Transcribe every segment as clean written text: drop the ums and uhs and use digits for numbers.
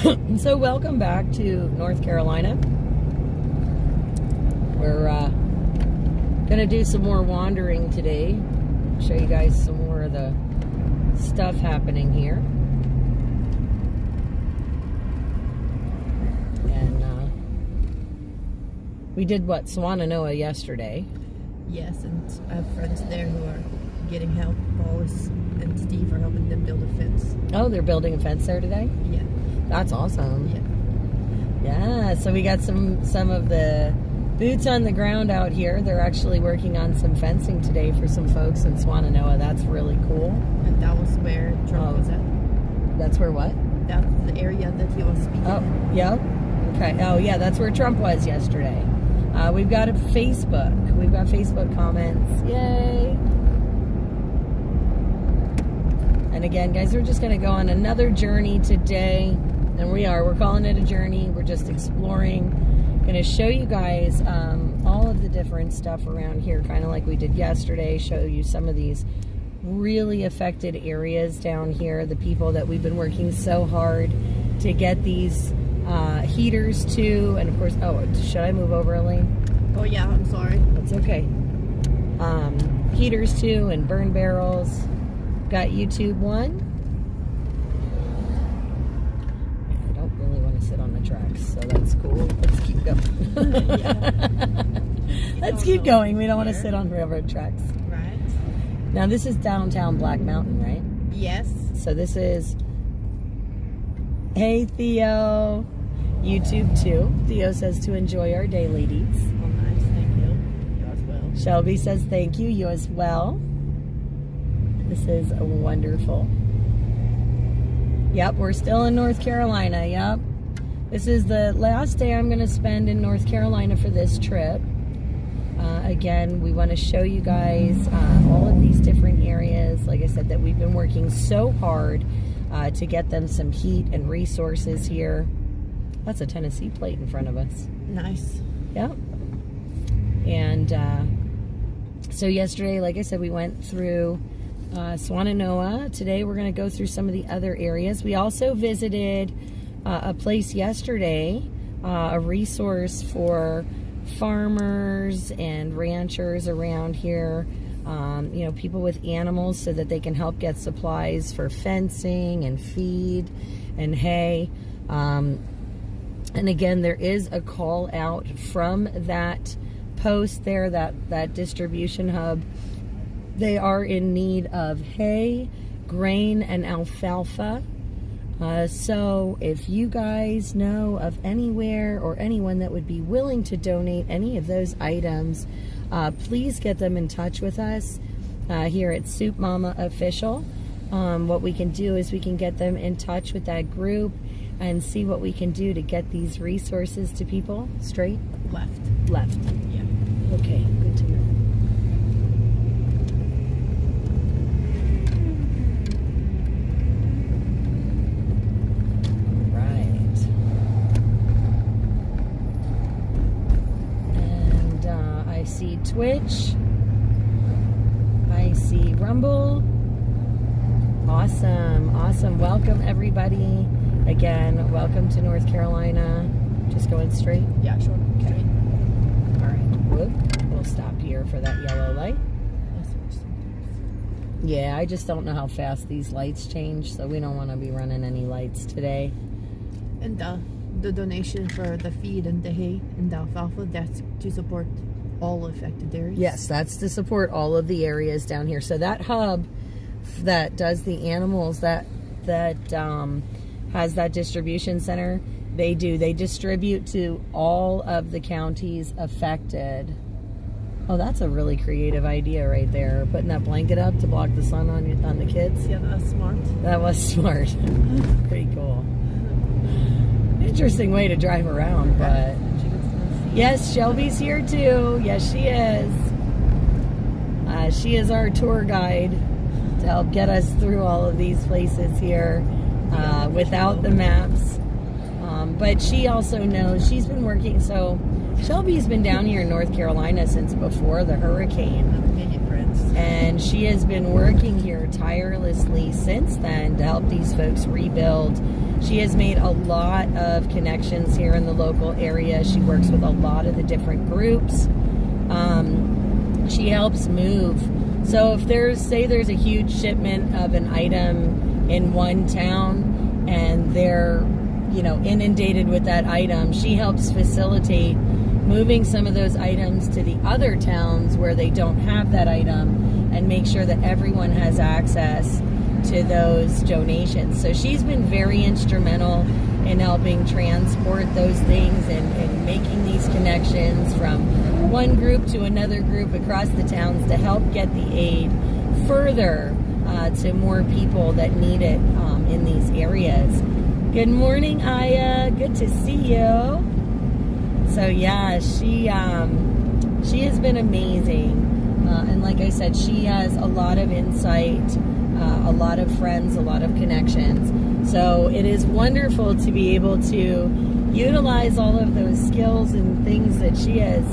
So welcome back to North Carolina. We're gonna do some more wandering today. Show you guys some more of the stuff happening here. And we did what, Swannanoa yesterday. Yes, and I have friends there who are getting help. Paulus and Steve are helping them build a fence. Oh, they're building a fence there today? Yeah. That's awesome. Yeah. Yeah, so we got some of the boots on the ground out here. They're actually working on some fencing today for some folks in Swannanoa. That's really cool. And that was where Trump was at. That's where what? That's the area that he was speaking in. Yep. Okay. Oh, yeah, that's where Trump was yesterday. We've got a Facebook. We've got Facebook comments. Yay. And again, guys, we're just going to go on another journey today. And we're calling it a journey. We're just exploring. Going to show you guys all of the different stuff around here, kind of like we did yesterday. Show you some of these really affected areas down here. The people that we've been working so hard to get these heaters to. And of course, oh, should I move over, Elaine? Oh yeah, I'm sorry. That's okay. Heaters to and burn barrels. Got YouTube one. Sit on the tracks, so that's cool. Let's keep going. Let's keep going. We don't want to sit on railroad tracks. Right. Now this is downtown Black Mountain, right? Yes. So this is, hey Theo, YouTube too. Theo says to enjoy our day, ladies. Oh, nice. Thank you. You as well. Shelby says thank you. You as well. This is wonderful. Yep, we're still in North Carolina. Yep. This is the last day I'm going to spend in North Carolina for this trip. Again, we want to show you guys all of these different areas, like I said, that we've been working so hard to get them some heat and resources here. That's a Tennessee plate in front of us. Nice. Yep. And so yesterday, like I said, we went through Swannanoa. Today we're going to go through some of the other areas. We also visited a place yesterday, a resource for farmers and ranchers around here, you know, people with animals, so that they can help get supplies for fencing and feed and hay. And again, there is a call out from that post there, that distribution hub. They are in need of hay, grain, and alfalfa. So if you guys know of anywhere or anyone that would be willing to donate any of those items, please get them in touch with us here at Soup Mama Official. What we can do is we can get them in touch with that group and see what we can do to get these resources to people. Straight? Left. Left. Yeah. Okay, good to know. I see Twitch. I see Rumble. Awesome, awesome. Welcome everybody. Again, welcome to North Carolina. Just going straight? Yeah, sure. Okay. All right. Whoop. We'll stop here for that yellow light. Yeah, I just don't know how fast these lights change, so we don't want to be running any lights today. And the donation for the feed and the hay and the alfalfa, that's to support all affected areas? Yes, that's to support all of the areas down here. So that hub that does the animals, that has that distribution center, they distribute to all of the counties affected. Oh, that's a really creative idea right there. Putting that blanket up to block the sun on the kids. Yeah, that's smart. That was smart. Pretty cool. Interesting way to drive around, but yes, Shelby's here too. Yes, she is. She is our tour guide to help get us through all of these places here without the maps. But she also knows, she's been working, so Shelby's been down here in North Carolina since before the hurricane. And she has been working here tirelessly since then to help these folks rebuild She has made a lot of connections here in the local area. She works with a lot of the different groups. She helps move. So if there's a huge shipment of an item in one town and they're, inundated with that item, she helps facilitate moving some of those items to the other towns where they don't have that item and make sure that everyone has access to those donations. So she's been very instrumental in helping transport those things and making these connections from one group to another group across the towns to help get the aid further to more people that need it in these areas. Good morning, Aya. Good to see you. So yeah, she has been amazing, and like I said, she has a lot of insight, a lot of friends, a lot of connections. So it is wonderful to be able to utilize all of those skills and things that she has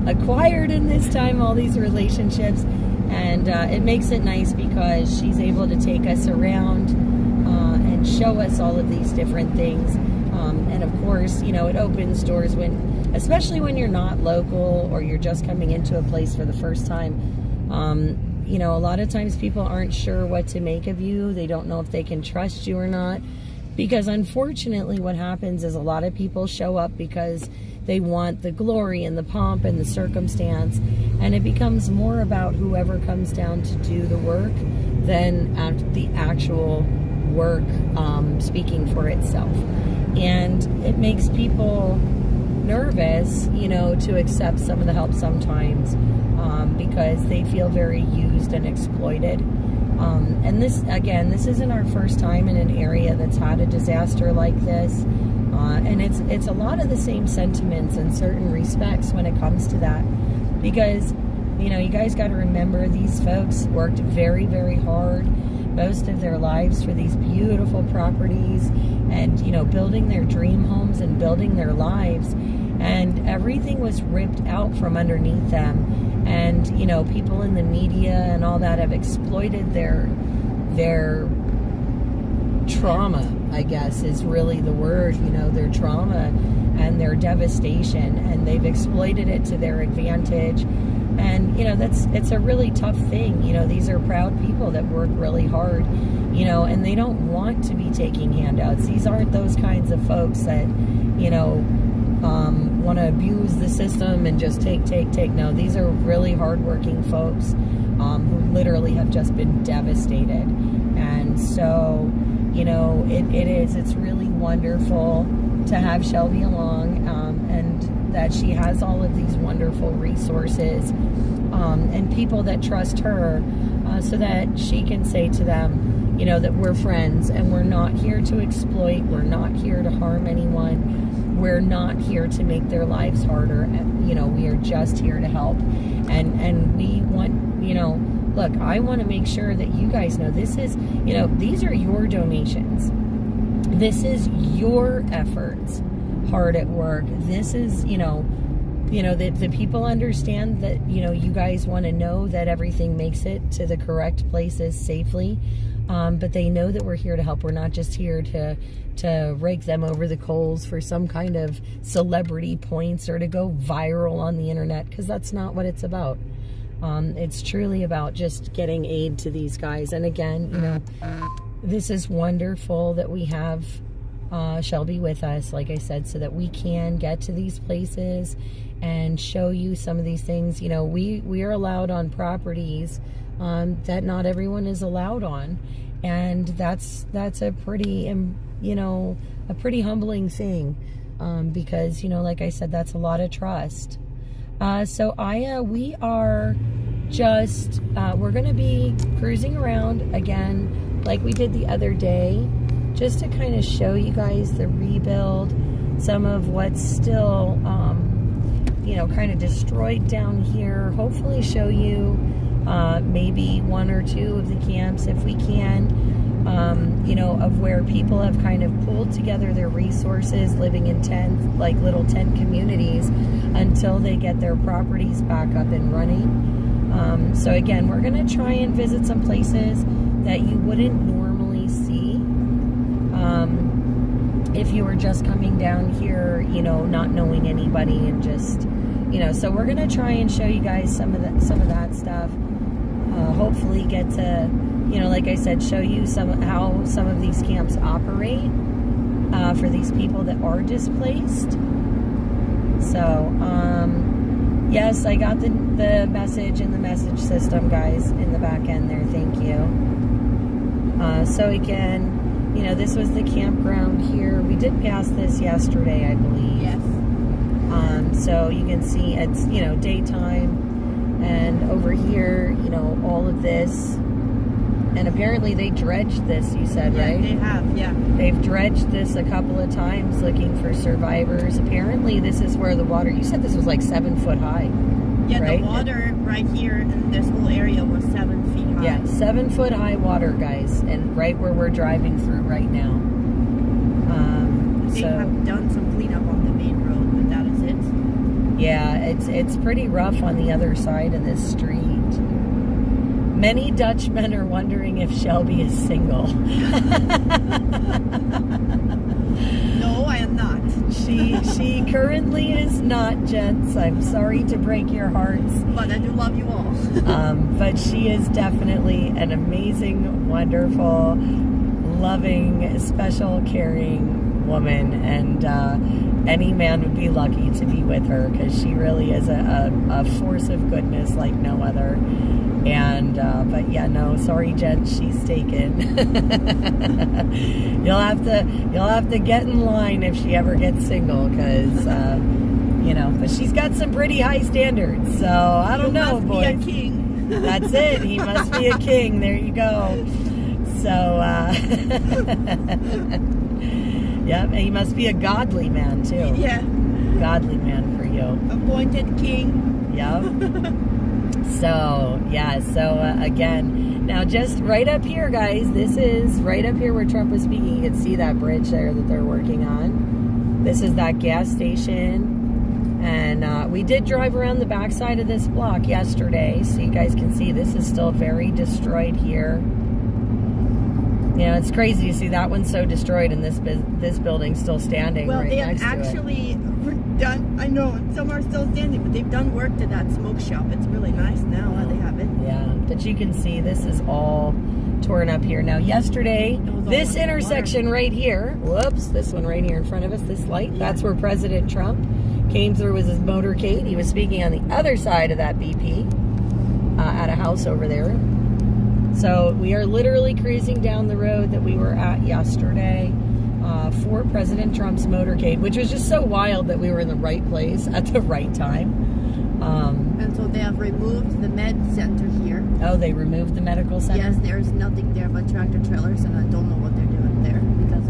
acquired in this time, all these relationships, and it makes it nice because she's able to take us around and show us all of these different things. And of course, it opens doors especially when you're not local or you're just coming into a place for the first time. A lot of times people aren't sure what to make of you. They don't know if they can trust you or not. Because unfortunately what happens is a lot of people show up because they want the glory and the pomp and the circumstance. And it becomes more about whoever comes down to do the work than the actual work speaking for itself. And it makes people nervous, to accept some of the help sometimes because they feel very used and exploited. And this isn't our first time in an area that's had a disaster like this. And it's a lot of the same sentiments in certain respects when it comes to that. Because, you guys got to remember these folks worked very, very hard most of their lives for these beautiful properties and, building their dream homes and building their lives. And everything was ripped out from underneath them. And, people in the media and all that have exploited their trauma, I guess is really the word, their trauma and their devastation. And they've exploited it to their advantage. And, it's a really tough thing. These are proud people that work really hard, and they don't want to be taking handouts. These aren't those kinds of folks that, want to abuse the system and just take. No, these are really hardworking folks who literally have just been devastated. And so, it's really wonderful to have Shelby along and that she has all of these wonderful resources and people that trust her so that she can say to them, that we're friends and we're not here to exploit. We're not here to harm anyone. We're not here to make their lives harder. And, we are just here to help. And we want, look, I want to make sure that you guys know this is, these are your donations. This is your efforts hard at work. This is, the people understand that, you guys want to know that everything makes it to the correct places safely. But they know that we're here to help. We're not just here to rake them over the coals for some kind of celebrity points or to go viral on the internet, because that's not what it's about. It's truly about just getting aid to these guys. And again, this is wonderful that we have Shelby with us, like I said, so that we can get to these places and show you some of these things. We are allowed on properties that not everyone is allowed on, and that's a pretty a pretty humbling thing, because like I said, that's a lot of trust. So Aya, we are just we're gonna be cruising around again like we did the other day, just to kind of show you guys the rebuild, some of what's still kind of destroyed down here. Hopefully show you maybe one or two of the camps if we can, of where people have kind of pulled together their resources, living in tent, like little tent communities, until they get their properties back up and running. So again, we're going to try and visit some places that you wouldn't normally see. if you were just coming down here, you know, not knowing anybody and just, you know, so we're gonna try and show you guys some of that stuff. Hopefully get to, you know, like I said, show you how some of these camps operate for these people that are displaced. So, yes, I got the message in the message system, guys, in the back end there. Thank you. So again, you know, this was the campground here. We did pass this yesterday, I believe. Yes. So you can see it's, you know, daytime. And over here, you know, all of this. And apparently they dredged this, you said, yeah, right? They have, yeah. They've dredged this a couple of times looking for survivors. Apparently this is where the water, you said this was like 7 foot high. Yeah, right? The water right here in this whole area was 7 feet high. Yeah, 7 foot high water, guys. And right where we're driving through right now. They have done some cleanup on the main road, but that is it. Yeah, it's pretty rough on the other side of this street. Many Dutchmen are wondering if Shelby is single. No, I am not. She currently is not, gents. I'm sorry to break your hearts. But I do love you all. But she is definitely an amazing, wonderful, loving, special, caring woman, and any man would be lucky to be with her, because she really is a force of goodness like no other. And but yeah, no, sorry, Jen, she's taken. you'll have to get in line if she ever gets single, because you know, but she's got some pretty high standards, so I don't know, boys. He must be a king. That's it. He must be a king. There you go. So yeah, and he must be a godly man too. Yeah. Godly man for you. Appointed king. Yep. So, yeah, so again, now just right up here, guys, this is right up here where Trump was speaking. You can see that bridge there that they're working on. This is that gas station. And we did drive around the backside of this block yesterday, so you guys can see this is still very destroyed here. You know, it's crazy to see that one so destroyed and this building still standing. Well, right they have next to it. actually done, I know some are still standing, but they've done work to that smoke shop. It's really nice now how they have it. Yeah, but you can see this is all torn up here. Now, yesterday, this intersection right here, whoops, this one right here in front of us, this light, that's where President Trump came through with his motorcade. He was speaking on the other side of that BP at a house over there. So we are literally cruising down the road that we were at yesterday for President Trump's motorcade, which was just so wild that we were in the right place at the right time. And so they have removed the med center here. Oh, they removed the medical center? Yes, there's nothing there but tractor trailers, and I don't know what they're doing there. Because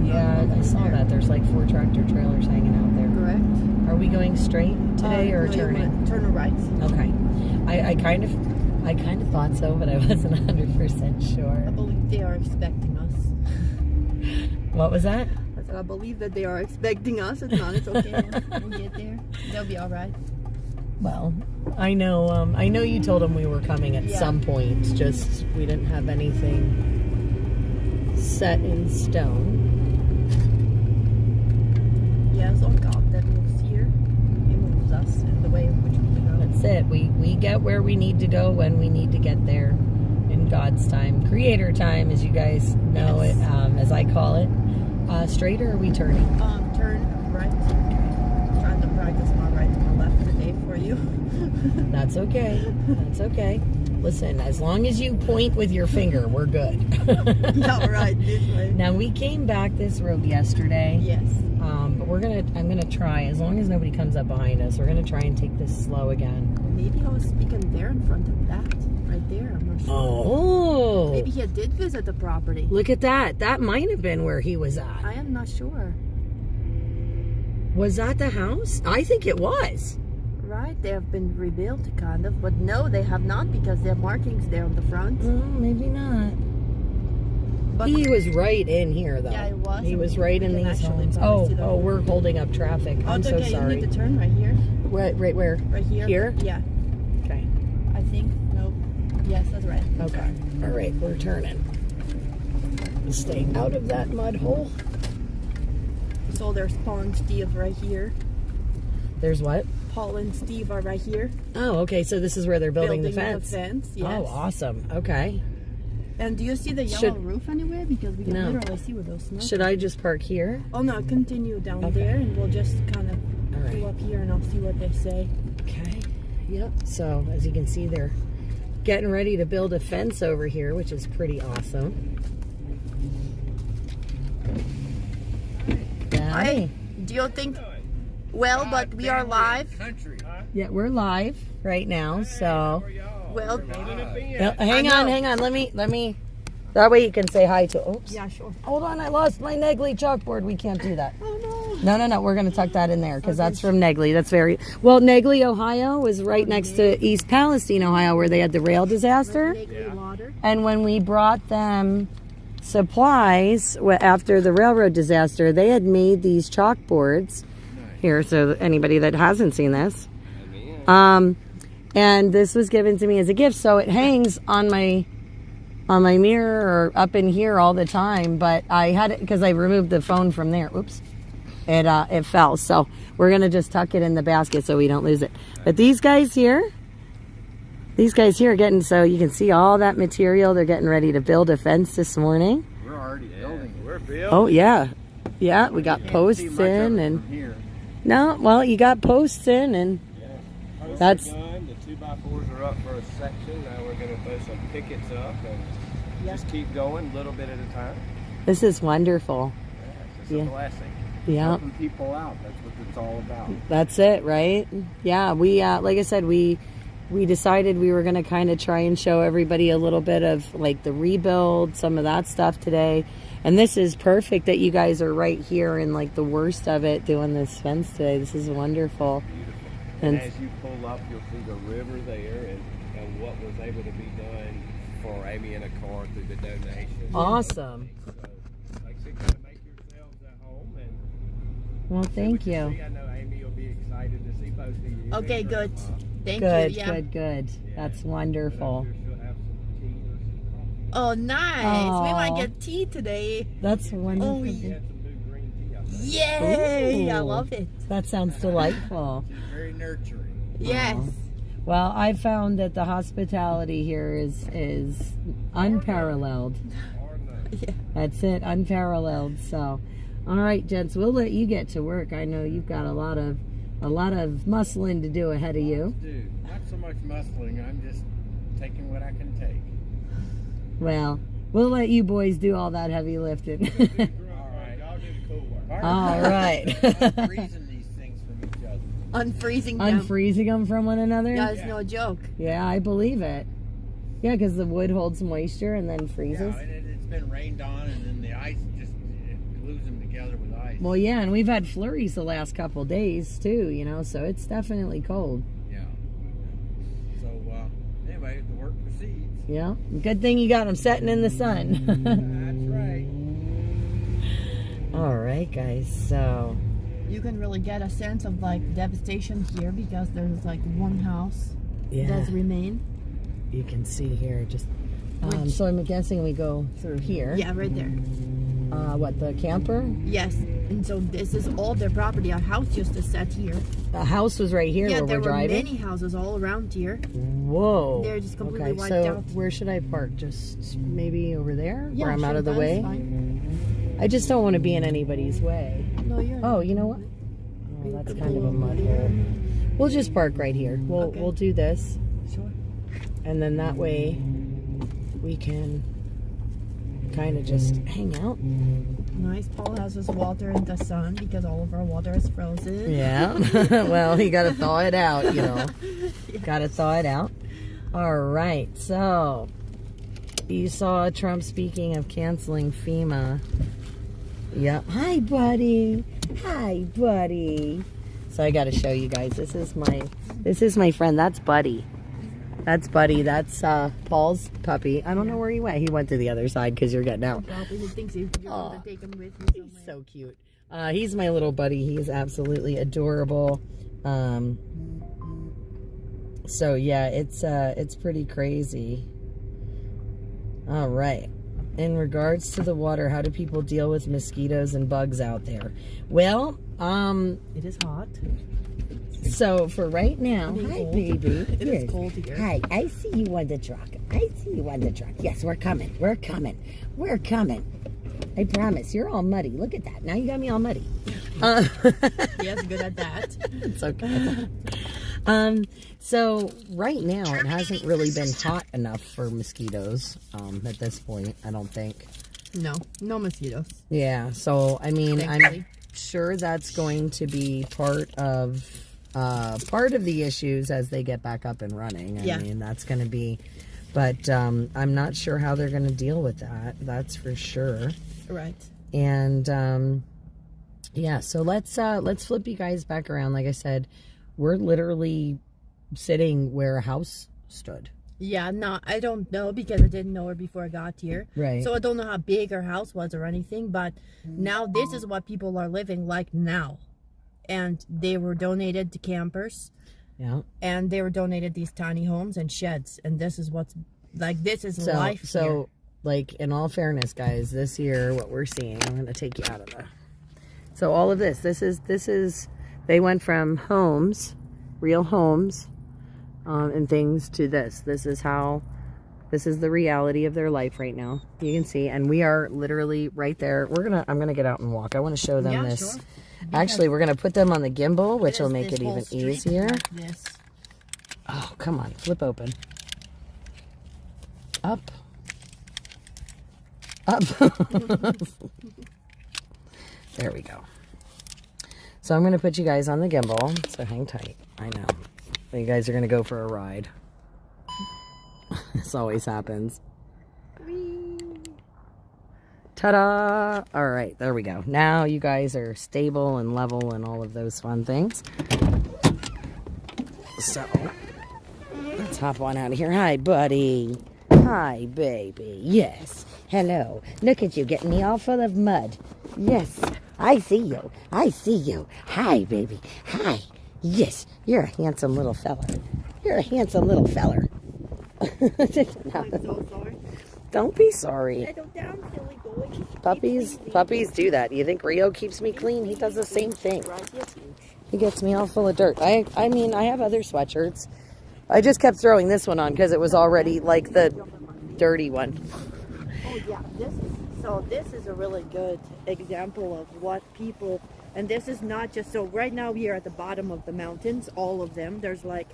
I saw that. There's like 4 tractor trailers hanging out there. Correct. Are we going straight today or no, turning? Turn right. Okay. I kind of thought so, but I wasn't 100% sure. I believe they are expecting us. What was that? I said I believe that they are expecting us. It's not. It's okay. We'll get there. They'll be all right. Well, I know you told them we were coming at some point. Just we didn't have anything set in stone. Yeah, so God that moves here, He moves us in the way in which we go. That's it. We get where we need to go when we need to get there in God's time. Creator time, as you guys know it, as I call it. Straight, or are we turning? Turn right. Trying to practice my right and my left today for you. That's okay. That's okay. Listen, as long as you point with your finger, we're good. Yeah, right, this way. Now, we came back this road yesterday. Yes. But I'm gonna try, as long as nobody comes up behind us, we're gonna try and take this slow again. Maybe I was speaking there in front of that. Right there, I'm not sure. Oh! Maybe he did visit the property. Look at that. That might have been where he was at. I am not sure. Was that the house? I think it was. Right, they have been rebuilt, kind of. But no, they have not, because they have markings there on the front. Maybe not. But He was right in here, though. Yeah, he was. He was right in these homes. Oh, we're holding up traffic. I'm so okay, sorry. You need to turn right here. Right where? Right here. Here? Yeah. Okay. I think. Nope. Yes, that's right. Okay. All right, we're turning. Stay out of that mud hole. So there's Paul and Steve right here. There's what? Paul and Steve are right here. Oh, okay. So this is where they're building the fence. Yes. Oh, awesome. Okay. And do you see the yellow roof anywhere? Because we can No. literally see where those snow. Should I just park here? Oh no, continue down Okay. there, and we'll just kind of All right. go up here, and I'll see what they say. Okay. Yep. So as you can see, they're getting ready to build a fence over here, which is pretty awesome. Hi. Do you think? Well, but we are live. Yeah, we're live right now. So Well, hang on. Let me. That way you can say hi to. Oops. yeah, sure. Hold on, I lost my Negley chalkboard. We can't do that. Oh no. No. We're going to tuck that in there because that's from Negley. That's very well. Negley, Ohio, was right next to East Palestine, Ohio, where they had the rail disaster. Water. And when we brought them supplies after the railroad disaster, they had made these chalkboards here. So anybody that hasn't seen this, and this was given to me as a gift. So it hangs on my mirror or up in here all the time. But I had it because I removed the phone from there. Oops. It fell. So we're going to just tuck it in the basket so we don't lose it. But these guys here are getting, so you can see all that material. They're getting ready to build a fence this morning. We're already building. We're building. Oh, yeah. Yeah, we got posts in and... No, well, you got posts in and Posts that's... are done. The 2x4s are up for a section. Now we're going to throw some pickets up and just keep going a little bit at a time. This is wonderful. It's a blessing. Yeah. Helping people out. That's what it's all about. That's it, right? Yeah, we, like I said, we decided we were going to kind of try and show everybody a little bit of like the rebuild, some of that stuff today. And this is perfect that you guys are right here in like the worst of it doing this fence today. This is wonderful. Beautiful. And as you pull up, you'll see the river there and what was able to be done for Amy in a car through the donation. Awesome. So, like I said, kind of make yourselves at home. And Well, thank you. I know Amy will be excited to see both of you. Okay, good. Thank Good, you. Yeah. good. That's wonderful. She'll have some tea or some coffee. Oh, nice. We might Aw. get tea today. That's wonderful. Oh, She had some new green tea, I think. Yay! I Ooh. love it. That sounds delightful. Very nurturing. Yes. Well, I found that the hospitality here is unparalleled. Yeah. That's it, unparalleled. So, all right, gents, we'll let you get to work. I know you've got a lot of muscling to do ahead of you. Dude, not so much muscling. I'm just taking what I can take. Well, we'll let you boys do all that heavy lifting. All right, I'll do the cool work. All right. Freezing these things from each other. Unfreezing them. Unfreezing them from one another? Yeah, it's no joke. Yeah, I believe it. Yeah, because the wood holds moisture and then freezes. Yeah, and it's been rained on, and then the ice just glues them together with ice. Well, yeah, and we've had flurries the last couple days too, so it's definitely cold. Yeah. So, anyway, the work proceeds. Yeah. Good thing you got them setting in the sun. That's right. All right, guys. So, You can really get a sense of like devastation here because there's like one house yeah, does remain. you can see here just. Which- So I'm guessing we go through here. Yeah, right there. What, the camper? Yes. And so this is all their property. A house used to set here. The house was right here Yeah, where there we're were driving. many houses all around here. Whoa. They're just completely okay, wiped so out. where should I park? Just maybe over there, Yeah, where I'm sure, out of the that's way. fine. I just don't want to be in anybody's way. No, you're Oh, you know what? Oh, that's kind of a mud hole. We'll just park right here. Okay. We'll do this, Sure. and then that way we can kind of just hang out. Nice. Paul has his water in the sun because all of our water is frozen. Yeah. Well, you got to thaw it out, Got to thaw it out. All right. So you saw Trump speaking of canceling FEMA. Yeah. Hi, buddy. Hi, buddy. So I got to show you guys. This is my friend. That's Buddy. That's Buddy. That's Paul's puppy. I don't know where he went. He went to the other side because you're getting out. Probably he thinks you're going to take him with you somewhere. He's so cute. He's my little buddy. He's absolutely adorable. So yeah, it's pretty crazy. All right. in regards to the water, how do people deal with mosquitoes and bugs out there? Well, It is hot. so for right now, hi cold. baby. It is cold here. Hi, I see you on the truck. I see you on the truck. Yes, we're coming. We're coming. We're coming. I promise. You're all muddy. Look at that. Now you got me all muddy. Yes, good at that. It's okay. So right now it hasn't really been hot enough for mosquitoes at this point, I don't think. No mosquitoes. Yeah, so I mean, Thankfully. I'm sure that's going to be part of the issues as they get back up and running. I mean, that's going to be, but I'm not sure how they're going to deal with that. That's for sure. Right. And yeah, so let's flip you guys back around. Like I said, we're literally sitting where a house stood. Yeah, no, I don't know because I didn't know her before I got here. Right. So I don't know how big her house was or anything, but now this is what people are living like now. And they were donated to campers. Yeah. And they were donated these tiny homes and sheds. And this is what's, like, this is life here. So, like, in all fairness, guys, this year, what we're seeing, I'm going to take you out of the... So all of this is, they went from homes, real homes, and things to this. This is the reality of their life right now. You can see, and we are literally right there. I'm gonna get out and walk. I want to show them this. Sure. Actually, we're gonna put them on the gimbal, which will There's make it this whole even street easier. like this. Oh, come on, flip open. Up. There we go. So I'm going to put you guys on the gimbal. So hang tight. I know. You guys are going to go for a ride. This always happens. Ta-da! All right, there we go. Now you guys are stable and level and all of those fun things. So let's hop on out of here. Hi, buddy. Hi, baby. Yes. Hello. Look at you getting me all full of mud. Yes. I see you. I see you. Hi, baby. Hi. Yes. You're a handsome little feller. You're a handsome little feller. I'm so sorry. Don't be sorry. I don't down silly boy. Puppies do that. You think Rio keeps me clean? He does the same thing. He gets me all full of dirt. I mean, I have other sweatshirts. I just kept throwing this one on because it was already like the dirty one. Oh yeah, this is a really good example of what people, and this is not just, so right now we are at the bottom of the mountains, all of them. There's like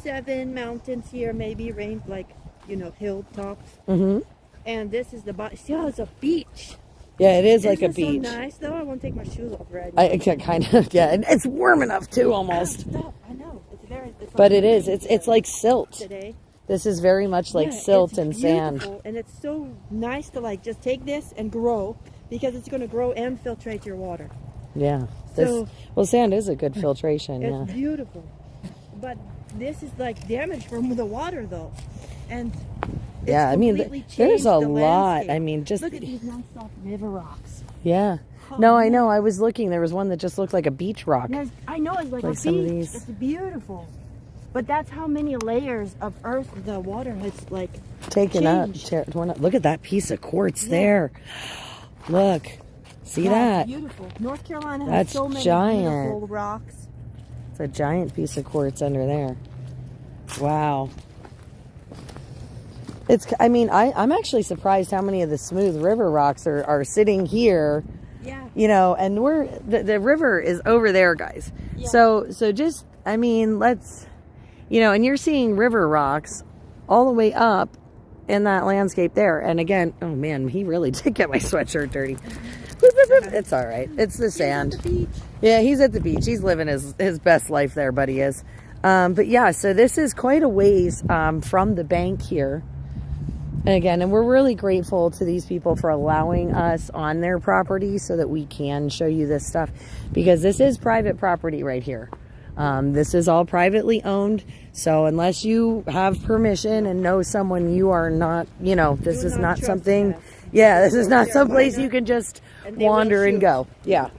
7 mountains here, maybe range, like, you know, hilltops. Mm-hmm. And this is the bottom. See how it's a beach? Yeah, it is like a Isn't it beach. so nice though? I want to take my shoes off right I kind of, yeah, and it's warm enough too, almost. Stop, I know. It's But like it is. It's like silt. today. This is very much like Yeah, silt it's and sand. beautiful, and it's so nice to like just take this and grow, because it's going to grow and filtrate your water. Yeah. So- Well, sand is a good filtration. It's Yeah. beautiful. But this is like damage from the water though. And it's Yeah. I mean, completely there's changed a the lot. landscape. I mean, just Look at these nice soft river rocks. yeah. No, I know. I was looking. There was one that just looked like a beach rock. I know, it's like Like a some of beach. these. It's beautiful. But that's how many layers of earth the water has like Taken up. changed. Torn up. Look at that piece of quartz there. Look. See Yeah, that? beautiful. North Carolina has That's so many giant. beautiful rocks. It's a giant piece of quartz under there. Wow. I mean, I'm actually surprised how many of the smooth river rocks are sitting here, Yeah. you know, and the river is over there, guys. Yeah. So just, I mean, let's, you know, and you're seeing river rocks all the way up in that landscape there. And again, oh man, he really did get my sweatshirt dirty. It's all right. It's the sand. He's at the beach. Yeah, he's at the beach. He's living his best life there, but he is. But yeah, so this is quite a ways from the bank here. And again, and we're really grateful to these people for allowing us on their property so that we can show you this stuff, because this is private property right here. This is all privately owned. So unless you have permission and know someone, you are not, you know, this is not something, yeah, this is not someplace you can just wander and go. Yeah.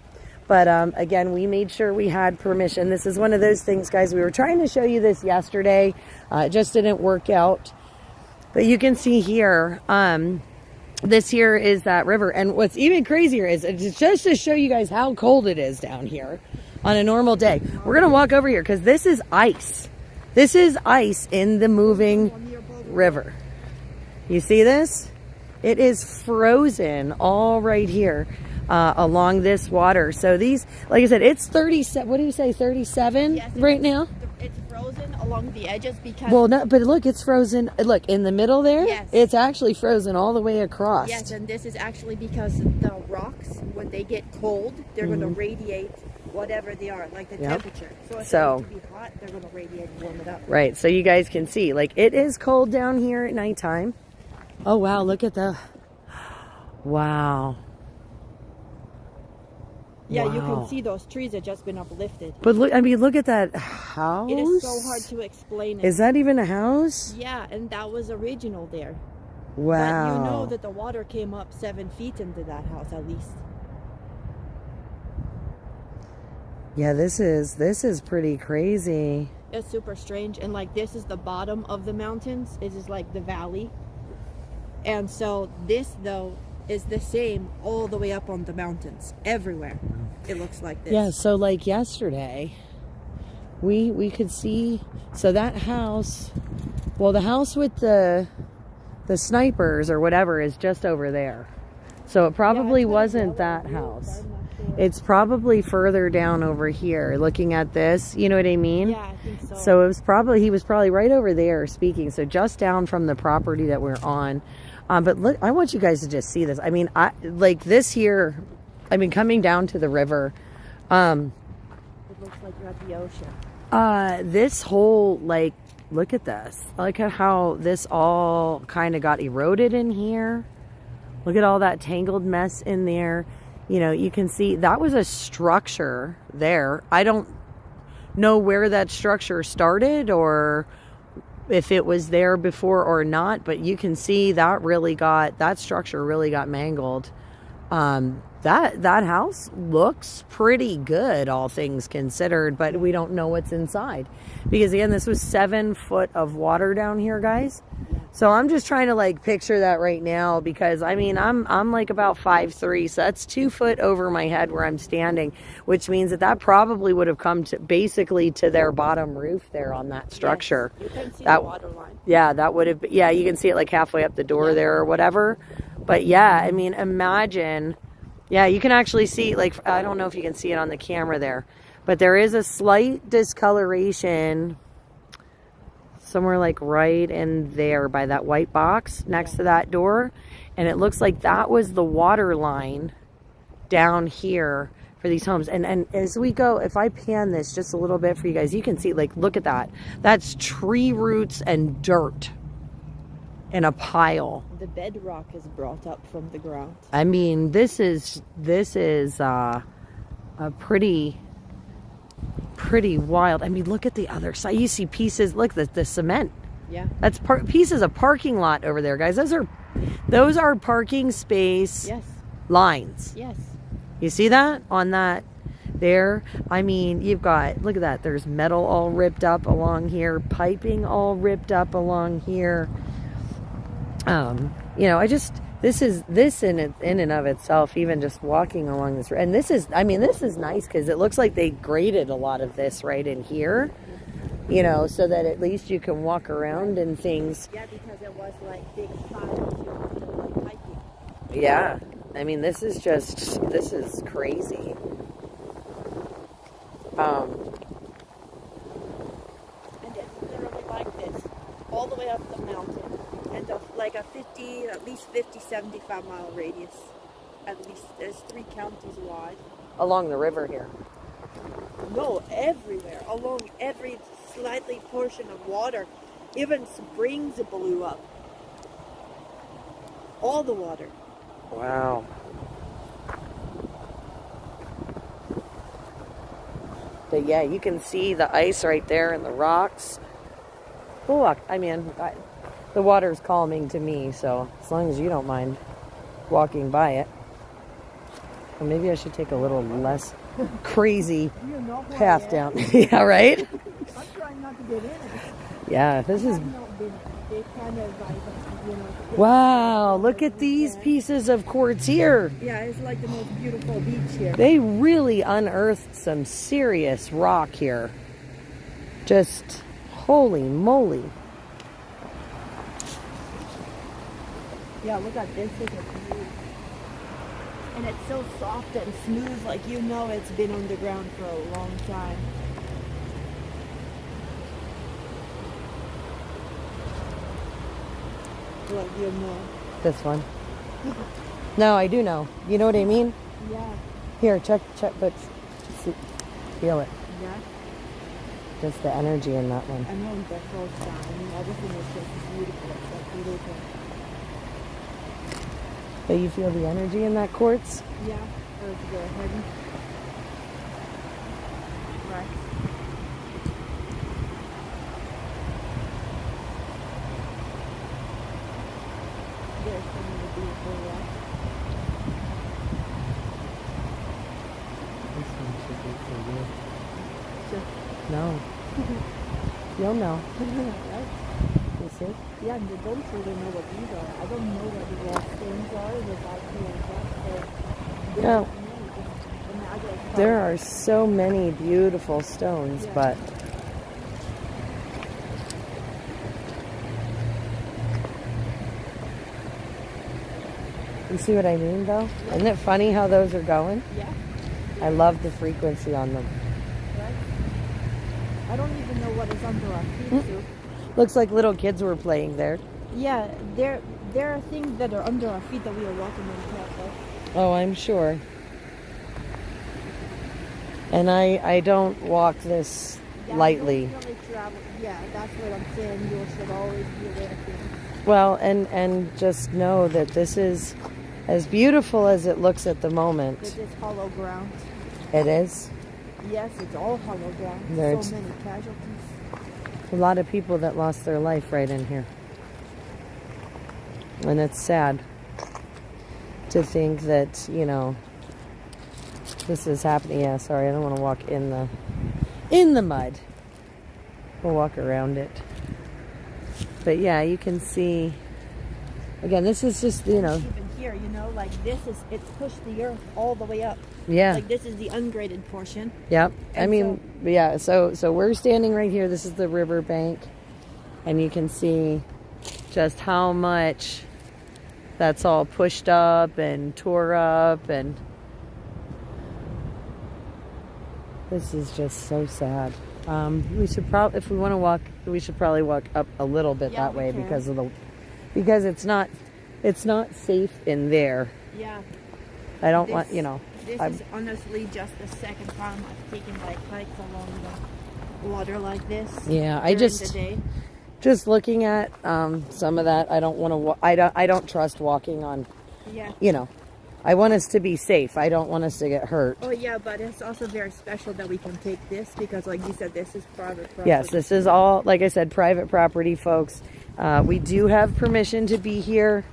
But again, we made sure we had permission. This is one of those things, guys. We were trying to show you this yesterday. It just didn't work out. But you can see here, this here is that river. And what's even crazier is it's just to show you guys how cold it is down here on a normal day. We're going to walk over here because this is ice. This is ice in the moving river. You see this? It is frozen all right here along this water. So these, like I said, it's 37. What do you say, 37 Yes, right now? It's frozen along the edges because... Well, no, but look, it's frozen. Look, in the middle there, Yes. it's actually frozen all the way across. Yes, and this is actually because the rocks, when they get cold, they're going to radiate whatever they are, like the temperature. So if So- it's going to be hot, they're going to radiate and warm it up. Right, so you guys can see, like, it is cold down here at nighttime. Oh, wow, look at the... Wow. Yeah, you Wow. can see those trees have just been uplifted. But look, I mean, look at that house. It is so hard to explain it. Is that even a house? Yeah, and that was original there. Wow. But you know that the water came up 7 feet into that house at least. Yeah, this is pretty crazy. It's super strange. And like this is the bottom of the mountains. This is like the valley. And so this though is the same all the way up on the mountains. Everywhere. It looks like this. Yeah, so like yesterday, we could see, so that house, well, the house with the snipers or whatever is just over there. So it probably wasn't that house. It's probably further down over here looking at this, you know what I mean? Yeah, I think so. So it was probably, he was probably right over there speaking. So just down from the property that we're on. But look, I want you guys to just see this. I mean, I like this here, I mean, coming down to the river, it looks like you're at the ocean. this whole, like, look at this. Look at how this all kind of got eroded in here. Look at all that tangled mess in there. You know, you can see that was a structure there. I don't know where that structure started or if it was there before or not, but you can see that structure really got mangled. That house looks pretty good, all things considered, but we don't know what's inside because again, this was 7 foot of water down here, guys. So I'm just trying to like picture that right now because I mean, I'm like about 5'3", so that's 2 foot over my head where I'm standing, which means that probably would have come to basically to their bottom roof there on that structure. Yes, you can see That- the water line. Yeah, that would have, yeah, you can see it like halfway up the door there or whatever. But yeah, I mean, imagine, yeah, you can actually see, like, I don't know if you can see it on the camera there, but there is a slight discoloration somewhere like right in there by that white box next to that door. And it looks like that was the water line down here for these homes. And as we go, if I pan this just a little bit for you guys, you can see, like, look at that. That's tree roots and dirt in a pile. The bedrock is brought up from the ground. I mean, this is a pretty wild. I mean, look at the other side. You see pieces. Look, the cement. Yeah. That's pieces of parking lot over there, guys. Those are parking space Yes. lines. Yes. You see that on that there? I mean, you've got, look at that. There's metal all ripped up along here, piping all ripped up along here. You know, this in and of itself, even just walking along this, and this is nice because it looks like they graded a lot of this right in here, you know, so that at least you can walk around and things. Yeah, because it was like big piles of like piping. Yeah, I mean, this is crazy. And it's literally like this, all the way up the mountain. And like at least 50, 75 mile radius. At least there's 3 counties wide. Along the river here. No, everywhere. Along every slightly portion of water. Even springs blew up. All the water. Wow. But yeah, you can see the ice right there and the rocks. Oh, I mean, the water's calming to me, so as long as you don't mind walking by it. Or maybe I should take a little less crazy path down. Yeah, right? I'm trying not to get in it. Yeah, this is... I've not been in it. they kind of like, you know. Wow, look at these pieces of quartz here. Yeah, it's like the most beautiful beach here. They really unearthed some serious rock here. Just holy moly. Yeah, look at this. Is a view. And it's so soft and smooth, like you know it's been on the ground for a long time. Like you know. This one. No, I do know. You know what I mean? Yeah. Here, check, but feel it. Yeah. Just the energy in that one. I know the first time. I mean, everything is just beautiful. It's like beautiful. But you feel the energy in that quartz? Yeah. Or it's very heavy. Right. There's so many beautiful rocks. This one should be for you. Just No. You'll know. right? You see? Yeah, and they don't really know what these are. I don't know what the rock stones are without doing that. So No. imagine There are so many beautiful stones, Yeah. but you see what I mean though? Isn't it funny how those are going? Yeah, I love the frequency on them. right? I don't even know what is under our feet, too. Looks like little kids were playing there. Yeah, there are things that are under our feet that we are walking on top of. Oh, I'm sure. And I don't walk this Yeah, lightly. you don't really travel. Yeah, that's what I'm saying. You should always be aware of things. Well, and just know that this is as beautiful as it looks at the moment. It is hollow ground. It is. Yes, it's all hollow ground. There's- So many casualties. A lot of people that lost their life right in here. And it's sad to think that, you know, this is happening. Yeah, sorry, I don't want to walk in the mud. We'll walk around it. But yeah, you can see, again, this is just, you know, Even here, you know, like it's pushed the earth all the way up. yeah. Like this is the ungraded portion. Yep. I And mean, yeah, so we're standing right here. This is the river bank. And you can see just how much that's all pushed up and tore up. And this is just so sad. We should probably, if we want to walk, we should probably walk up a little bit Yeah, that we way can. because it's not safe in there. Yeah. I don't This- want, you know. This I'm- is honestly just the second time I've taken like hikes along the water like this. Yeah, I during just the day. Just looking at some of that, I don't want to. I don't trust walking on. Yeah. You know, I want us to be safe. I don't want us to get hurt. Oh yeah, but it's also very special that we can take this because, like you said, this is private property. Yes, this is all, like I said, private property, folks. We do have permission to be here.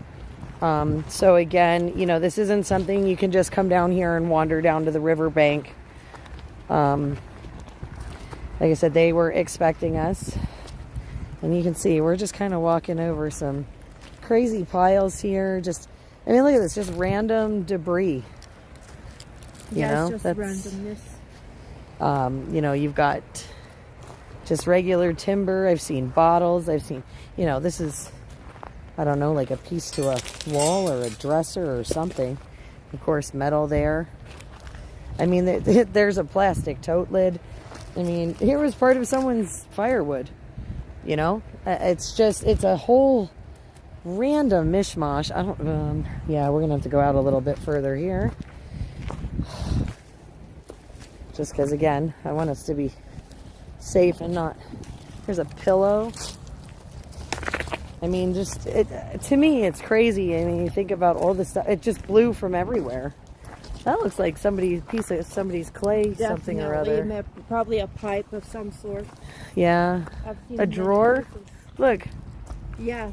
So again, you know, this isn't something you can just come down here and wander down to the riverbank. Like I said, they were expecting us. And you can see we're just kind of walking over some crazy piles here. Just, I mean, look at this, just random debris. Yeah, know, it's just randomness. You know, you've got just regular timber. I've seen bottles. I've seen, you know, this is, I don't know, like a piece to a wall or a dresser or something. Of course, metal there. I mean, there's a plastic tote lid. I mean, here was part of someone's firewood. You know, it's just, it's a whole random mishmash. I don't, yeah, we're going to have to go out a little bit further here. Just because, again, I want us to be safe and not, here's a pillow. I mean, just, to me, it's crazy. I mean, you think about all this stuff, it just blew from everywhere. That looks like piece of somebody's clay, something or Definitely, other. probably a pipe of some sort. Yeah. I've seen A many drawer. pieces. Look, Yeah,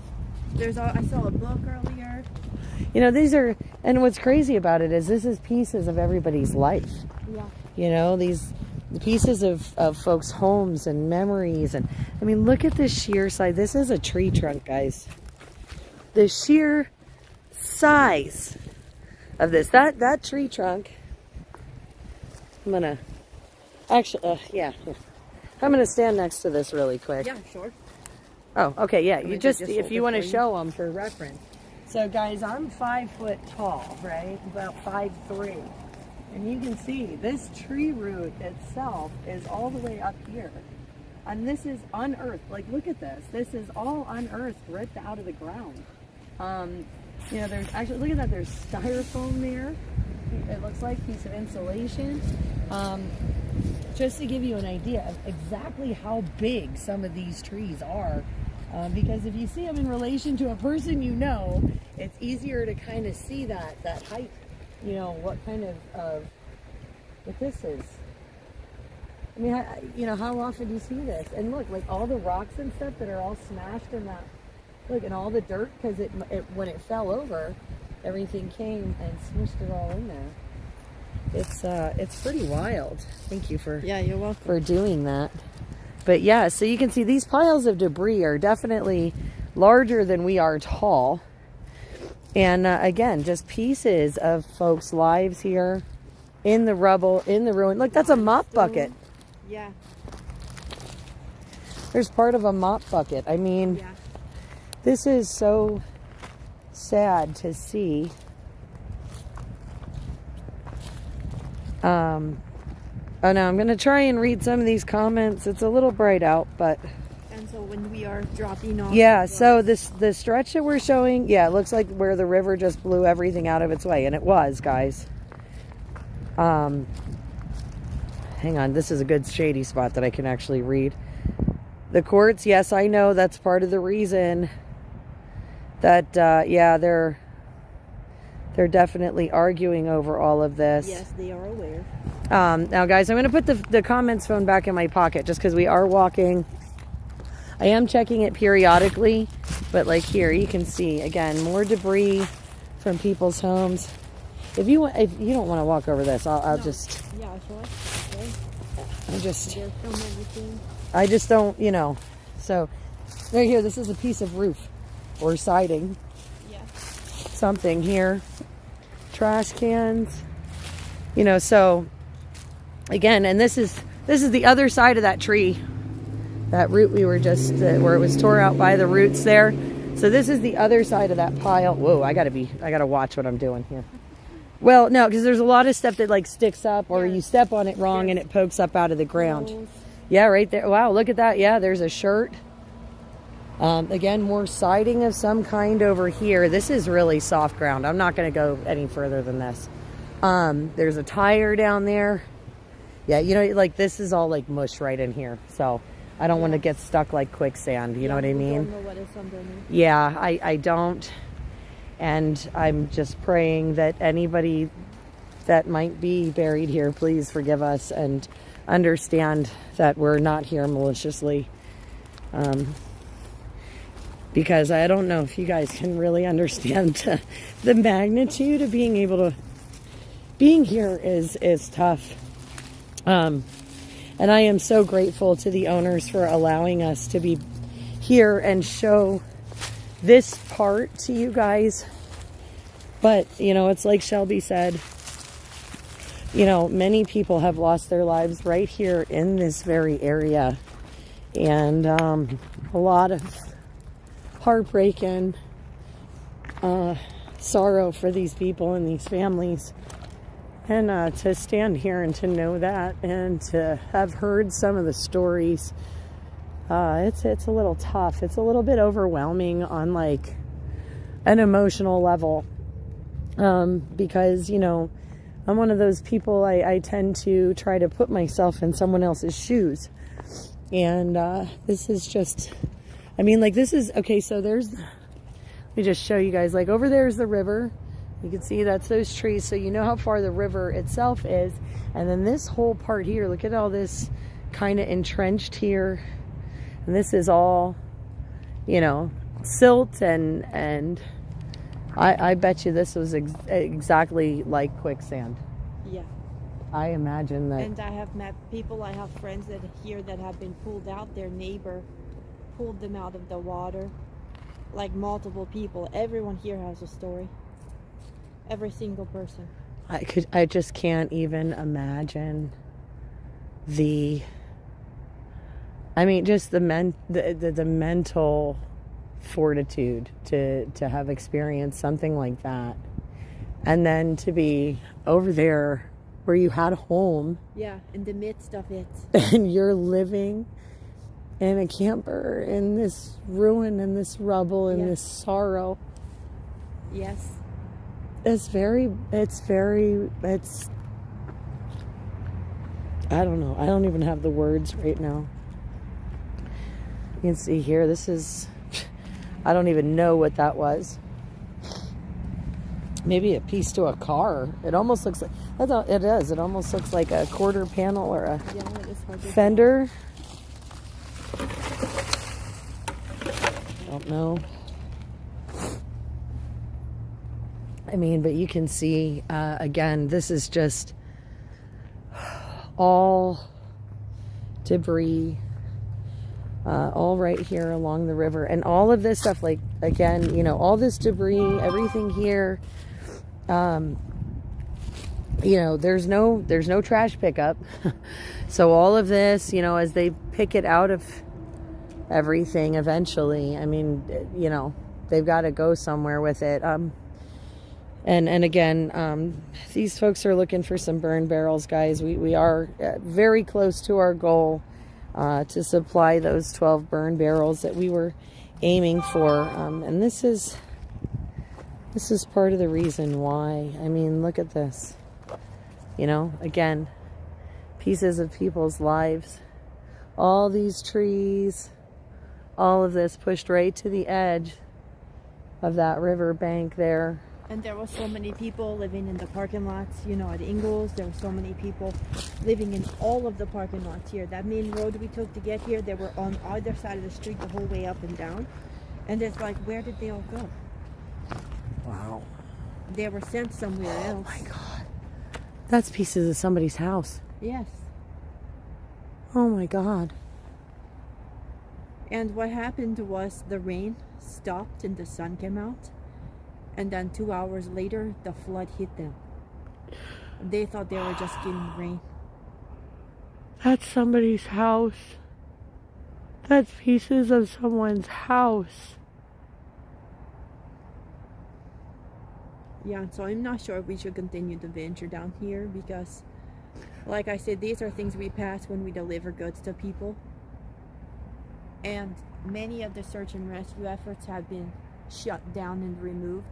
I saw a book earlier. you know, these are, and what's crazy about it is this is pieces of everybody's life. Yeah. You know, these pieces of folks' homes and memories. And I mean, look at the sheer size. This is a tree trunk, guys. The sheer size of this. That tree trunk. I'm gonna actually, yeah. I'm gonna stand next to this really quick. Yeah, sure. Oh, okay, yeah. You just if hold you it want to for you. show them for reference. So, guys, I'm 5 foot tall, right? About 5'3", and you can see this tree root itself is all the way up here, and this is unearthed. Like, look at this. This is all unearthed, ripped out of the ground. You know, there's actually, look at that. There's styrofoam there. It looks like a piece of insulation. Just to give you an idea of exactly how big some of these trees are. Because if you see them in relation to a person you know, it's easier to kind of see that height, you know, what kind of what this is. I mean, you know, how often do you see this? And look, like all the rocks and stuff that are all smashed in that, look, and all the dirt, because it when it fell over, everything came and smushed it all in there. It's pretty wild. Thank you for You're welcome. for doing that. But yeah, so you can see these piles of debris are definitely larger than we are tall. And again, just pieces of folks' lives here in the rubble, in the ruin. Look, that's a mop bucket. Yeah. There's part of a mop bucket. I mean, Yeah. this is so sad to see. Oh no, I'm going to try and read some of these comments. It's a little bright out, but... And so when we are dropping off... Yeah, so the stretch that we're showing, yeah, it looks like where the river just blew everything out of its way. And it was, guys. Hang on, this is a good shady spot that I can actually read. The courts, yes, I know that's part of the reason that, yeah, they're definitely arguing over all of this. Yes, they are aware. Now, guys, I'm going to put the comments phone back in my pocket just because we are walking. I am checking it periodically, but like here, you can see, again, more debris from people's homes. If you don't want to walk over this, I'll just... Yeah, sure. Okay. There's so many things. I just don't, you know. So, right here, this is a piece of roof or siding. Yeah. Something here. Trash cans. You know, so... Again, and this is the other side of that tree, that root we were just where it was tore out by the roots there. So this is the other side of that pile. Whoa, I gotta watch what I'm doing here. Well, no, because there's a lot of stuff that like sticks up, or you step on it wrong and it pokes up out of the ground. Yeah, right there. Wow, look at that. Yeah, there's a shirt. Again, more siding of some kind over here. This is really soft ground. I'm not gonna go any further than this. There's a tire down there. Yeah, you know, like this is all like mush right in here. So I don't want to get stuck like quicksand. You know what I mean? Don't know what is underneath. Yeah, I don't. And I'm just praying that anybody that might be buried here, please forgive us and understand that we're not here maliciously. Because I don't know if you guys can really understand the magnitude of being here is tough. And I am so grateful to the owners for allowing us to be here and show this part to you guys. But, you know, it's like Shelby said, you know, many people have lost their lives right here in this very area. And a lot of heartbreak and sorrow for these people and these families. And to stand here and to know that and to have heard some of the stories, it's a little tough. It's a little bit overwhelming on like an emotional level. Because, you know, I'm one of those people, I tend to try to put myself in someone else's shoes. And this is just, I mean, like this is, okay, so let me just show you guys, like over there is the river. You can see that's those trees, so you know how far the river itself is. And then this whole part here, look at all this kind of entrenched here. And this is all, you know, silt and I bet you this was exactly like quicksand. Yeah. I imagine that. And I have met people, I have friends that here that have been pulled out. Their neighbor pulled them out of the water. Like multiple people. Everyone here has a story. Every single person. I just can't even imagine just the mental fortitude to have experienced something like that, and then to be over there where you had a home. Yeah, in the midst of it. And you're living in a camper in this ruin and this rubble and this sorrow. Yes. It's I don't know. I don't even have the words right now. You can see here, this is, I don't even know what that was. Maybe a piece to a car. It almost looks like, it is. It almost looks like a quarter panel or a fender. I don't know. I mean, but you can see, again, this is just all debris, all right here along the river. And all of this stuff, like, again, you know, all this debris, everything here, you know, there's no trash pickup. So all of this, you know, as they pick it out of everything eventually, I mean, you know, they've got to go somewhere with it. And again, these folks are looking for some burn barrels, guys. We are very close to our goal to supply those 12 burn barrels that we were aiming for. And this is part of the reason why. I mean, look at this. You know, again, pieces of people's lives. All these trees, all of this pushed right to the edge of that river bank there. And there were so many people living in the parking lots, you know, at Ingalls. There were so many people living in all of the parking lots here. That main road we took to get here, they were on either side of the street the whole way up and down. And it's like, where did they all go? Wow. They were sent somewhere else. Oh my God. That's pieces of somebody's house. Yes. Oh my God. And what happened was the rain stopped and the sun came out. And then 2 hours later, the flood hit them. They thought they were just getting rain. That's somebody's house. That's pieces of someone's house. Yeah, so I'm not sure if we should continue to venture down here because, like I said, these are things we pass when we deliver goods to people. And many of the search and rescue efforts have been shut down and removed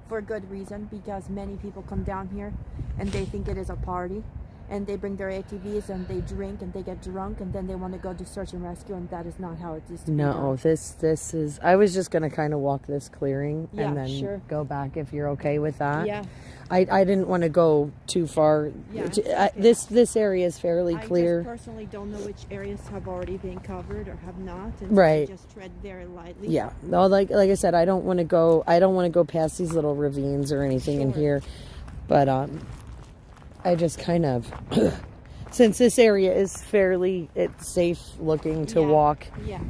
for good reason, because many people come down here and they think it is a party and they bring their ATVs and they drink and they get drunk and then they want to go to search and rescue, and that is not how it is to be done. This is, I was just going to kind of walk this clearing and then sure. go back if you're okay with that. Yeah. I didn't want to go too far. Yeah, this area is fairly clear. I just personally don't know which areas have already been covered or have not, and so right. I just tread very lightly. Yeah, no, like I said, I don't want to go past these little ravines or anything in here, but I just kind of since this area is fairly safe looking to walk. Yeah.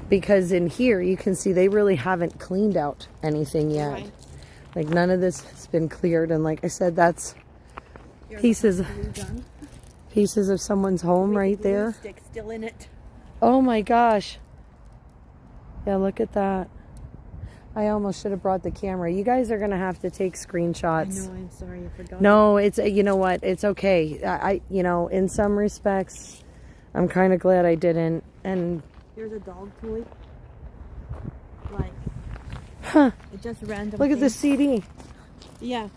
Because in here you can see they really haven't cleaned out anything yet. Right. Like none of this has been cleared, and like I said, that's pieces of someone's home with right the glue there. stick still in it. Oh my gosh. Yeah, look at that. I almost should have brought the camera. You guys are gonna have to take screenshots. I know, I'm sorry, I forgot. No, it's, you know what? It's okay. I you know, in some respects, I'm kind of glad I didn't. And here's a dog toy. Like, it just random. Look at the things. CD. Yeah.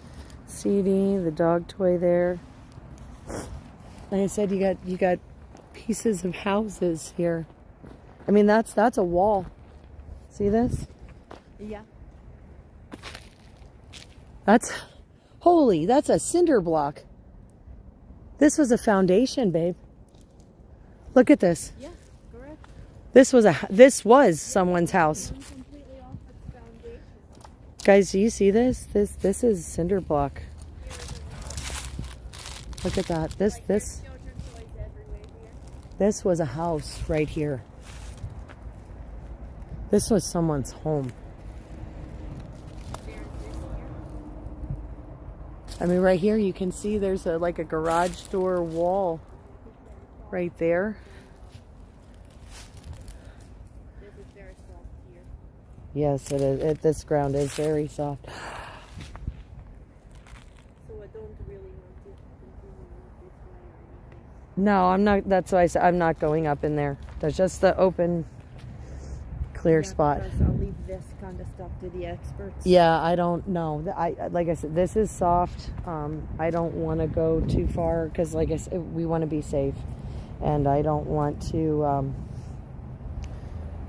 CD, the dog toy there. Like I said, you got pieces of houses here. I mean, that's a wall. See this? Yeah. That's a cinder block. This was a foundation, babe. Look at this. Yeah, correct. This was someone's house. Completely off its foundation. Guys, do you see this? This is cinder block. Look at that. This was a house right here. This was someone's home. I mean, right here you can see there's like a garage door wall right there. This is very soft here. Yes, it is. This ground is very soft. So I don't really want to continue this way or anything. No, I'm not. That's why I said I'm not going up in there. That's just the open, clear spot. Because I'll leave this kind of stuff to the experts. Yeah, I don't know. Like I said, this is soft. I don't want to go too far because, like I said, we want to be safe, and I don't want to.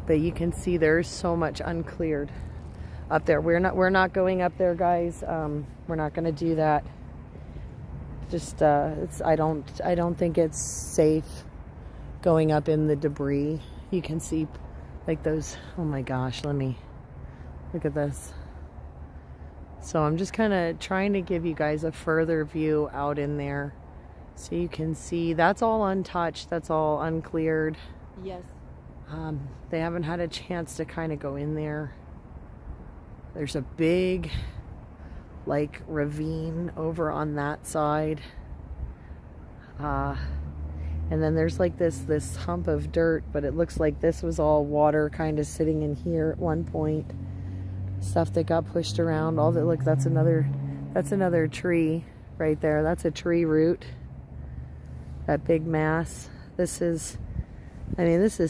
But you can see there's so much uncleared up there. We're not going up there, guys. We're not going to do that. Just I don't think it's safe going up in the debris. You can see like those. Oh my gosh, let me look at this. So I'm just kind of trying to give you guys a further view out in there so you can see that's all untouched, that's all uncleared. Yes. They haven't had a chance to kind of go in there. There's a big like ravine over on that side. And then there's like this hump of dirt, but it looks like this was all water kind of sitting in here at one point. Stuff that got pushed around. All that, look, that's another tree right there. That's a tree root. That big mass. This is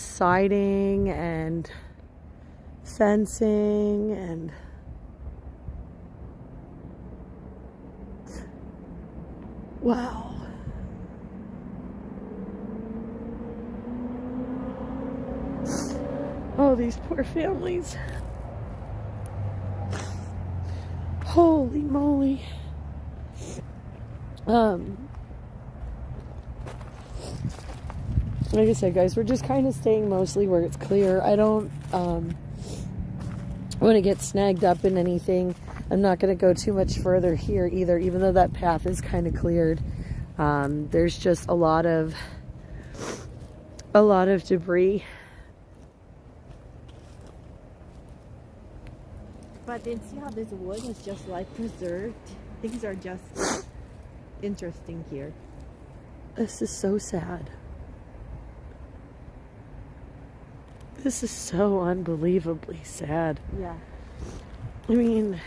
siding and fencing and wow. Oh, these poor families. Holy moly. Like I said, guys, we're just kind of staying mostly where it's clear. I don't want to get snagged up in anything. I'm not going to go too much further here either, even though that path is kind of cleared. There's just a lot of debris. But then see how this wood is just like preserved? Things are just interesting here. This is so sad. This is so unbelievably sad. Yeah. I mean,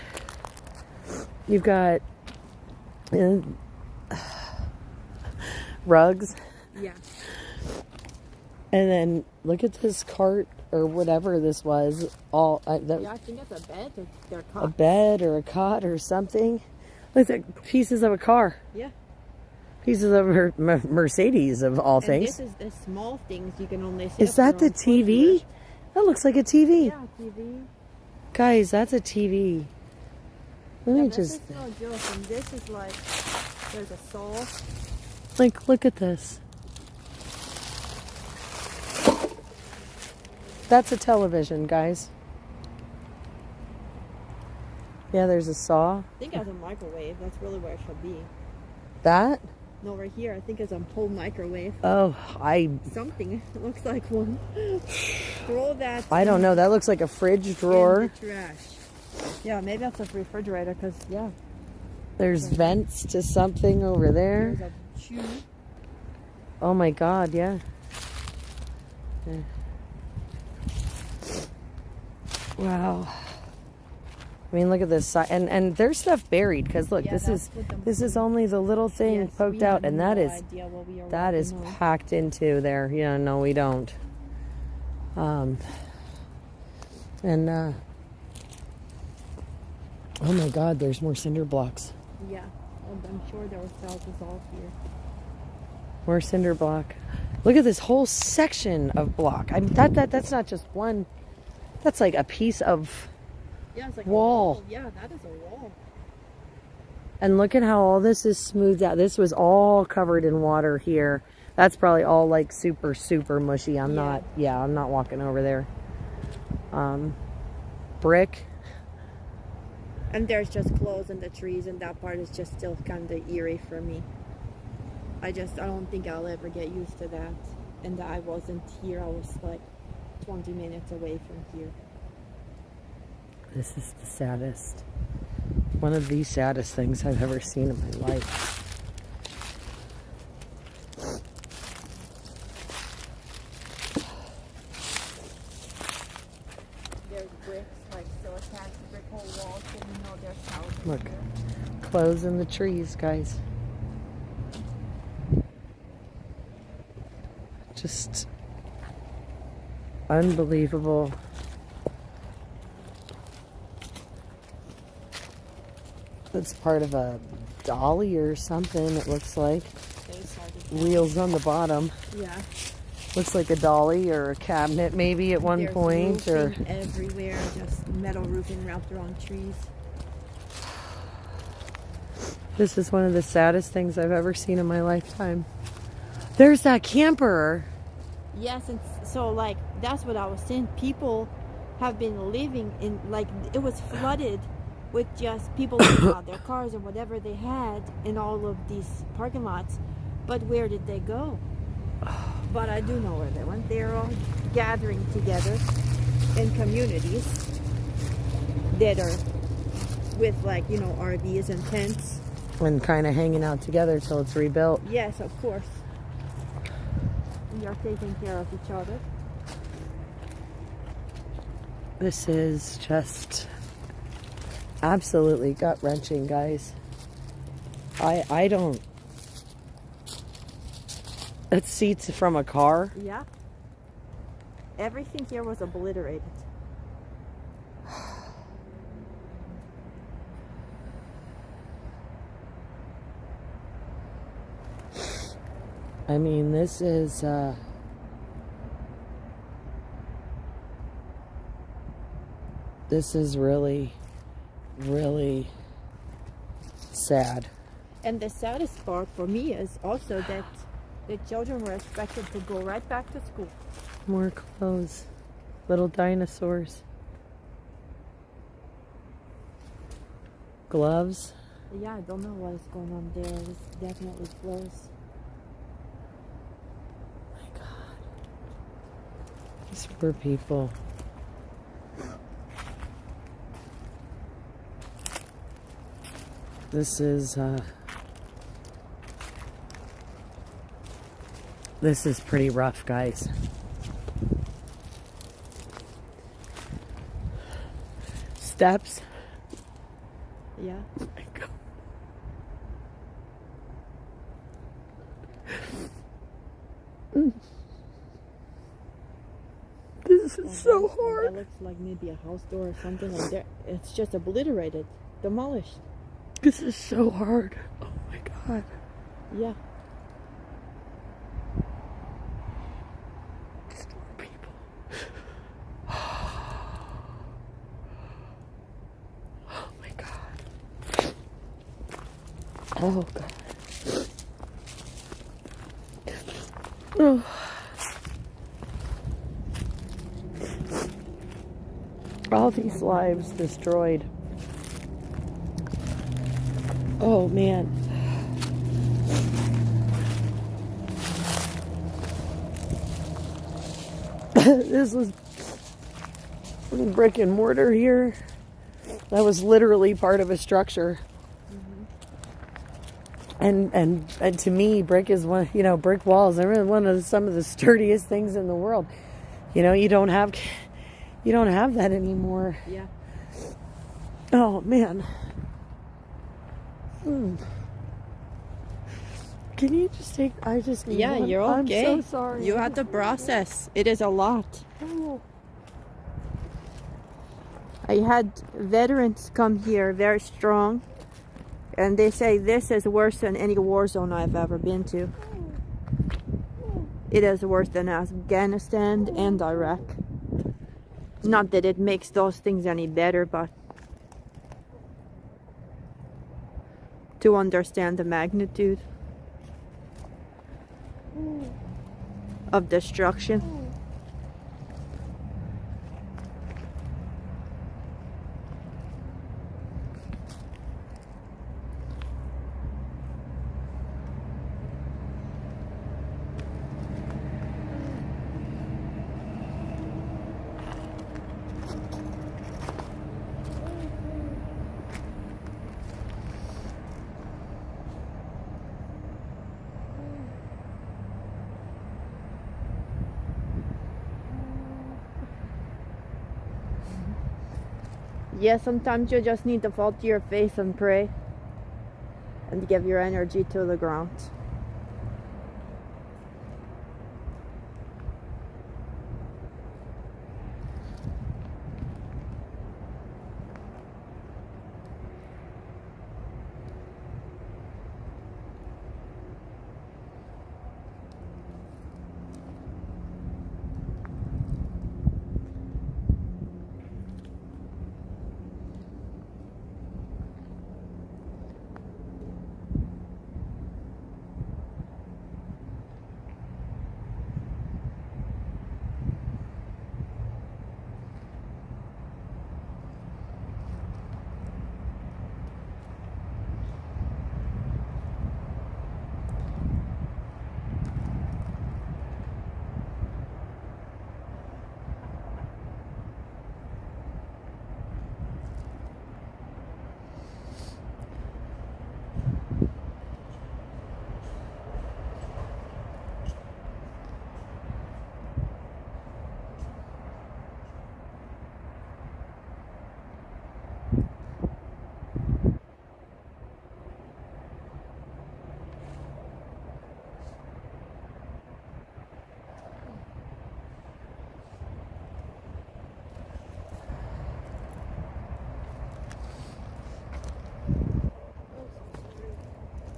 you've got rugs. Yeah. And then look at this cart or whatever this was. Yeah, I think it's a bed or their cot. A bed or a cot or something. Look at pieces of a car. Yeah. Pieces of her Mercedes of all And things. this is the small things you can only see. Is that the TV? That looks like a TV. Yeah, TV. Guys, that's a TV. Let me This just is no joke, and this is like there's a saw. like look at this. That's a television, guys. Yeah, there's a saw. I think it has a microwave. That's really where it should be. That? No, right here. I think it's a whole microwave. Oh, Something. It looks like one. Throw that. I don't know. That looks like a fridge drawer. In the trash. Yeah, maybe that's a refrigerator. Cause yeah, There's vents to something over there. there's a shoe. Oh my God, yeah. Yeah. Wow. I mean, look at this side, and there's stuff buried because look, Yeah, this that's is what the- this is only the little thing Yes, poked we out, have and no that is idea what we are that is working on. packed into there. Yeah, no, we don't. And oh my God, there's more cinder blocks. Yeah, I'm sure there were thousands all here. More cinder block. Look at this whole section of block. I mean, that's not just one. That's like a piece of. Yeah, it's like Wall. a wall. Yeah, that is a wall. And look at how all this is smoothed out. This was all covered in water here. That's probably all like super, super mushy. I'm not walking over there. Brick. And there's just clothes in the trees, and that part is just still kind of eerie for me. I don't think I'll ever get used to that. And I wasn't here. I was like 20 minutes away from here. This is the saddest, one of the saddest things I've ever seen in my life. There's bricks, like so attached to brick whole walls, and you know there's houses Look, here. clothes in the trees, guys. Just unbelievable. It's part of a dolly or something, it looks like. Wheels on the bottom. Yeah. Looks like a dolly or a cabinet maybe at one There's point. Or roofing everywhere, just metal roofing wrapped around trees. this is one of the saddest things I've ever seen in my lifetime. There's that camper. Yes, and so like that's what I was saying. People have been living in, like, it was flooded with just people living out their cars or whatever they had in all of these parking lots. But where did they go? But I do know where they went. They're all gathering together in communities that are with, like, you know, RVs and tents. And kind of hanging out together till it's rebuilt. Yes, of course. We are taking care of each other. This is just absolutely gut-wrenching, guys. I don't... It's seats from a car. Yeah. Everything here was obliterated. I mean, this is... this is really, really sad. And the saddest part for me is also that the children were expected to go right back to school. More clothes. Little dinosaurs. Gloves. Yeah, I don't know what is going on there. It's definitely close. My God. These poor people. This is pretty rough, guys. Steps. Yeah. Oh my God. This is so hard. That looks like maybe a house door or something like that. It's just obliterated, demolished. This is so hard. Oh my God. Yeah. People. Oh my God. Oh God. Oh. All these lives destroyed. Oh man. This was brick and mortar here. That was literally part of a structure. And to me, brick is one, you know, brick walls are some of the sturdiest things in the world. You know, you don't have that anymore. Yeah. Oh man. Can you just take? I just need Yeah, one. you're okay. I'm so sorry. You have to process. It is a lot. Oh. I had veterans come here, very strong, and they say this is worse than any war zone I've ever been to. It is worse than Afghanistan and Iraq. Not that it makes those things any better, but to understand the magnitude of destruction. Yeah, sometimes you just need to fall to your face and pray and give your energy to the ground.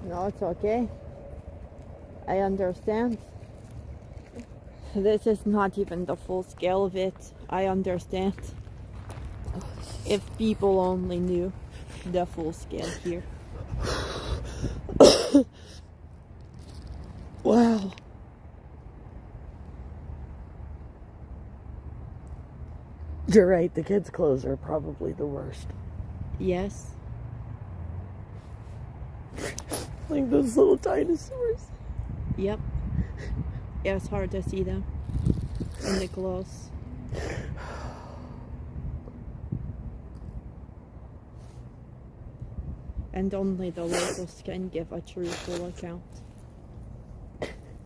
No, it's okay. I understand. This is not even the full scale of it. I understand. If people only knew the full scale here. Wow. You're right, the kids' clothes are probably the worst. Yes. Like those little dinosaurs. Yep. It's hard to see them in the clothes. And only the locals can give a true full account.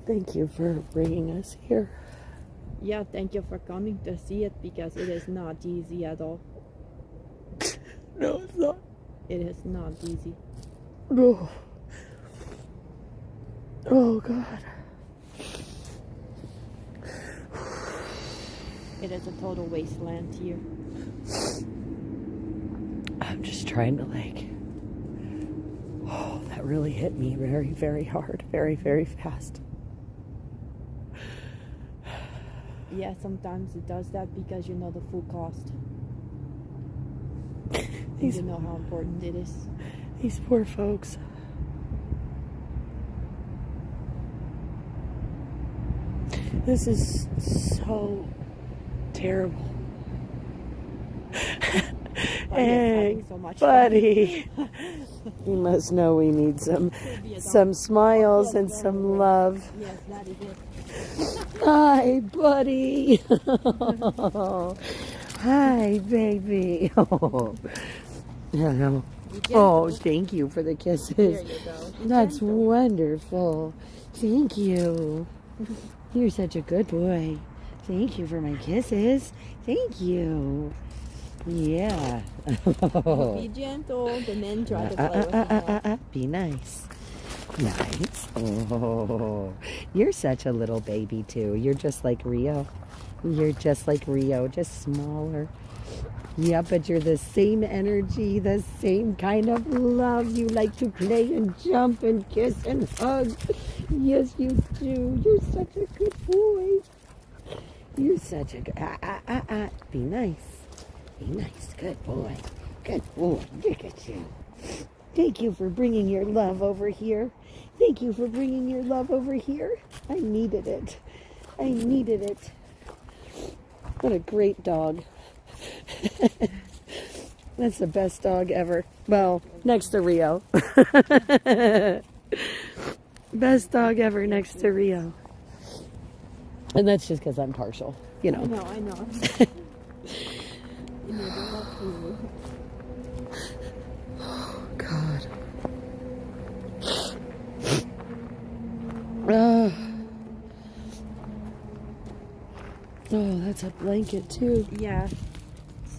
Thank you for bringing us here. Yeah, thank you for coming to see it because it is not easy at all. No, it's not. It is not easy. No. Oh, God. It is a total wasteland here. I'm just trying to oh, that really hit me very, very hard, very, very fast. Yeah, sometimes it does that because you know the full cost. You know how important it is. These poor folks. This is so terrible. Hey, so much buddy. You must know we need some smiles and some love. Yes, that is it. Hi, buddy. Hi, baby. Oh, hello. Oh, thank you for the kisses. There you go. That's wonderful. Thank you. You're such a good boy. Thank you for my kisses. Thank you. Yeah. Be gentle. The men try to play with you. Be nice. Nice. Oh, you're such a little baby too. You're just like Rio. You're just like Rio, just smaller. Yeah, but you're the same energy, the same kind of love. You like to play and jump and kiss and hug. Yes, you do. You're such a good boy. You're such a good... Be nice. Be nice. Good boy. Good boy. Look at you. Thank you for bringing your love over here. Thank you for bringing your love over here. I needed it. I needed it. What a great dog. That's the best dog ever. Well, next to Rio. Best dog ever next to Rio. And that's just because I'm partial, you know. I know. Oh, God. Oh, that's a blanket too. Yeah.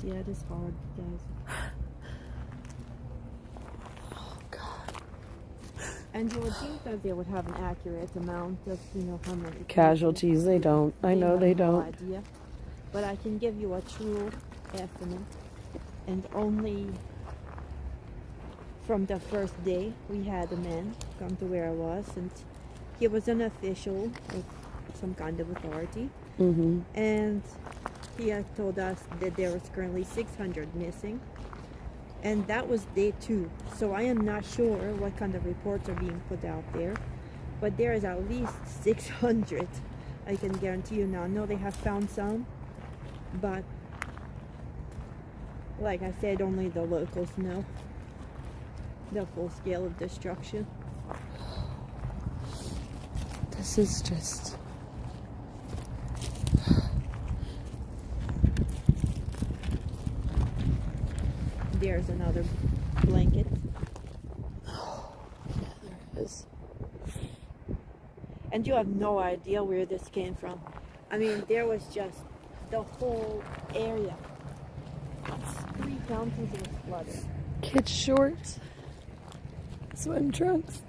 Yeah, it is hard, guys. And you would think that they would have an accurate amount of, how many Casualties, they don't. I know they have no don't. idea. But I can give you a true estimate. And only from the first day, we had a man come to where I was, and he was an official of some kind of authority. Mm-hmm. And he had told us that there was currently 600 missing. And that was day 2. So I am not sure what kind of reports are being put out there. But there is at least 600. I can guarantee you now. I know they have found some. But like I said, only the locals know the full scale of destruction. This is just... There's another blanket. Oh, yeah, there it is. And you have no idea where this came from. I mean, there was just the whole area. 3 mountains was flooded. Kids' shorts. Swim trunks.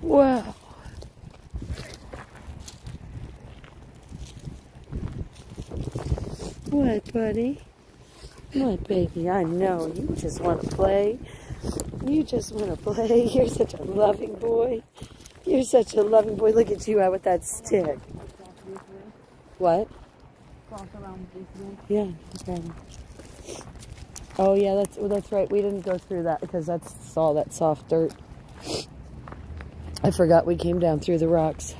Wow. What, buddy? What, baby? I know. You just want to play. You just want to play. You're such a loving boy. You're such a loving boy. Look at you out with that stick. What? Cross around this way. Yeah, no problem. Oh, yeah, that's right. We didn't go through that because that's all that soft dirt. I forgot we came down through the rocks.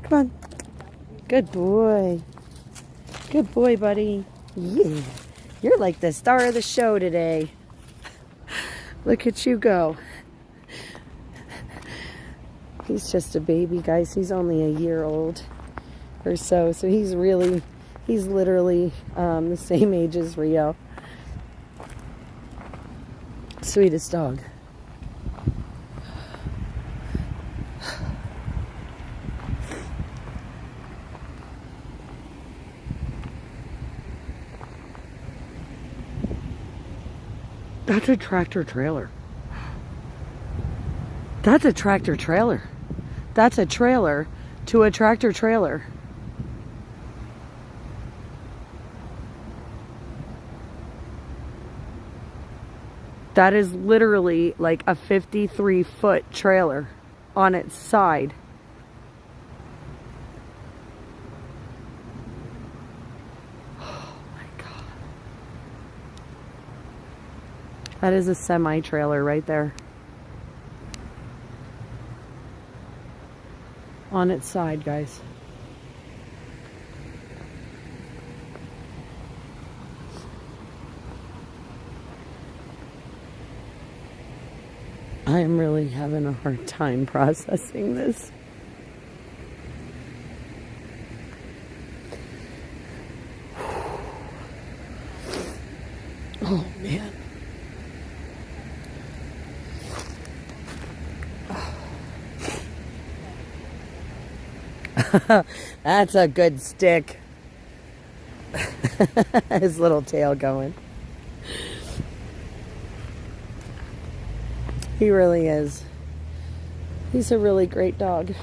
Come on. Good boy. Good boy, buddy. Yeah. You're like the star of the show today. Look at you go. He's just a baby, guys. He's only a year old or so. So he's literally the same age as Rio. Sweetest dog. That's a tractor trailer. That's a tractor trailer. That's a trailer to a tractor trailer. That is literally like a 53-foot trailer on its side. That is a semi-trailer right there. On its side, guys. I am really having a hard time processing this. Oh, man. That's a good stick. His little tail going. He really is. He's a really great dog.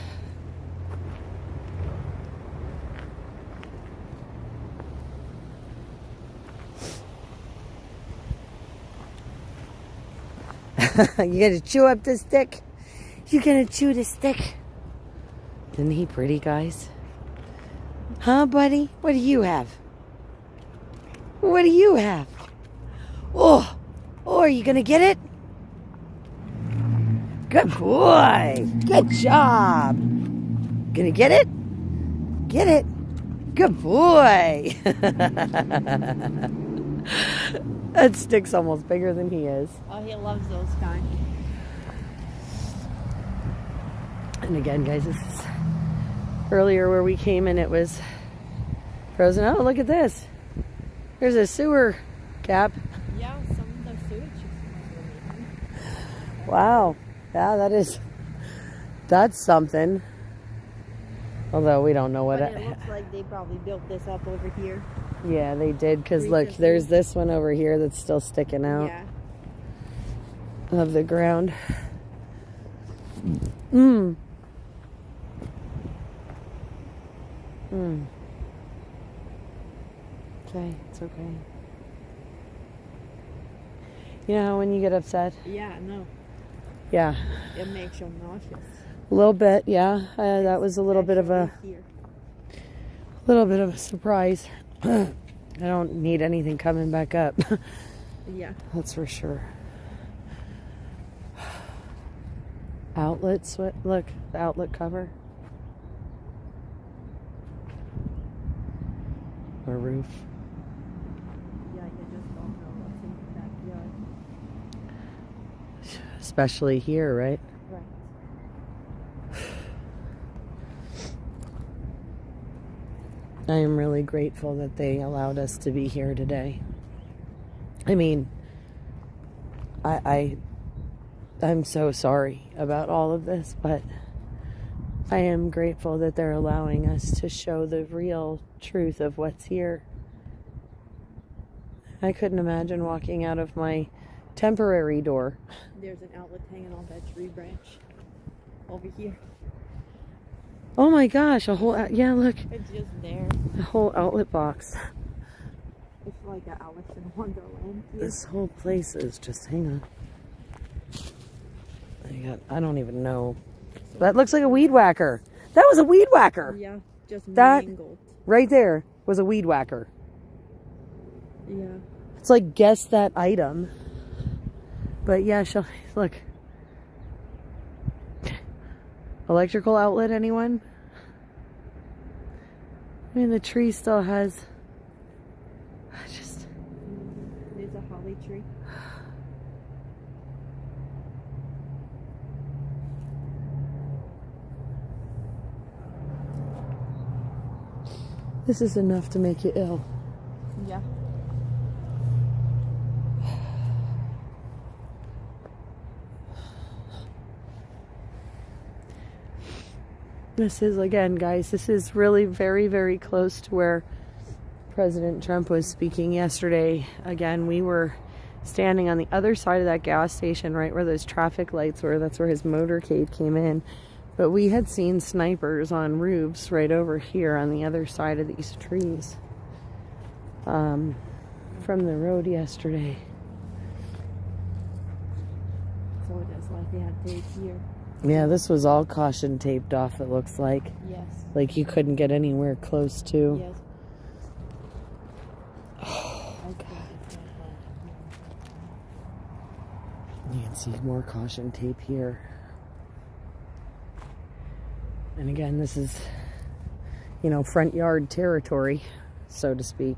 You gonna chew up the stick? You gonna chew the stick? Isn't he pretty, guys? Huh, buddy? What do you have? What do you have? Oh, are you gonna get it? Good boy. Good job. Gonna get it? Get it. Good boy. That stick's almost bigger than he is. Oh, he loves those kind. And again, guys, this is earlier where we came and it was frozen. Oh, look at this. There's a sewer cap. Yeah, some of the sewage is Wow. Yeah, that's something. Although we don't know what but it looks like they probably built this up over here. Yeah, they did. Because look, Recently. there's this one over here that's still sticking out Yeah. of the ground. Mm. Mm. Okay, it's okay. You know how when you get upset? Yeah, no. Yeah. It makes you nauseous. A little bit, yeah. That was a little bit of a Especially here. surprise. I don't need anything coming back up. Yeah. That's for sure. Outlets, look, the outlet cover. Or roof. Yeah, you just don't know what's in the backyard. Especially here, right? Right. I am really grateful that they allowed us to be here today. I mean, I'm so sorry about all of this, but I am grateful that they're allowing us to show the real truth of what's here. I couldn't imagine walking out of my temporary door. There's an outlet hanging on that tree branch over here. Oh my gosh, a whole, yeah, look, It's just there. a whole outlet box. It's like an Alice in Wonderland. This whole place is just, hang on. I don't even know. That looks like a weed whacker. That was a weed whacker. Yeah, just That- mangled. Right there was a weed whacker. Yeah. It's like, guess that item. But yeah, look. Electrical outlet, anyone? I mean, the tree still has... There's a holly tree. This is enough to make you ill. Yeah. This is, again, guys, this is really very, very close to where President Trump was speaking yesterday. Again, we were standing on the other side of that gas station, right where those traffic lights were. That's where his motorcade came in. But we had seen snipers on roofs right over here on the other side of these trees from the road yesterday. So it is like they had tape here. Yeah, this was all caution taped off, it looks like. Yes. Like you couldn't get anywhere close to. Yes. You can see more caution tape here. And again, this is, you know, front yard territory, so to speak.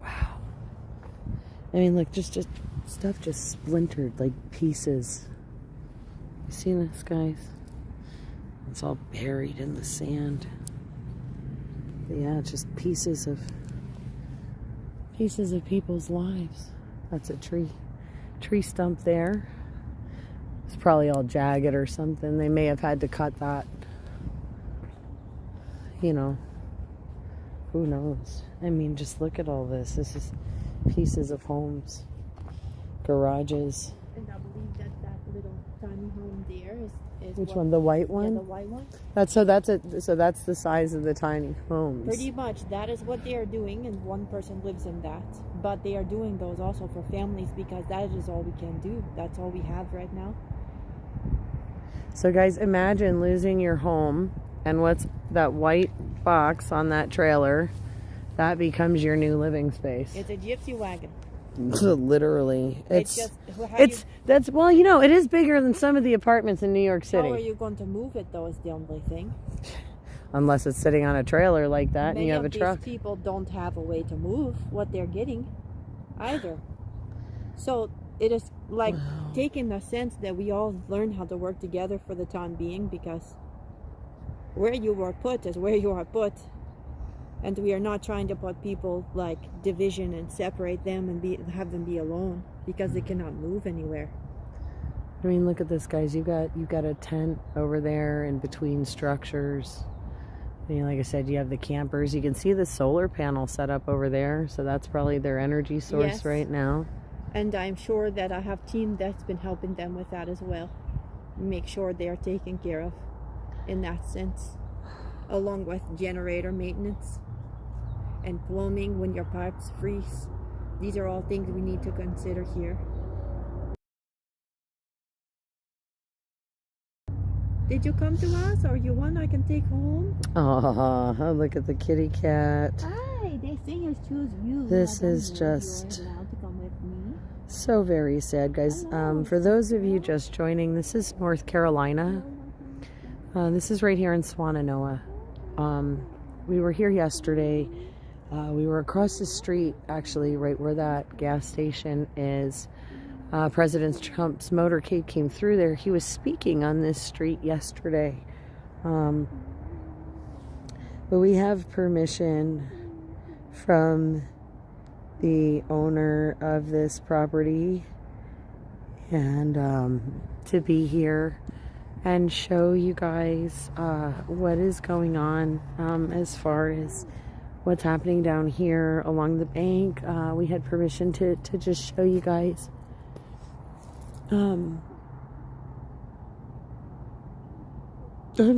Wow. I mean, look, just stuff just splintered like pieces. You see this, guys? It's all buried in the sand. But yeah, it's just pieces of people's lives. That's a tree stump there. It's probably all jagged or something. They may have had to cut that. You know, who knows? I mean, just look at all this. This is pieces of homes, garages. And I believe that little tiny home there is Which what- one? The white Yeah, one? the white one. So that's the size of the tiny homes. Pretty much, that is what they are doing, and one person lives in that. But they are doing those also for families because that is all we can do. That's all we have right now. So guys, imagine losing your home and what's that white box on that trailer, that becomes your new living space. It's a gypsy wagon. Literally. That's well, you know, it is bigger than some of the apartments in New York City. How are you going to move it though is the only thing. Unless it's sitting on a trailer like that and you have a truck. Many of these people don't have a way to move what they're getting either. So it is like taking the sense that we all learn how to work together for the time being, because where you are put is where you are put. And we are not trying to put people like division and separate them and have them be alone because they cannot move anywhere. I mean, look at this, guys. You've got a tent over there in between structures. Like I said, you have the campers. You can see the solar panel set up over there. So that's probably their energy source Yes. right now. And I'm sure that I have team that's been helping them with that as well. Make sure they are taken care of in that sense. Along with generator maintenance and plumbing when your pipes freeze. These are all things we need to consider here. Did you come to us, or you one I can take home? Oh, look at the kitty cat. Hi, they singers choose you. This I don't is know if just you're allowed to come with me. so very sad, guys. For those of you just joining, this is North Carolina. This is right here in Swannanoa. We were here yesterday. We were across the street, actually, right where that gas station is. President Trump's motorcade came through there. He was speaking on this street yesterday. But we have permission from the owner of this property and to be here and show you guys what is going on as far as what's happening down here along the bank. We had permission to just show you guys. I'm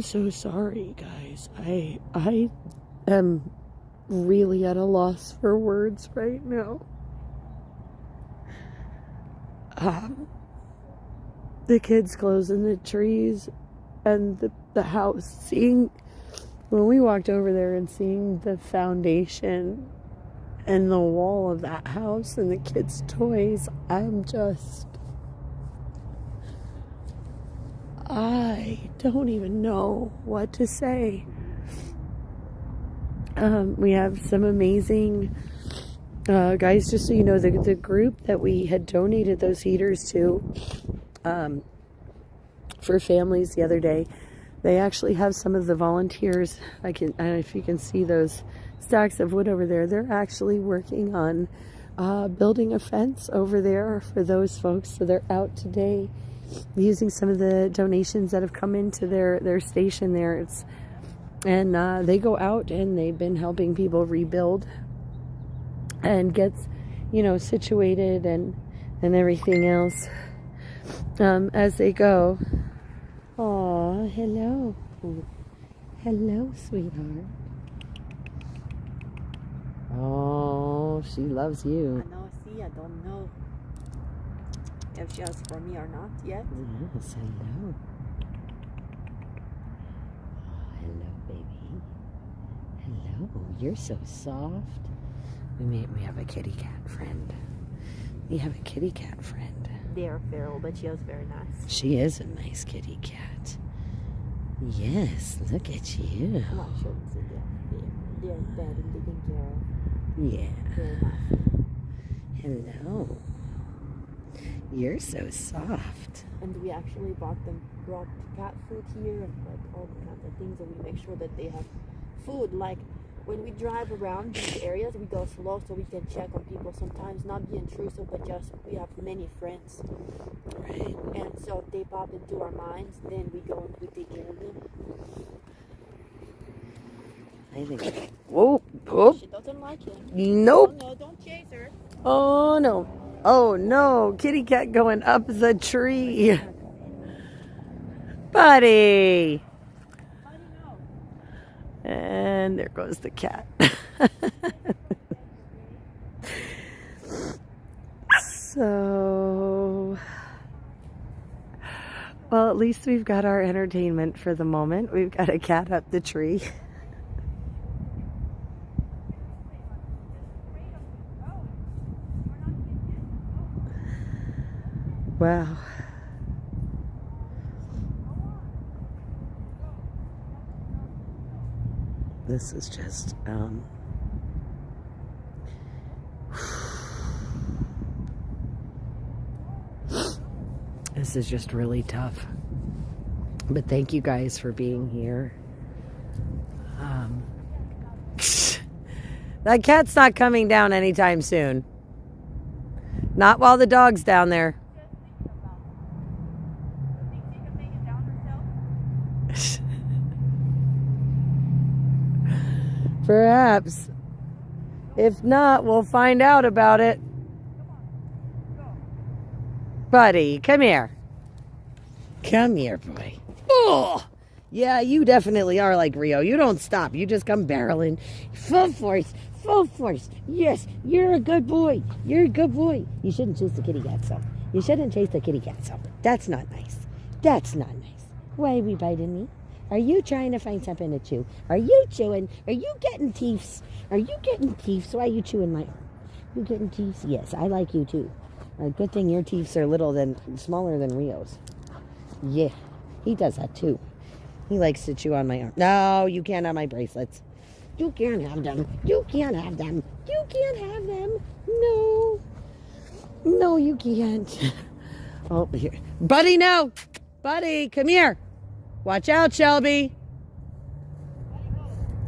so sorry, guys. I am really at a loss for words right now. The kids closing the trees and the house, when we walked over there and seeing the foundation and the wall of that house and the kids' toys, I don't even know what to say. We have some amazing guys, just so you know, the group that we had donated those heaters to for families the other day, they actually have some of the volunteers. I don't know if you can see those stacks of wood over there. They're actually working on building a fence over there for those folks. So they're out today using some of the donations that have come into their station there. And they go out and they've been helping people rebuild and get, situated and everything else as they go. Aw, hello. Hello, sweetheart. Oh, she loves you. I know, see, I don't know if she has for me or not yet. Yes, hello. Oh, hello, baby. Hello. You're so soft. We have a kitty cat friend. We have a kitty cat friend. They are feral, but she is very nice. She is a nice kitty cat. Yes, look at you. Come on, show them. They're in bed and taken care of. Yeah. Very nice. Hello. You're so soft. And we actually brought cat food here and like all kinds of things, and we make sure that they have food. Like when we drive around these areas, we go slow so we can check on people sometimes, not be intrusive, but just we have many friends. Right. And so if they pop into our minds, then we go and we take care of them. I think. Whoa. Oh. She doesn't like him. Nope. Oh, no, don't chase her. Oh no. Oh no. Kitty cat going up the tree. Buddy. And there goes the cat. So, well, at least we've got our entertainment for the moment. We've got a cat up the tree. Wow. This is just, this is just really tough. But thank you guys for being here. That cat's not coming down anytime soon. Not while the dog's down there. Perhaps. If not, we'll find out about it. Buddy, come here. Come here, boy. Oh! Yeah, you definitely are like Rio. You don't stop. You just come barreling. Full force. Full force. Yes, you're a good boy. You're a good boy. You shouldn't chase the kitty cats up. You shouldn't chase the kitty cats up. That's not nice. That's not nice. Why are we biting me? Are you trying to find something to chew? Are you chewing? Are you getting teeths? Are you getting teeths? Why are you chewing my arm? You getting teeths? Yes, I like you too. A good thing your teeths are smaller than Rio's. Yeah, he does that too. He likes to chew on my arm. No, you can't have my bracelets. You can't have them. You can't have them. You can't have them. No. No, you can't. Oh, here. Buddy, no. Buddy, come here. Watch out, Shelby.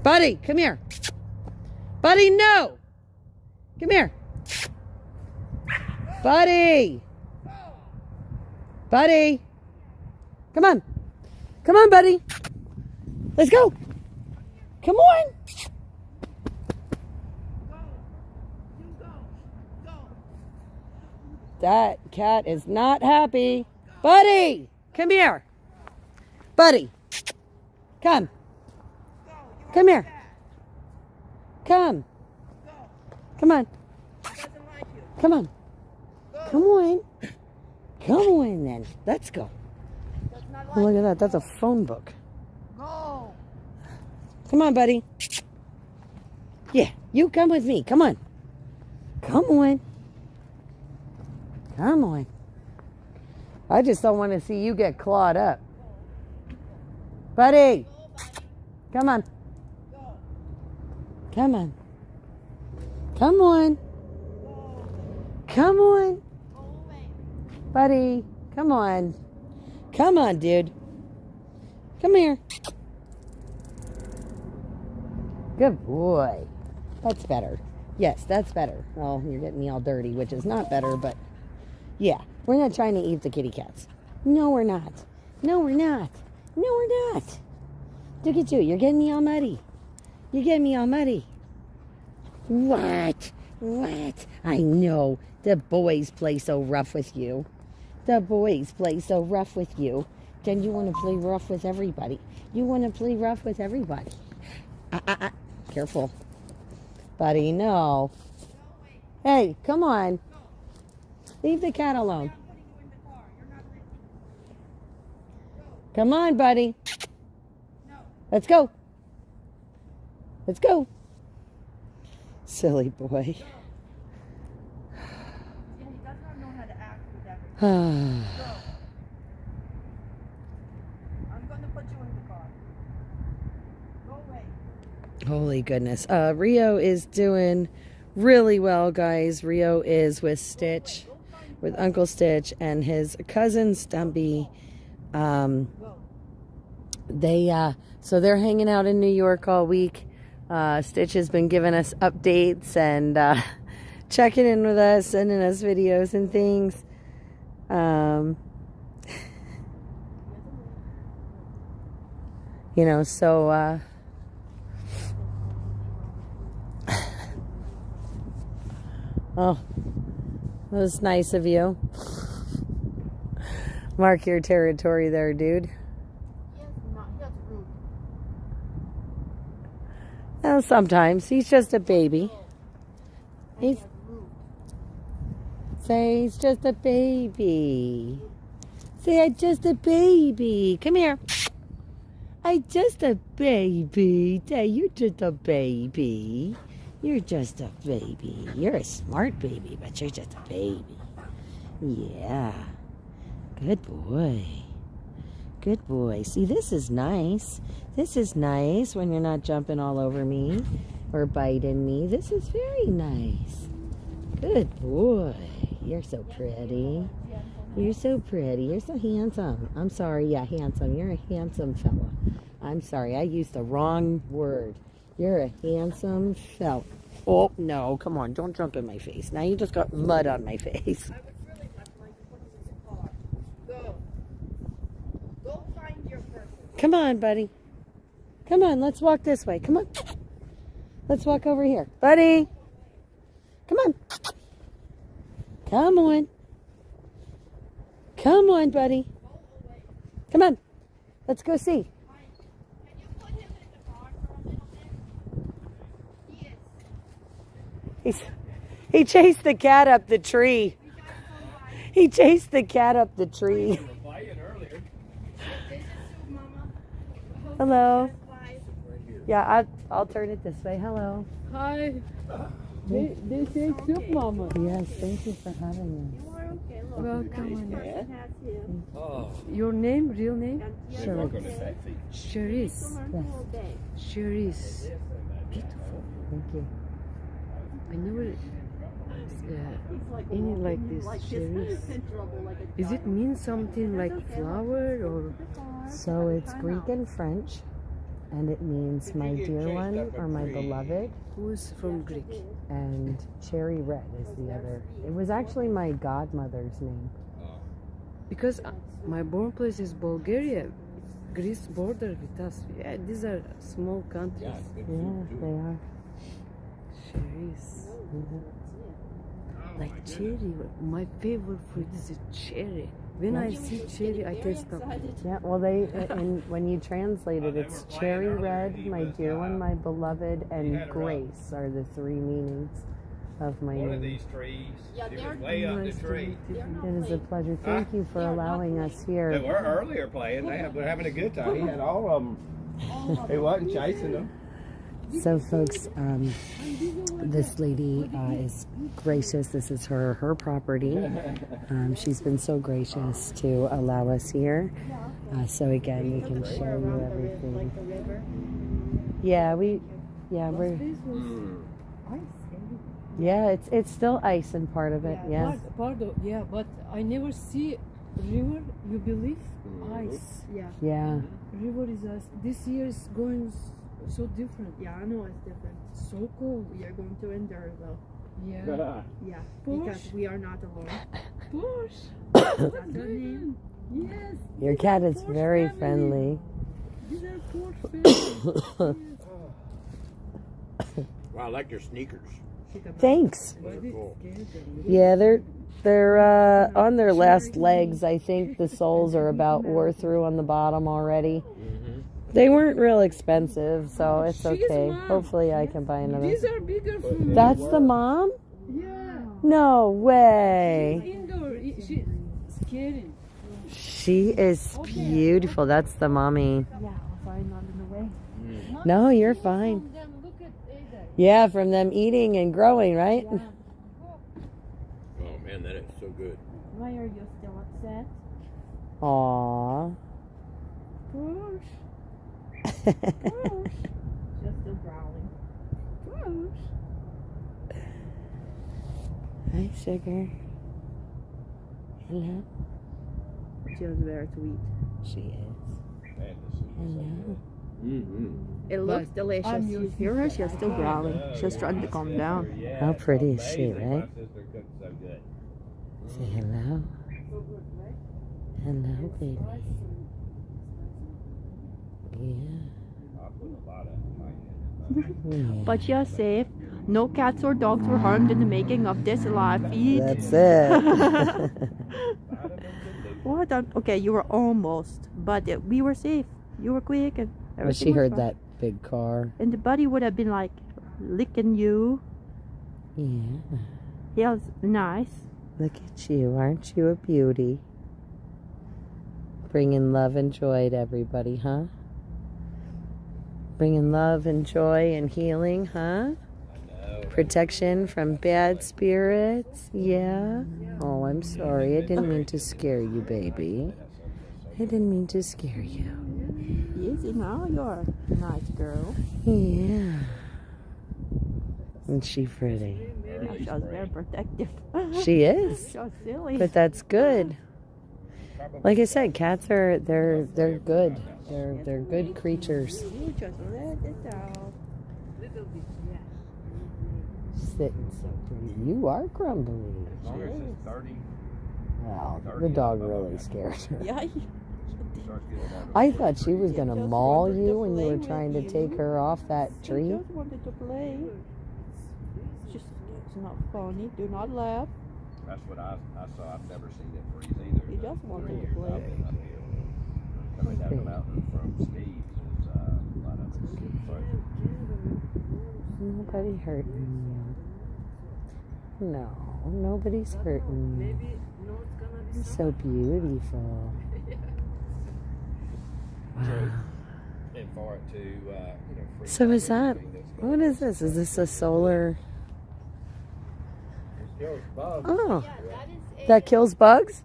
Buddy, come here. Buddy, no. Come here. Buddy. Buddy. Come on. Come on, buddy. Let's go. Come on. That cat is not happy. Buddy, come here. Buddy, come. Come here. Come. Come on. Come on. Come on. Come on then. Let's go. Oh, look at that. That's a phone book. Go. Come on, buddy. Yeah, you come with me. Come on. Come on. Come on. I just don't want to see you get clawed up. Buddy. Come on. Come on. Come on. Come on. Buddy. Come on. Come on, dude. Come here. Good boy. That's better. Yes, that's better. Oh, you're getting me all dirty, which is not better, but yeah. We're not trying to eat the kitty cats. No, we're not. No, we're not. No, we're not. Look at you. You're getting me all muddy. You're getting me all muddy. What? What? I know. The boys play so rough with you. The boys play so rough with you. Then you want to play rough with everybody. You want to play rough with everybody. Careful. Buddy, no. Hey, come on. Leave the cat alone. Come on, buddy. Let's go. Let's go. Silly boy. I'm going to put you in the car. Go away. Holy goodness. Rio is doing really well, guys. Rio is with Stitch, with Uncle Stitch and his cousin Stumpy. So they're hanging out in New York all week. Stitch has been giving us updates and checking in with us, sending us videos and things. You know, so oh, that was nice of you. Mark your territory there, dude. Well, sometimes he's just a baby. He's just a baby. Say, I'm just a baby. Come here. I'm just a baby. Say, you're just a baby. You're just a baby. You're a smart baby, but you're just a baby. Yeah. Good boy. Good boy. See, this is nice. This is nice when you're not jumping all over me or biting me. This is very nice. Good boy. You're so pretty. You're so pretty. You're so handsome. I'm sorry. Yeah, handsome. You're a handsome fella. I'm sorry. I used the wrong word. You're a handsome fella. Oh, no. Come on. Don't jump in my face. Now you just got mud on my face. Go find your person. Come on, buddy. Come on. Let's walk this way. Come on. Let's walk over here. Buddy. Come on. Come on. Come on, buddy. Come on. Let's go see. He chased the cat up the tree. He chased the cat up the tree. Hello. Yeah, I'll turn it this way. Hello. Hi. They say soup, Mama. Yes, thank you for having us. Welcome. Oh, Your name, real name? Sure. Cherise. Yes, Cherise. Beautiful. thank you. I never any like this. Cherise. Is it mean something like flower or? So it's Greek and French, and it means my dear one or my beloved, Who's from Greek? and cherry red is the other. It was actually my godmother's name. Because my born place is Bulgaria. Greece border with us. Yeah, these are small countries. Yeah, they are. Cherries. Mhm. Like cherry. My favorite fruit is a cherry. When I see cherry, I can't stop. Yeah, well, when you translate it, it's cherry red, my dear one, my beloved, and grace are the three meanings of my one of name. these trees. It was way up the tree. It is a pleasure. Thank you for allowing us They here. were earlier playing. They're having a good time. He had all of them. He wasn't chasing them. So, folks, this lady is gracious. This is her property. She's been so gracious to allow us here. So again, we can show you everything. Yeah, we're. Yeah, it's still ice in part of it. Yeah. Pardon, yeah, but I never see river. You believe? Ice. Yeah. River is ice. This year is going so different. Yeah, I know it's different. So cold. We are going to endure though. Yeah. Yeah, Push. because we are not alone. Push. That's her name. Yes. Your cat is Poor very family. friendly. These are poor families. Wow, I like your sneakers. Thanks. Those are cool. Yeah, they're on their last legs. I think the soles are about wore through on the bottom already. They weren't real expensive, so it's okay. Hopefully I can buy another. These are bigger from That's the mom? Yeah. No way. Indoor. She's scary. She is beautiful. That's the mommy. Yeah, sorry, not in the way. No, you're fine. Look at Ada. Yeah, from them eating and growing, right? Oh man, that is so good. Why are you still upset? Aww. Push. Just still growling. Push. Hi, sugar. Hello. She was very sweet. She is. Man, this is Hello. It looks delicious. I'm You used hear her? She's still growling. She's trying to calm down. How pretty is she, amazing. right? My sister cooks so good. Say hello. Hello, baby. Yeah. I put a lot of my Yeah. But you're safe. No cats or dogs were harmed in the making of this live feed. That's it. What? Okay, you were almost, but we were safe. You were quick, and Well, everything she was heard fine. that big car. And the buddy would have been like licking you. Yeah. He was nice. Look at you. Aren't you a beauty? Bringing love and joy to everybody, huh? Bringing love and joy and healing, huh? Protection from bad spirits. Yeah. Oh, I'm sorry. I didn't mean to scare you, baby. I didn't mean to scare you. Easy now, you're a nice girl. Yeah. And she pretty. Yeah, she was very protective. She is. She was silly. But that's good. Like I said, cats are they're good. They're good creatures. You just let it out. Sitting so pretty. You are grumbly. As long as it's 30. Well, the dog really scared her. Yeah. starts getting out of I thought she was gonna Just maul wanted to you when you play were with trying to you. take her off that He tree. just wanted to play. It's not funny. Do not laugh. That's what I saw. I've never seen it freeze either. He just wanted to Years play. I've been up here. Coming down the mountain from Steve's is a lot of it's frozen. Nobody hurting you. No, nobody's hurting you. Maybe no, it's gonna be You're so beautiful. And for it to, freeze So up is that, everything that's going what on. is this? Is this a solar? Yours, Bob. Oh, Yeah, that is a. that kills bugs?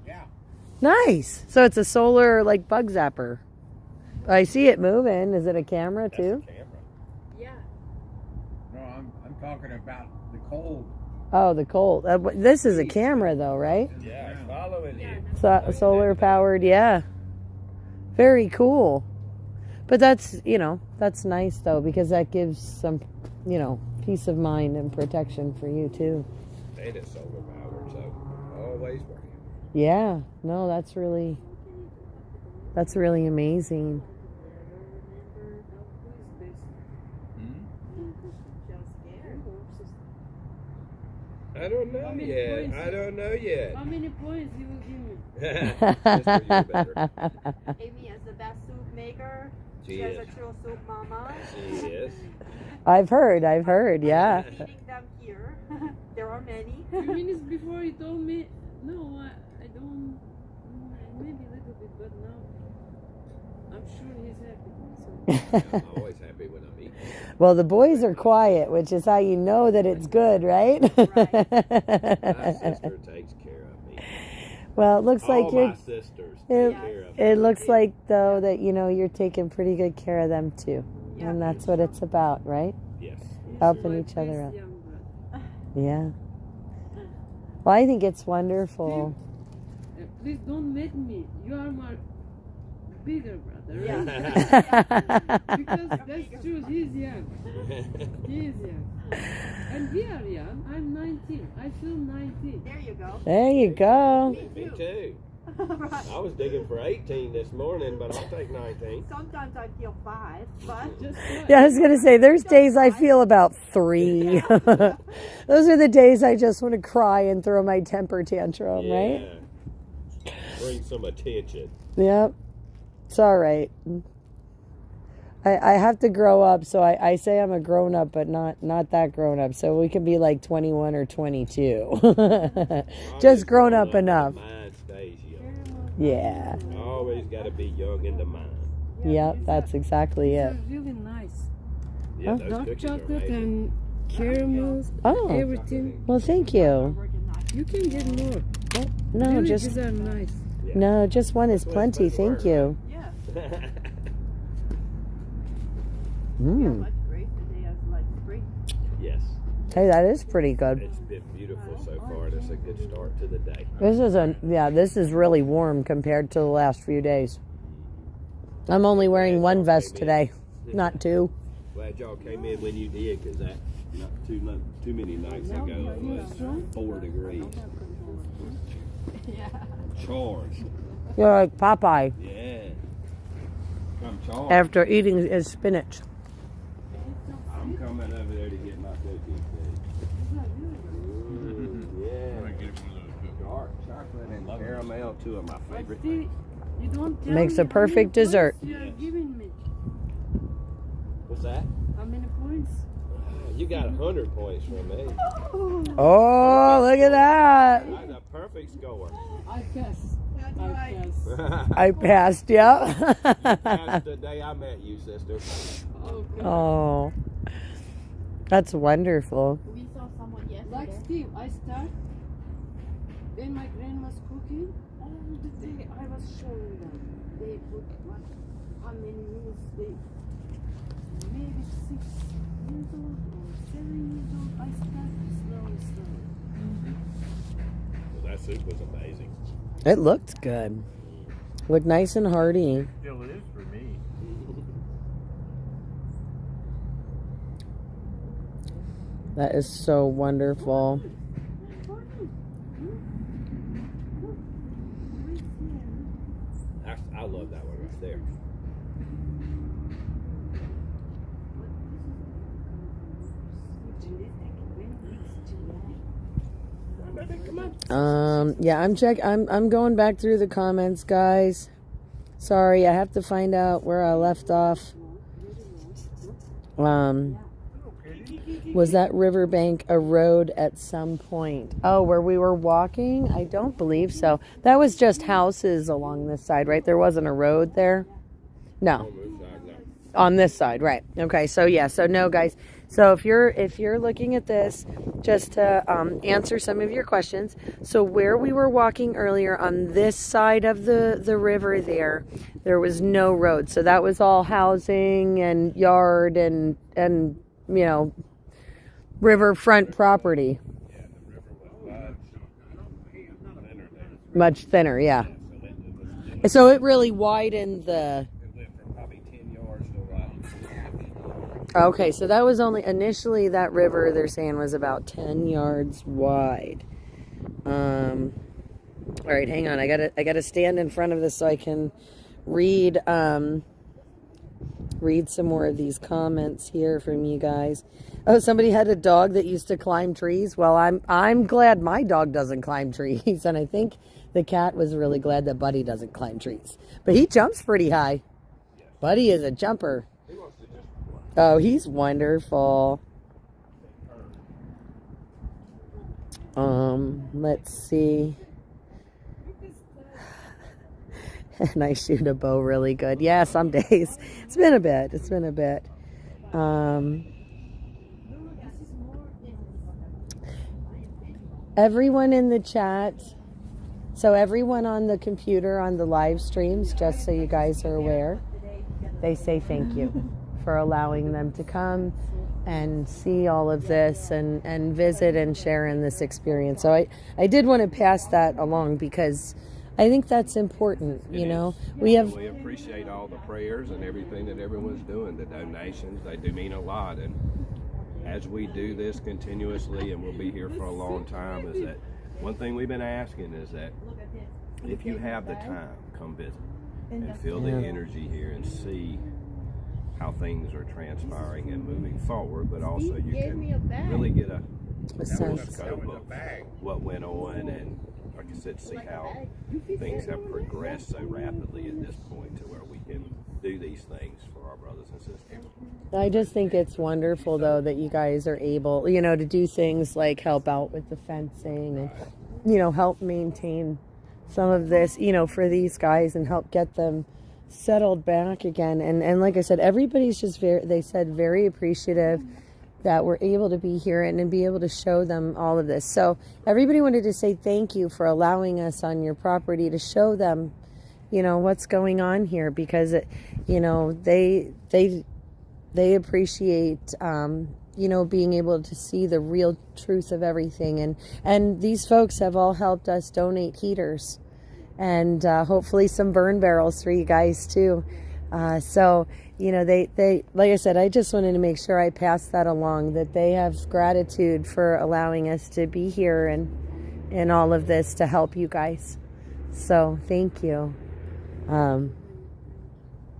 Yeah. Nice. So it's a solar, like, bug zapper. I see it moving. Is it a camera That's too? the camera. Yeah. No, I'm talking about the cold. Oh, the cold. This is a camera though, right? Yeah, it's following you. Solar powered, yeah. Very cool. But that's, that's nice though, because that gives some, peace of mind and protection for you too. And it's solar powered, so always working. Yeah. No, that's really amazing. I don't know many yet. points? I don't know yet. How many points you will give me? Sister, you're better. Amy is the best soup maker. She She's is. a true soup mama. She is. I've heard, yeah. Eating them here. There are many. 2 minutes before you told me, no, I don't, maybe a little bit, but now I'm sure he's happy. So. I'm always happy when I'm eating. Well, the boys are quiet, which is how you know that it's good, right? My sister takes care of me. Well, it looks All like my you're. sisters It, take care of me. it looks like though that you're taking pretty good care of them too, Yeah, and that's what it's about, right? Yes. Helping My each other best out. young brother. Yeah. Well, I think it's wonderful. Please don't make me. You are my bigger brother, right? Yeah. Because that's true. He's young. He is young. And we are young. I'm 19. I feel 19. There you go. There you go. Me too. Right. I was digging for 18 this morning, but I'll take 19. Sometimes I feel 5, but Just Yeah, I was gonna say there's days I feel about 3. Those are the days I just want to cry and throw my temper tantrum, right? Yeah. Bring some attention. Yep. It's all right. I have to grow up, so I say I'm a grown up, but not that grown up. So we can be like 21 or 22. Just grown up enough. Mind stays young. Yeah. Always got to be young in the mind. Yep, that's exactly These it. are really nice. Yeah, Huh? those Dark cookies are chocolate amazing. and caramels, Oh. everything. Well, thank you. You can get more. No, Really, just these are nice. no, just one is plenty. Thank you. yeah. Mm. Much great today as like spring. Yes. Hey, that is pretty good. It's been beautiful so far, and it's a good start to the day. This is really warm compared to the last few days. I'm only wearing one vest today, not 2. Glad y'all came in when you did, because that not too many nights ago it was 4 degrees. Yeah. Charged. You're like Popeye Yeah. I'm charged. after eating his spinach. I'm coming over there to get my cookies. Yeah. Dark chocolate and caramel, 2 of my favorite See, things. you don't tell Makes me a how perfect many dessert. points you are giving me. What's that? How many points? You got 100 points from me. Oh, look at that. That's a perfect score. I guess. That's I right. guess. I passed, yep. That's the day I met you, sister. Oh, God. Oh, that's wonderful. We saw someone Like yesterday. Steve, I start when my grandma's cooking. All the day I was showing them. They put what, how many minutes they, maybe 6 years old or 7 years old. I start slowly. Well, that soup was amazing. It looked good. Looked nice and hearty. Still is for me. That is so wonderful. I I love that one right there. Yeah, I'm going back through the comments, guys. Sorry, I have to find out where I left off. Was that riverbank a road at some point? Oh, where we were walking? I don't believe so. That was just houses along this side, right? There wasn't a road there? No. On this side, right. Okay, so yeah, so no, guys. So if you're looking at this, just to answer some of your questions. So where we were walking earlier on this side of the river there was no road. So that was all housing and yard and riverfront property. Yeah, the river was thinner there. Much thinner, yeah. So it really widened the... It went from probably 10 yards to about 50 yards. Okay, so that was only... Initially, that river, they're saying, was about 10 yards wide. All right, hang on. I gotta stand in front of this so I can read some more of these comments here from you guys. Oh, somebody had a dog that used to climb trees. Well, I'm glad my dog doesn't climb trees, and I think the cat was really glad that Buddy doesn't climb trees. But he jumps pretty high. Buddy is a jumper. Oh, he's wonderful. Let's see. And I shoot a bow really good. Yeah, some days. It's been a bit. Everyone in the chat, so everyone on the computer on the live streams, just so you guys are aware, they say thank you for allowing them to come and see all of this and visit and share in this experience. So I did want to pass that along because I think that's important. We appreciate all the prayers and everything that everyone's doing, the donations. They do mean a lot. And as we do this continuously, and we'll be here for a long time, is that one thing we've been asking is that if you have the time, come visit and feel the energy here and see how things are transpiring and moving forward, but also you can really get a sense scope of what went on, and like I said, see how things have progressed so rapidly at this point to where we can do these things for our brothers and sisters. I just think it's wonderful, though, that you guys are able, to do things like help out with the fencing and, help maintain some of this, for these guys and help get them settled back again. And like I said, everybody's just very appreciative that we're able to be here and be able to show them all of this. So everybody wanted to say thank you for allowing us on your property to show them, what's going on here, because they appreciate, being able to see the real truth of everything. And these folks have all helped us donate heaters and hopefully some burn barrels for you guys too. So, they, like I said, I just wanted to make sure I passed that along, that they have gratitude for allowing us to be here and all of this to help you guys. So thank you.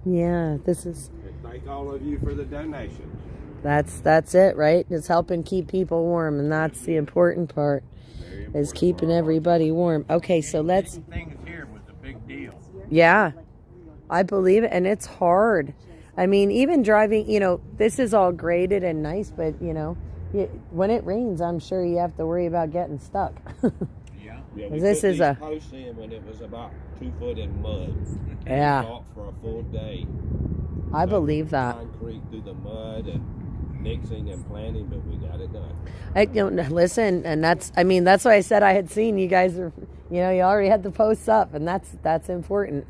This is... Thank all of you for the donations. That's it, right? It's helping keep people warm, and that's the important part, is keeping everybody warm. Okay, so let's... Things here was a big deal. Yeah, I believe it, and it's hard. I mean, even driving, this is all graded and nice, but, when it rains, I'm sure you have to worry about getting stuck. Yeah, we this put is these posts in when it was about 2 foot in mud. Yeah. We fought for a full day. I believe that. Concrete through the mud and mixing and planting, but we got it done. I don't listen, and that's why I said I had seen you guys are, you already had the posts up, and that's important.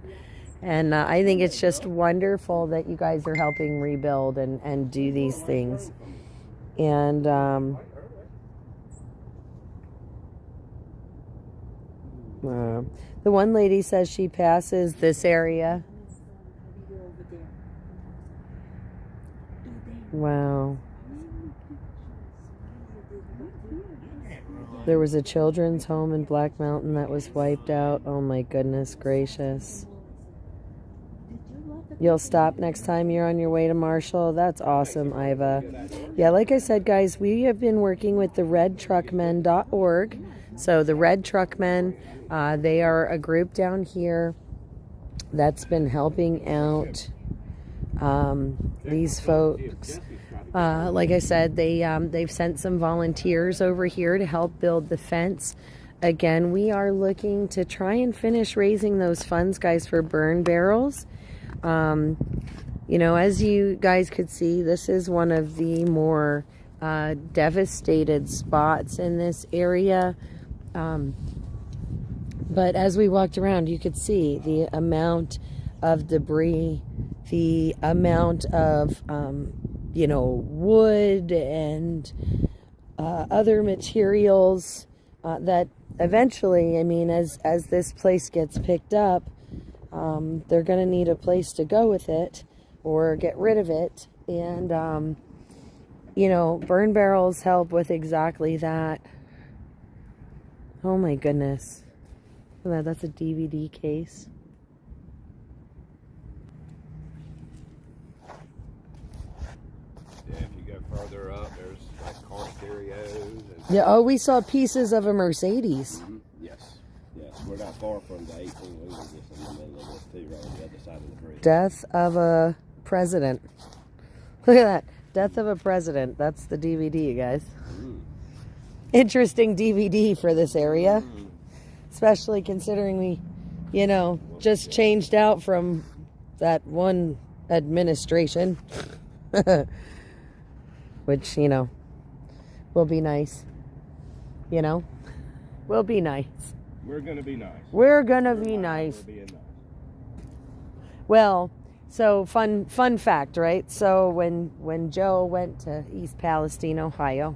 And I think it's just wonderful that you guys are helping rebuild and do these things. And the one lady says she passes this area. Wow. There was a children's home in Black Mountain that was wiped out. Oh my goodness gracious. You'll stop next time you're on your way to Marshall. That's awesome, Iva. Yeah, like I said, guys, we have been working with the redtruckmen.org. So the Red Truckmen, they are a group down here that's been helping out these folks. Like I said, they've sent some volunteers over here to help build the fence. Again, we are looking to try and finish raising those funds, guys, for burn barrels. You know, as you guys could see, this is one of the more devastated spots in this area. But as we walked around, you could see the amount of debris, the amount of, you know, wood and other materials that eventually, I mean, as this place gets picked up, they're going to need a place to go with it or get rid of it. And, you know, burn barrels help with exactly that. Oh my goodness. Look at that, that's a DVD case. Yeah, if you go further up, there's like car stereos. And Yeah, oh, we saw pieces of a Mercedes. yes, yes, we're not far from the 18-wheeler just in the middle of this too, right on the other side of the bridge. Death of a president. Look at that. Death of a president. That's the DVD, you guys. Interesting DVD for this area. Especially considering we, you know, just changed out from that one administration. Which, you know, will be nice. You know? Will be nice. We're gonna be nice. We're gonna be nice. We're being nice. Well, so fun fact, right? So when Joe went to East Palestine, Ohio,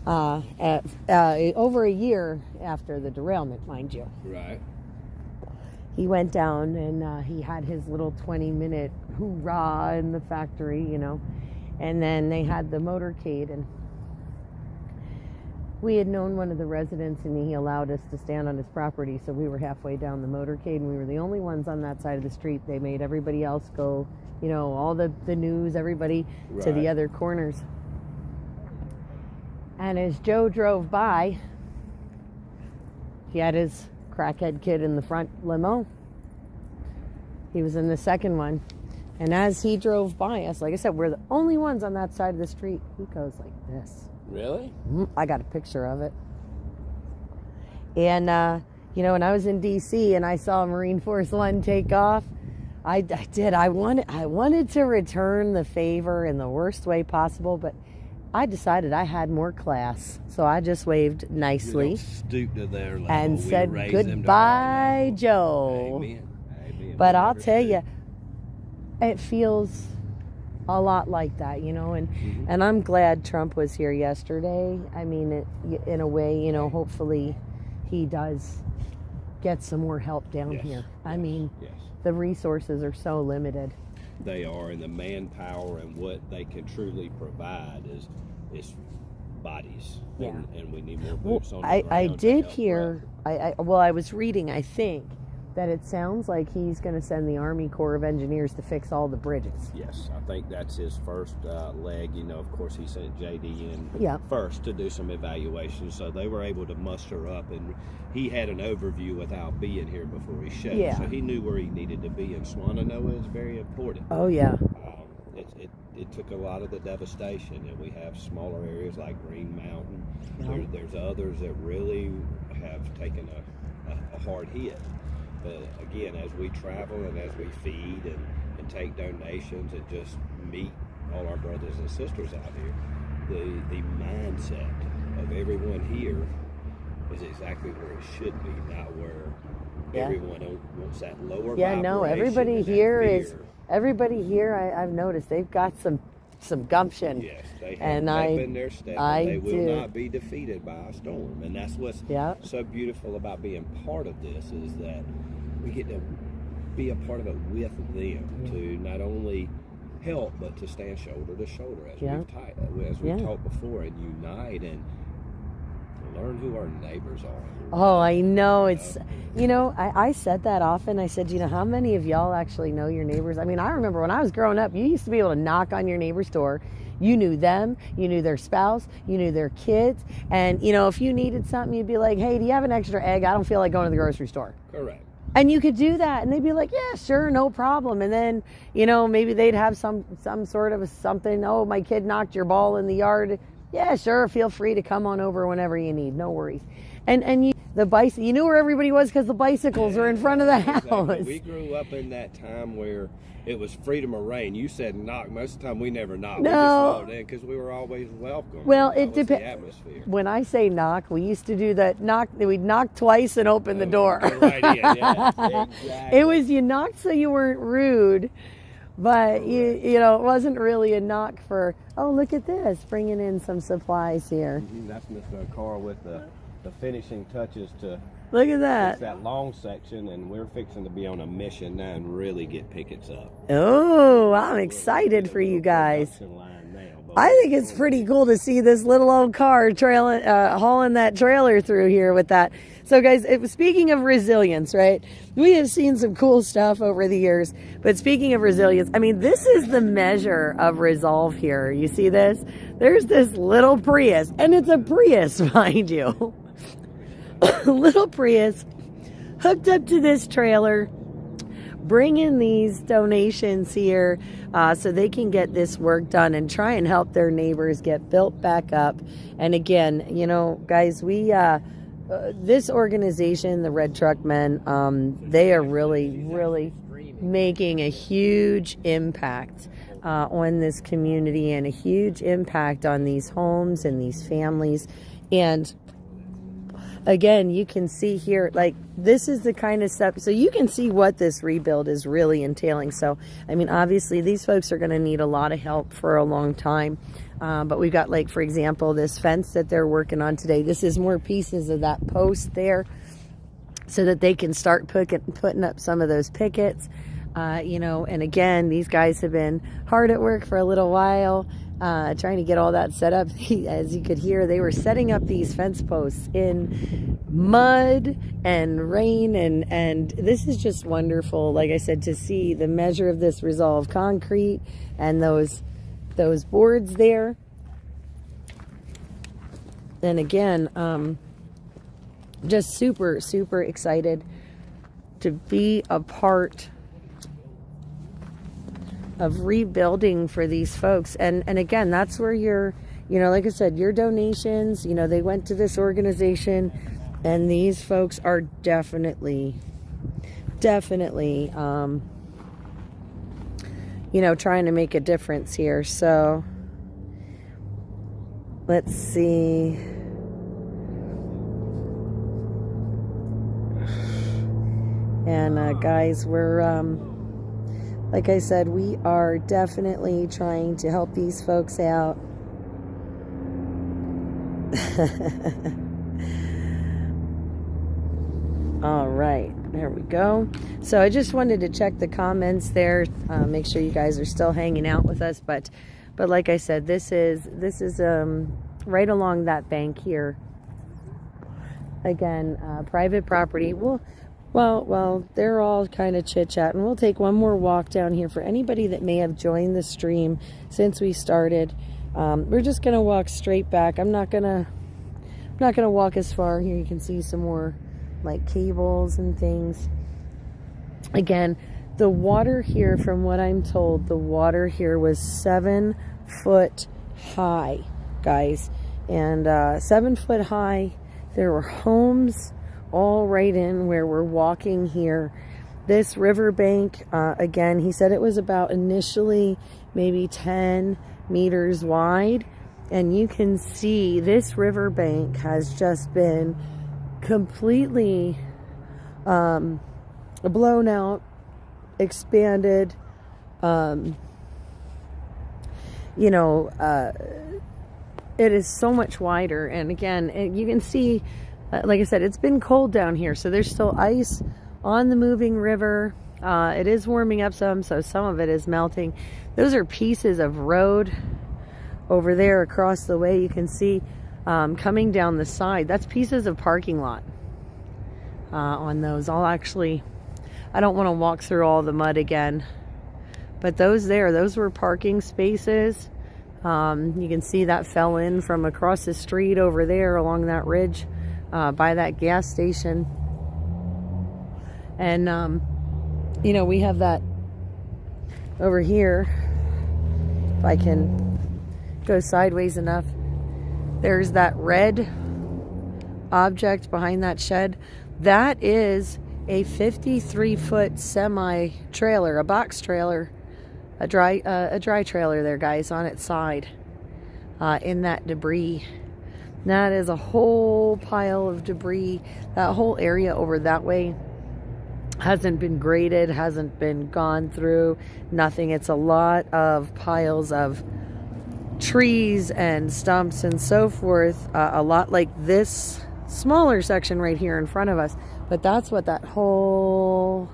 over a year after the derailment, mind you, Right. he went down and he had his little 20-minute hoorah in the factory, you know, and then they had the motorcade, and we had known one of the residents and he allowed us to stand on his property, so we were halfway down the motorcade and we were the only ones on that side of the street. They made everybody else go, you know, all the news, everybody to the Right. other corners. And as Joe drove by, he had his crackhead kid in the front limo. He was in the second one. And as he drove by us, like I said, we're the only ones on that side of the street. He goes like this. Really? I got a picture of it. And, you know, when I was in D.C. and I saw Marine Force One take off, I did. I wanted to return the favor in the worst way possible, but I decided I had more class. So I just waved nicely Stoop to their level. and We said, raise them to our goodbye, level. Joe. Amen. Amen. But We I'll tell understand. you, it feels a lot like that, you know, and I'm glad Trump was here yesterday. I mean, in a way, you know, hopefully he does get some more help down Yes. here. I mean, Yes. the resources are so limited. They are, and the manpower and what they can truly provide is bodies. Yeah. And we need more Well, boots on the I ground to did help hear, I was reading, I think, that it sounds like he's going to send the Army Corps of Engineers to fix all the bridges. Yes, I think that's his first leg. You know, of course, he sent JD in Yeah. first to do some evaluations, so they were able to muster up, and he had an overview without being here before he showed. Yeah. So he knew where he needed to be, and Swannanoa is very important. Oh, yeah. It took a lot of the devastation, and we have smaller areas like Green Mountain. Yeah. There's others that really have taken a hard hit. But again, as we travel and as we feed and take donations and just meet all our brothers and sisters out here, the mindset of everyone here is exactly where it should be, not where Yeah. everyone wants that lower Yeah, no, vibration everybody and that here fear. is, everybody here, I've noticed, they've got some gumption. Yes, they have And hope in their step. I They will do. not be defeated by a storm. And that's what's Yeah. so beautiful about being part of this, is that we get to be a part of it with them, to not only help, but to stand shoulder to shoulder, as Yeah. we've Yeah. talked before, and unite. And learn who our neighbors are. Oh, I know. It's, I said that often. I said, how many of y'all actually know your neighbors? I mean, I remember when I was growing up, you used to be able to knock on your neighbor's door. You knew them, you knew their spouse, you knew their kids. And, if you needed something, you'd be like, hey, do you have an extra egg? I don't feel like going to the grocery store. Correct. And you could do that. And they'd be like, yeah, sure, no problem. And then, maybe they'd have some sort of something. Oh, my kid knocked your ball in the yard. Yeah, sure. Feel free to come on over whenever you need. No worries. And you knew where everybody was because the bicycles were in front of the house. Exactly. We grew up in that time where it was freedom of reign. You said knock. Most of the time we never knocked. No. We just followed in because we were always welcome. Well, That it was the depends. atmosphere. When I say knock, we used to do that knock. We'd knock twice and open the door. Go right in, yeah, exactly. It was you knocked so you weren't rude. But, it wasn't really a knock for, oh, look at this, bringing in some supplies here. That's Mr. Carl with the finishing touches to Look at that. that long section, and we're fixing to be on a mission now and really get pickets up. Oh, I'm excited for you guys. Production line now, I think it's pretty cool to see this little old car hauling that trailer through here with that. So guys, speaking of resilience, right? We have seen some cool stuff over the years, but speaking of resilience, I mean, this is the measure of resolve here. You see this? There's this little Prius, and it's a Prius, mind you. Little Prius hooked up to this trailer, bringing these donations here so they can get this work done and try and help their neighbors get built back up. And again, guys, we this organization, the Red Truck Men, they are really, really making a huge impact on this community and a huge impact on these homes and these families. And again, you can see here, like, this is the kind of stuff, so you can see what this rebuild is really entailing. So, I mean, obviously, these folks are going to need a lot of help for a long time. But we've got, like, for example, this fence that they're working on today. This is more pieces of that post there so that they can start putting up some of those pickets. And again, these guys have been hard at work for a little while. Trying to get all that set up. As you could hear, they were setting up these fence posts in mud and rain, and this is just wonderful, like I said, to see the measure of this resolve concrete and those boards there. And again, just super, super excited to be a part of rebuilding for these folks. And again, that's where your, like I said, your donations, they went to this organization, and these folks are definitely, trying to make a difference here. So let's see. And guys, we're like I said, we are definitely trying to help these folks out. All right, there we go. So I just wanted to check the comments there, make sure you guys are still hanging out with us. But like I said, this is right along that bank here. Again, private property. Well, they're all kind of chit-chatting. We'll take one more walk down here for anybody that may have joined the stream since we started. We're just going to walk straight back. I'm not going to walk as far. Here you can see some more like cables and things. Again, the water here, from what I'm told, the water here was 7 foot high, guys. And 7 foot high. There were homes all right in where we're walking here. This riverbank, again, he said it was about initially maybe 10 meters wide, and you can see this riverbank has just been completely blown out, expanded. It is so much wider, and again, you can see, like I said, it's been cold down here, so there's still ice on the moving river. It is warming up some, so some of it is melting. Those are pieces of road over there across the way. You can see coming down the side. That's pieces of parking lot on those. I don't want to walk through all the mud again, but those were parking spaces. You can see that fell in from across the street over there along that ridge by that gas station. And you know, we have that over here. If I can go sideways enough, there's that red object behind that shed. That is a 53-foot semi trailer, a box trailer, a dry trailer there, guys, on its side in that debris. That is a whole pile of debris. That whole area over that way hasn't been graded, hasn't been gone through, nothing. It's a lot of piles of trees and stumps and so forth, a lot like this smaller section right here in front of us. But that's what that whole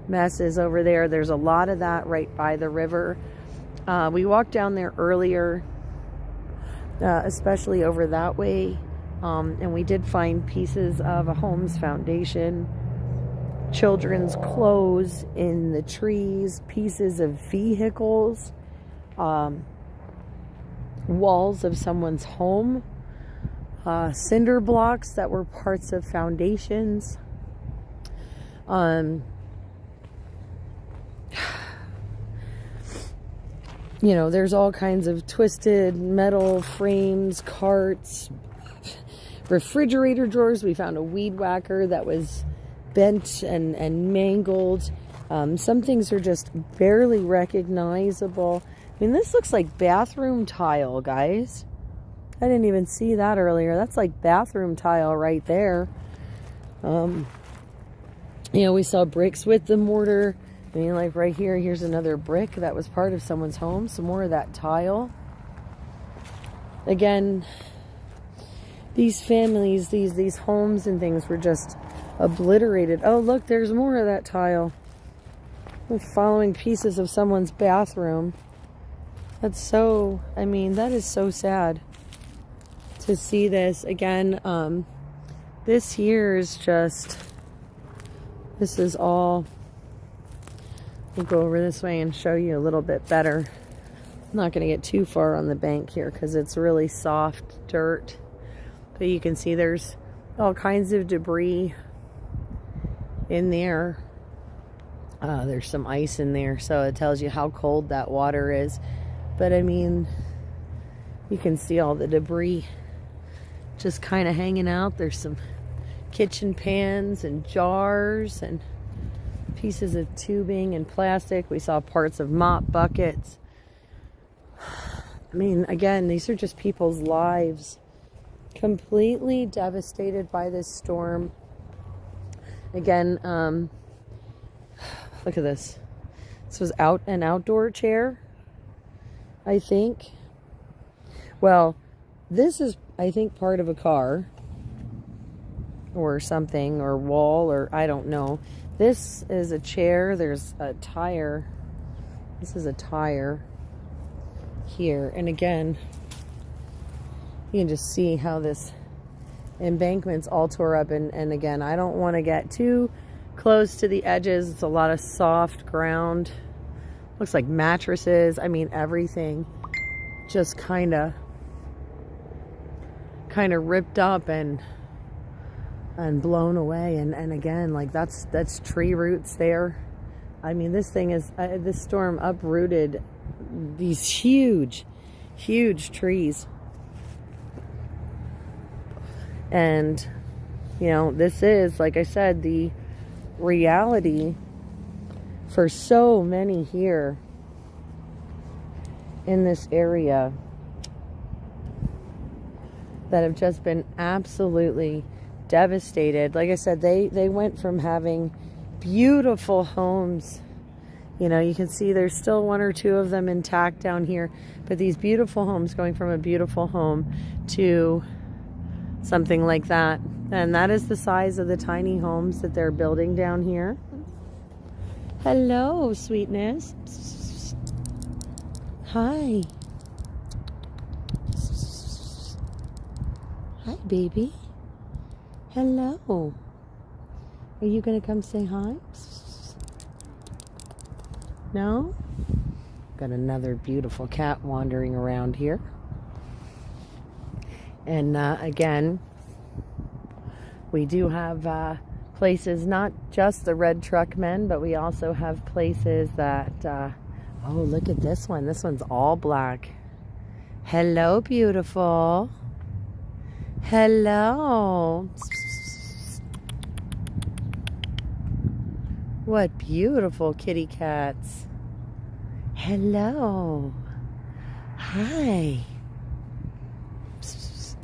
mess is over there. There's a lot of that right by the river. We walked down there earlier, especially over that way, and we did find pieces of a Homes Foundation, children's clothes in the trees, pieces of vehicles, walls of someone's home, cinder blocks that were parts of foundations. You know, there's all kinds of twisted metal frames, carts, refrigerator drawers. We found a weed whacker that was bent and mangled. Some things are just barely recognizable. I mean, this looks like bathroom tile, guys. I didn't even see that earlier. That's like bathroom tile right there. You know, we saw bricks with the mortar. I mean, like right here, here's another brick that was part of someone's home. Some more of that tile. Again, these families, these homes and things were just obliterated. Oh, look, there's more of that tile. We're following pieces of someone's bathroom. That's so, I mean, that is so sad to see this. Again, this here is just, this is all, we'll go over this way and show you a little bit better. I'm not going to get too far on the bank here because it's really soft dirt. But you can see there's all kinds of debris in there. There's some ice in there, so it tells you how cold that water is. But I mean, you can see all the debris just kind of hanging out. There's some kitchen pans and jars and pieces of tubing and plastic. We saw parts of mop buckets. I mean, again, these are just people's lives completely devastated by this storm. Again, look at this. This was an outdoor chair, I think. Well, this is, I think, part of a car or something, or wall, or I don't know. This is a chair. There's a tire. This is a tire here. And again, you can just see how this embankment's all tore up. And again, I don't want to get too close to the edges. It's a lot of soft ground. Looks like mattresses. I mean, everything just kind of ripped up and blown away. And again, like that's tree roots there. I mean, this thing is, this storm uprooted these huge trees. And, you know, this is, like I said, the reality for so many here in this area that have just been absolutely devastated. Like I said, they went from having beautiful homes. You know, you can see there's still one or two of them intact down here, but these beautiful homes going from a beautiful home to something like that. And that is the size of the tiny homes that they're building down here. Hello, sweetness. Hi. Hi, baby. Hello. Are you going to come say hi? No? Got another beautiful cat wandering around here. And again, we do have places, not just the red truck men, but we also have places that, oh, look at this one. This one's all black. Hello, beautiful. Hello. What beautiful kitty cats. Hello. Hi. It's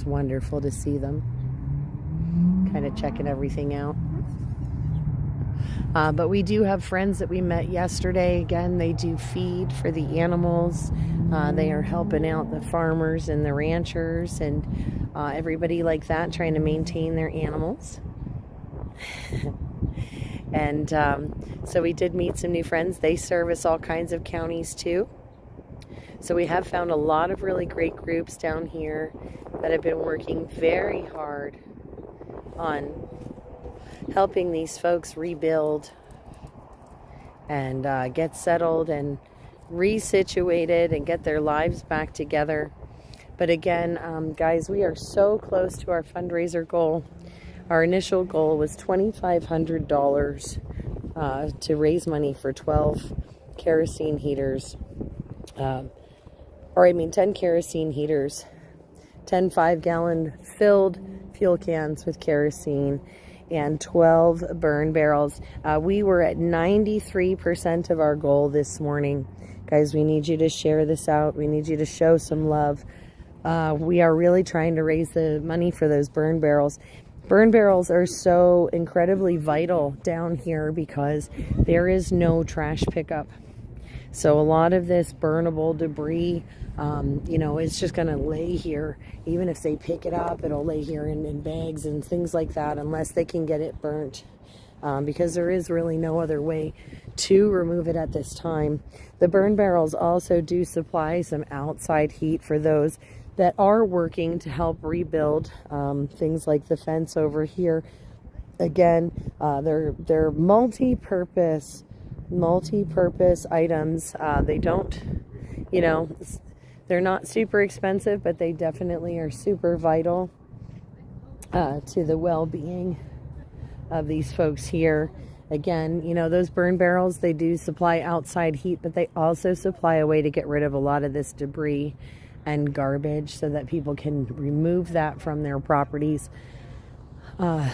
wonderful to see them. Kind of checking everything out. But we do have friends that we met yesterday. Again, they do feed for the animals. They are helping out the farmers and the ranchers and everybody like that, trying to maintain their animals. And so we did meet some new friends. They service all kinds of counties too. So we have found a lot of really great groups down here that have been working very hard on helping these folks rebuild and get settled and resituated and get their lives back together. But again, guys, we are so close to our fundraiser goal. Our initial goal was $2,500 to raise money for 12 kerosene heaters. 10 kerosene heaters, 10 5-gallon filled fuel cans with kerosene, and 12 burn barrels. We were at 93% of our goal this morning. Guys, we need you to share this out. We need you to show some love. We are really trying to raise the money for those burn barrels. Burn barrels are so incredibly vital down here because there is no trash pickup. So a lot of this burnable debris, it's just going to lay here. Even if they pick it up, it'll lay here in bags and things like that unless they can get it burnt. Because there is really no other way to remove it at this time. The burn barrels also do supply some outside heat for those that are working to help rebuild things like the fence over here. Again, they're multi-purpose items. They don't, they're not super expensive, but they definitely are super vital to the well-being of these folks here. Again, those burn barrels, they do supply outside heat, but they also supply a way to get rid of a lot of this debris and garbage so that people can remove that from their properties. You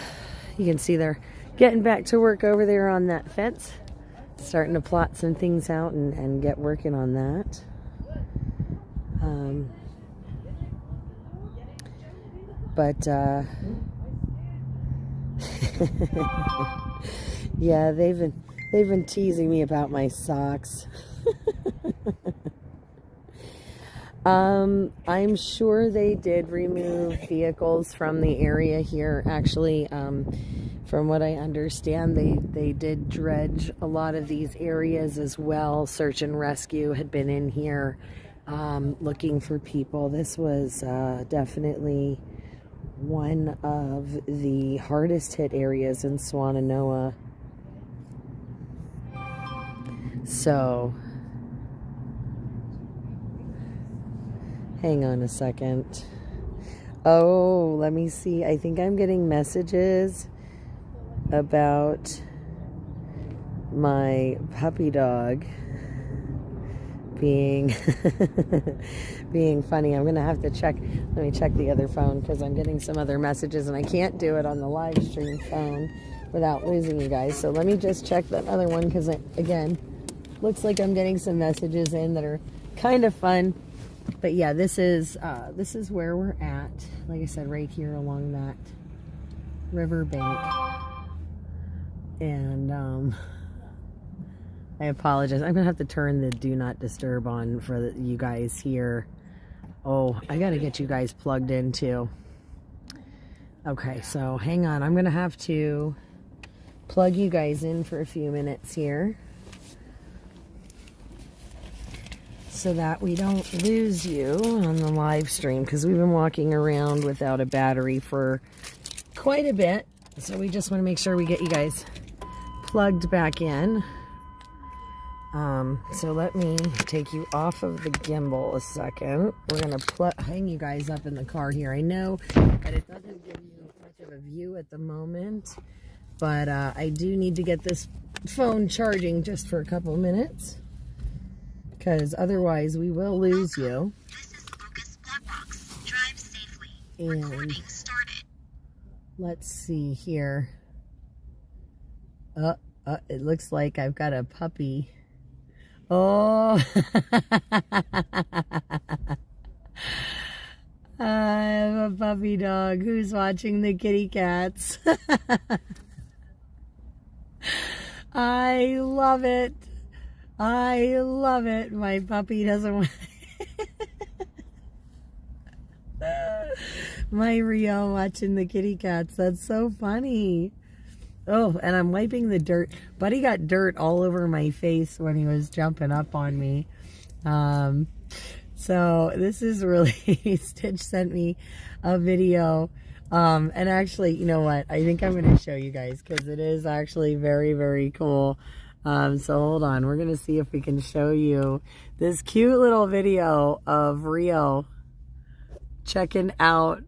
can see they're getting back to work over there on that fence, starting to plot some things out and get working on that. Yeah, they've been teasing me about my socks. I'm sure they did remove vehicles from the area here. Actually, from what I understand, they did dredge a lot of these areas as well. Search and rescue had been in here looking for people. This was definitely one of the hardest hit areas in Swannanoa. So hang on a second. Oh, let me see. I think I'm getting messages about my puppy dog being being funny. I'm gonna have to check. Let me check the other phone because I'm getting some other messages and I can't do it on the live stream phone without losing you guys. So let me just check that other one because again, looks like I'm getting some messages in that are kind of fun. But yeah, this is where we're at. Like I said, right here along that river bank. And I apologize. I'm gonna have to turn the do not disturb on for you guys here. Oh, I gotta get you guys plugged in too. Okay, so hang on. I'm gonna have to plug you guys in for a few minutes here. so that we don't lose you on the live stream, because we've been walking around without a battery for quite a bit. So we just want to make sure we get you guys plugged back in. So let me take you off of the gimbal a second. We're going to hang you guys up in the car here. I know that it doesn't give you much of a view at the moment, but I do need to get this phone charging just for a couple of minutes, because otherwise we will lose you. This is Focus Black Box. Drive safely. And Recording started. let's see here. It looks like I've got a puppy. Oh, I have a puppy dog who's watching the kitty cats. I love it. I love it. My puppy doesn't want... My Rio watching the kitty cats. That's so funny. Oh, and I'm wiping the dirt. Buddy got dirt all over my face when he was jumping up on me. So this is really... Stitch sent me a video. And actually, you know what? I think I'm going to show you guys, because it is actually very, very cool. So hold on. We're going to see if we can show you this cute little video of Rio checking out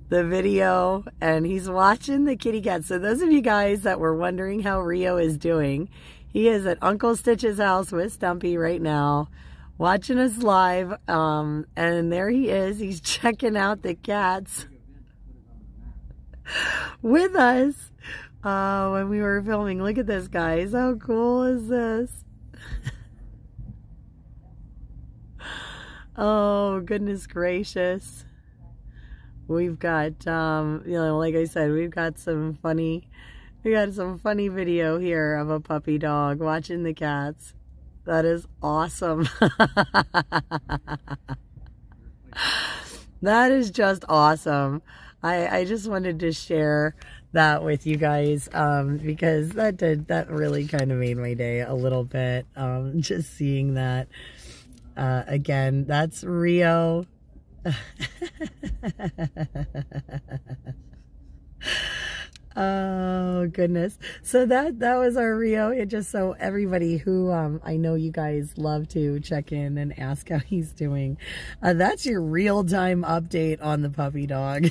the video, and he's watching the kitty cat. So those of you guys that were wondering how Rio is doing, he is at Uncle Stitch's house with Stumpy right now, watching us live. And there he is. He's checking out the cats with us when we were filming. Look at this, guys. How cool is this? Oh, goodness gracious. We've got, you know, like I said, we've got some funny video here of a puppy dog watching the cats. That is awesome. That is just awesome. I just wanted to share that with you guys, because that really kind of made my day a little bit, just seeing that. Again, that's Rio. Oh goodness. So that was our Rio. It just, so everybody who I know you guys love to check in and ask how he's doing, that's your real-time update on the puppy dog.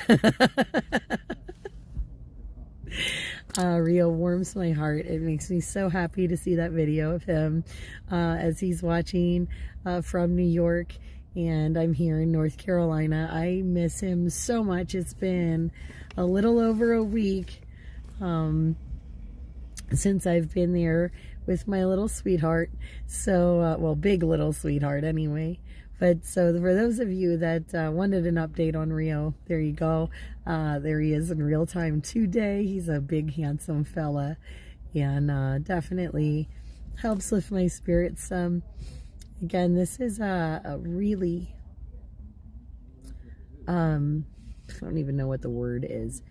Rio warms my heart. It makes me so happy to see that video of him as he's watching from New York, and I'm here in North Carolina. I miss him so much. It's been a little over a week since I've been there with my little sweetheart. So, well, big little sweetheart anyway. But so for those of you that wanted an update on Rio, there you go. There he is in real time today. He's a big, handsome fella, and definitely helps lift my spirits. Again, this is a really, I don't even know what the word is,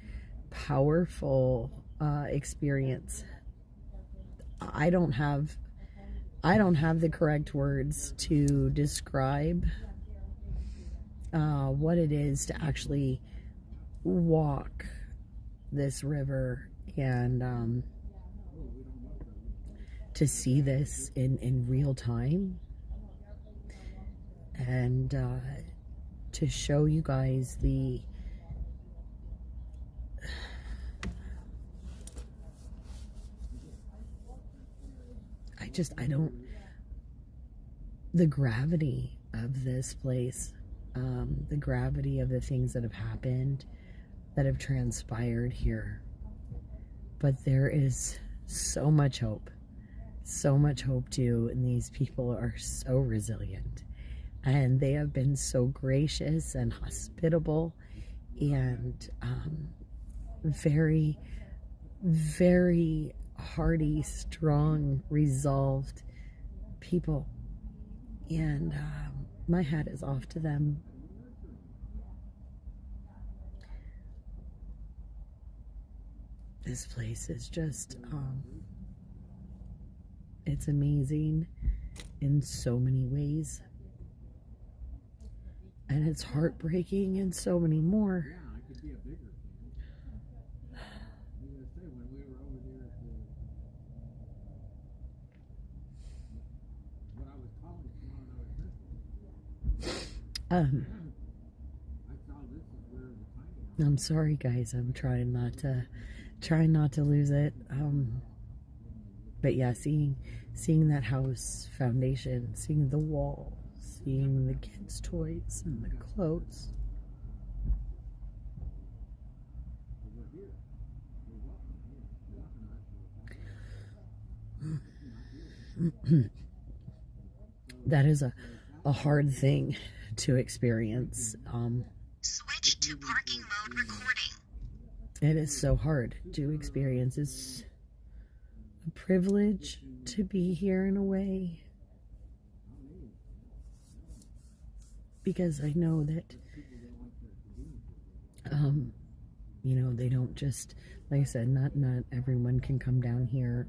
powerful experience. I don't have the correct words to describe what it is to actually walk this river and to see this in real time, and to show you guys the the gravity of this place, the gravity of the things that have happened, that have transpired here. But there is so much hope too, and these people are so resilient, and they have been so gracious and hospitable, and very, very hardy, strong, resolved people, and my hat is off to them. This place is just it's amazing. in so many ways. And it's heartbreaking in so many more. Yeah, it could be a bigger thing. I was gonna say, when we were over there at what I was calling Toronto Festival, I saw this is where the tiny house. I'm sorry, guys. I'm trying not to lose it. But yeah, seeing that house foundation, seeing the wall, seeing the kids' toys and the clothes. That is a hard thing to experience. Switch to parking mode recording. It is so hard to experience. It's a privilege to be here in a way, because I know that, you know, they don't just, like I said, not everyone can come down here.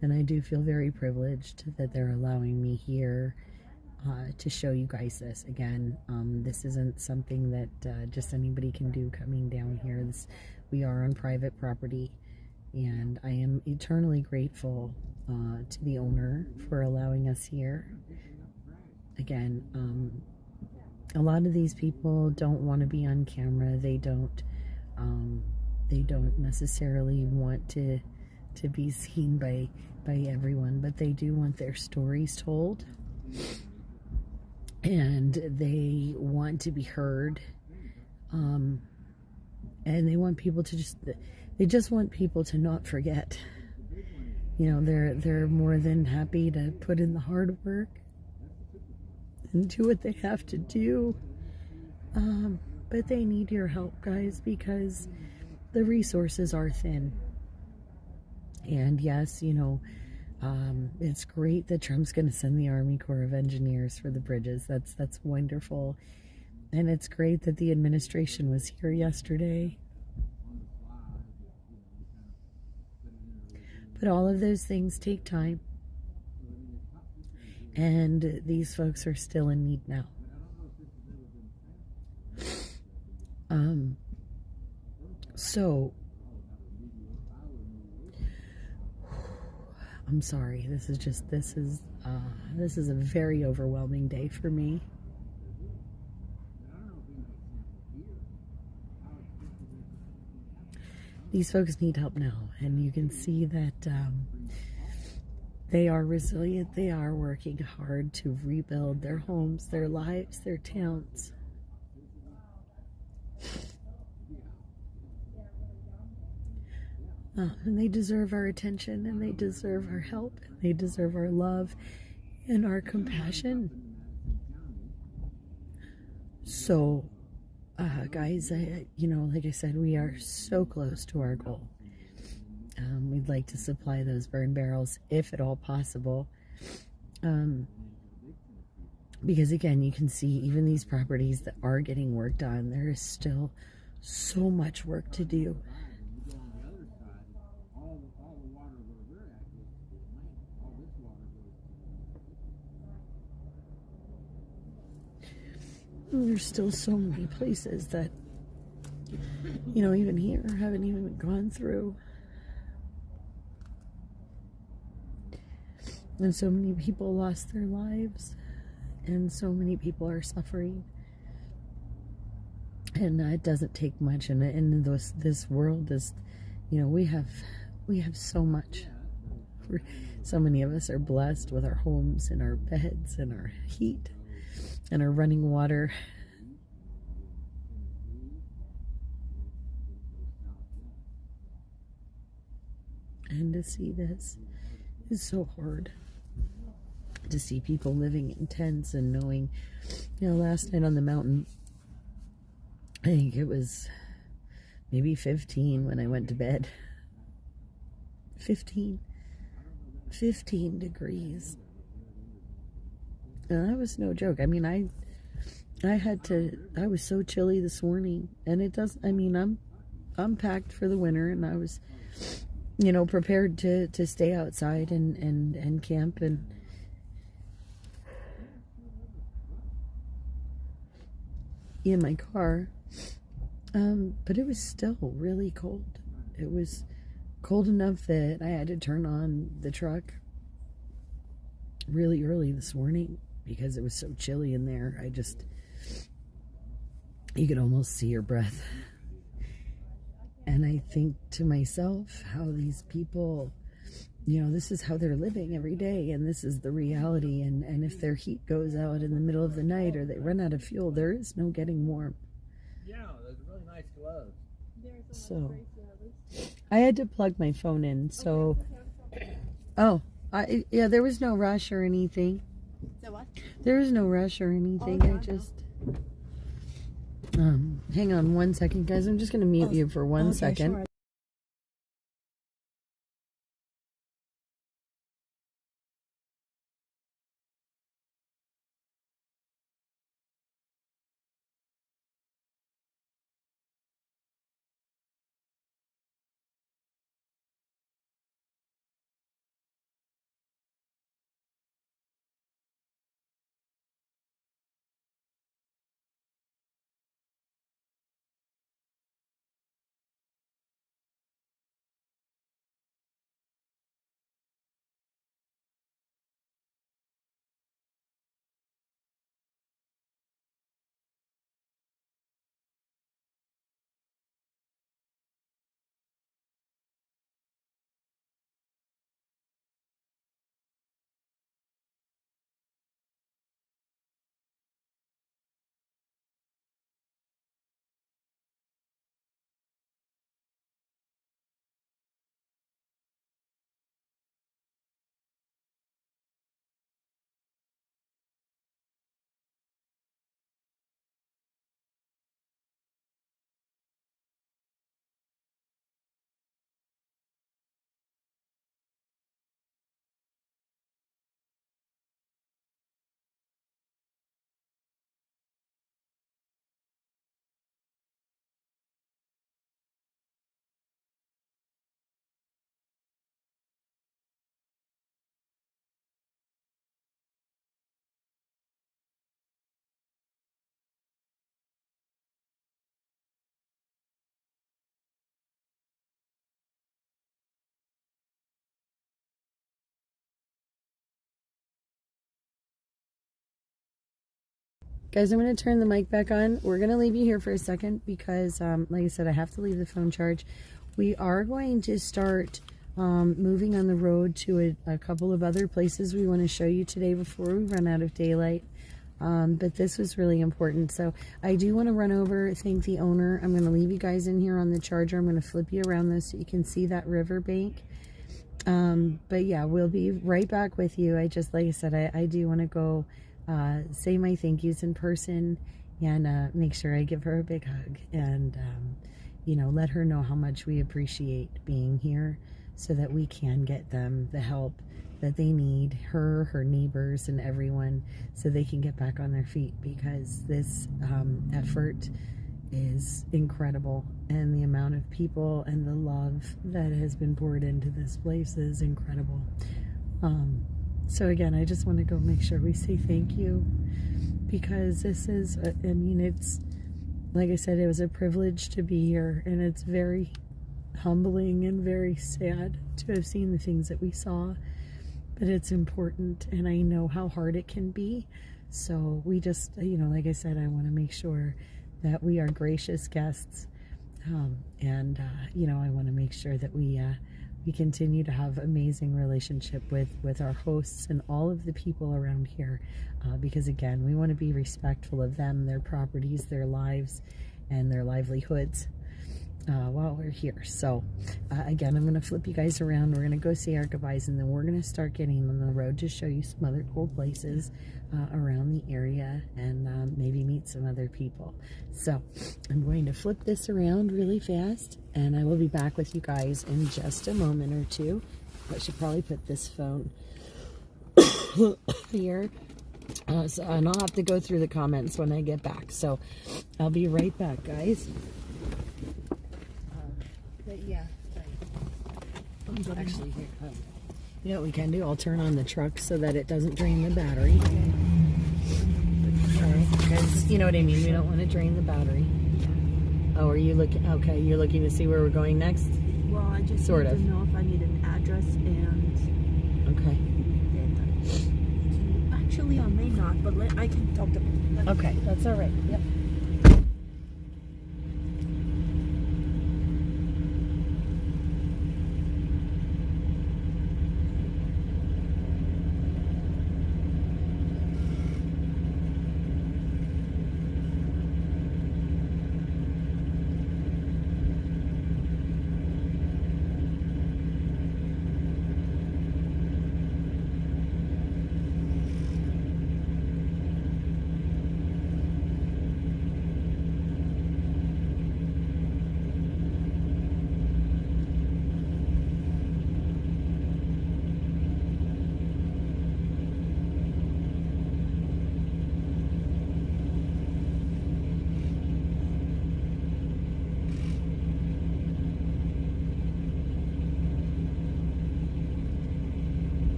And I do feel very privileged that they're allowing me here to show you guys this. Again, this isn't something that just anybody can do coming down here. We are on private property, and I am eternally grateful to the owner for allowing us here. Again, a lot of these people don't want to be on camera. They don't necessarily want to be seen by everyone, but they do want their stories told, and they want to be heard, and they want people to just want people to not forget. You know, they're more than happy to put in the hard work and do what they have to do, but they need your help, guys, because the resources are thin. And yes, you know, it's great that Trump's going to send the Army Corps of Engineers for the bridges. That's wonderful. And it's great that the administration was here yesterday. But all of those things take time. And these folks are still in need now. So I'm sorry. This is a very overwhelming day for me. These folks need help now, and you can see that they are resilient. They are working hard to rebuild their homes, their lives, their towns. And they deserve our attention, and they deserve our help, and they deserve our love and our compassion. So, guys, you know, like I said, we are so close to our goal. We'd like to supply those burn barrels if at all possible. Because again, you can see even these properties that are getting worked on, there is still so much work to do. There's still so many places that, you know, even here haven't even gone through. And so many people lost their lives, and so many people are suffering. And it doesn't take much. And this world is, you know, we have so much. So many of us are blessed with our homes and our beds and our heat and our running water. And to see this is so hard. To see people living in tents and knowing, you know, last night on the mountain, I think it was maybe 15 when I went to bed. 15 degrees. And that was no joke. I mean, I was so chilly this morning, and it does, I mean, I'm packed for the winter, and I was prepared to stay outside and camp and in my car. But it was still really cold. It was cold enough that I had to turn on the truck really early this morning because it was so chilly in there. You could almost see your breath. And I think to myself how these people, this is how they're living every day, and this is the reality. And if their heat goes out in the middle of the night or they run out of fuel, there is no getting warm. Yeah, those are really nice gloves. So I had to plug my phone in. So, there was no rush or anything. So what? There was no rush or anything. I just hang on one second, guys. I'm just going to mute you for one second. Sure. Guys, I'm going to turn the mic back on. We're going to leave you here for a second because, like I said, I have to leave the phone charge. We are going to start moving on the road to a couple of other places we want to show you today before we run out of daylight. But this was really important. So I do want to run over, thank the owner. I'm going to leave you guys in here on the charger. I'm going to flip you around this so you can see that riverbank. But yeah, we'll be right back with you. Like I said, I do want to go say my thank yous in person and make sure I give her a big hug and let her know how much we appreciate being here so that we can get them the help that they need, her neighbors and everyone, so they can get back on their feet, because this effort is incredible, and the amount of people and the love that has been poured into this place is incredible. So again, I just want to go make sure we say thank you, because this is, it's, like I said, it was a privilege to be here, and it's very humbling and very sad to have seen the things that we saw, but it's important, and I know how hard it can be. So we just, like I said, I want to make sure that we are gracious guests, and I want to make sure that we continue to have amazing relationship with our hosts and all of the people around here, because again, we want to be respectful of them, their properties, their lives, and their livelihoods while we're here. So again, I'm going to flip you guys around. We're going to go say our goodbyes, and then we're going to start getting on the road to show you some other cool places around the area, and maybe meet some other people. So I'm going to flip this around really fast, and I will be back with you guys in just a moment or two. I should probably put this phone here, and I'll have to go through the comments when I get back. So I'll be right back, guys. But yeah, Actually, here, you know what we can do? I'll turn on the truck so that it doesn't drain the battery. Okay, because you know what I mean. We don't want to drain the battery. Oh, are you looking? Okay, you're looking to see where we're going next. Well, I just Sort need of. to know if I need an address and Okay. actually I may not, but I can talk to them. Okay, that's all right. Yep.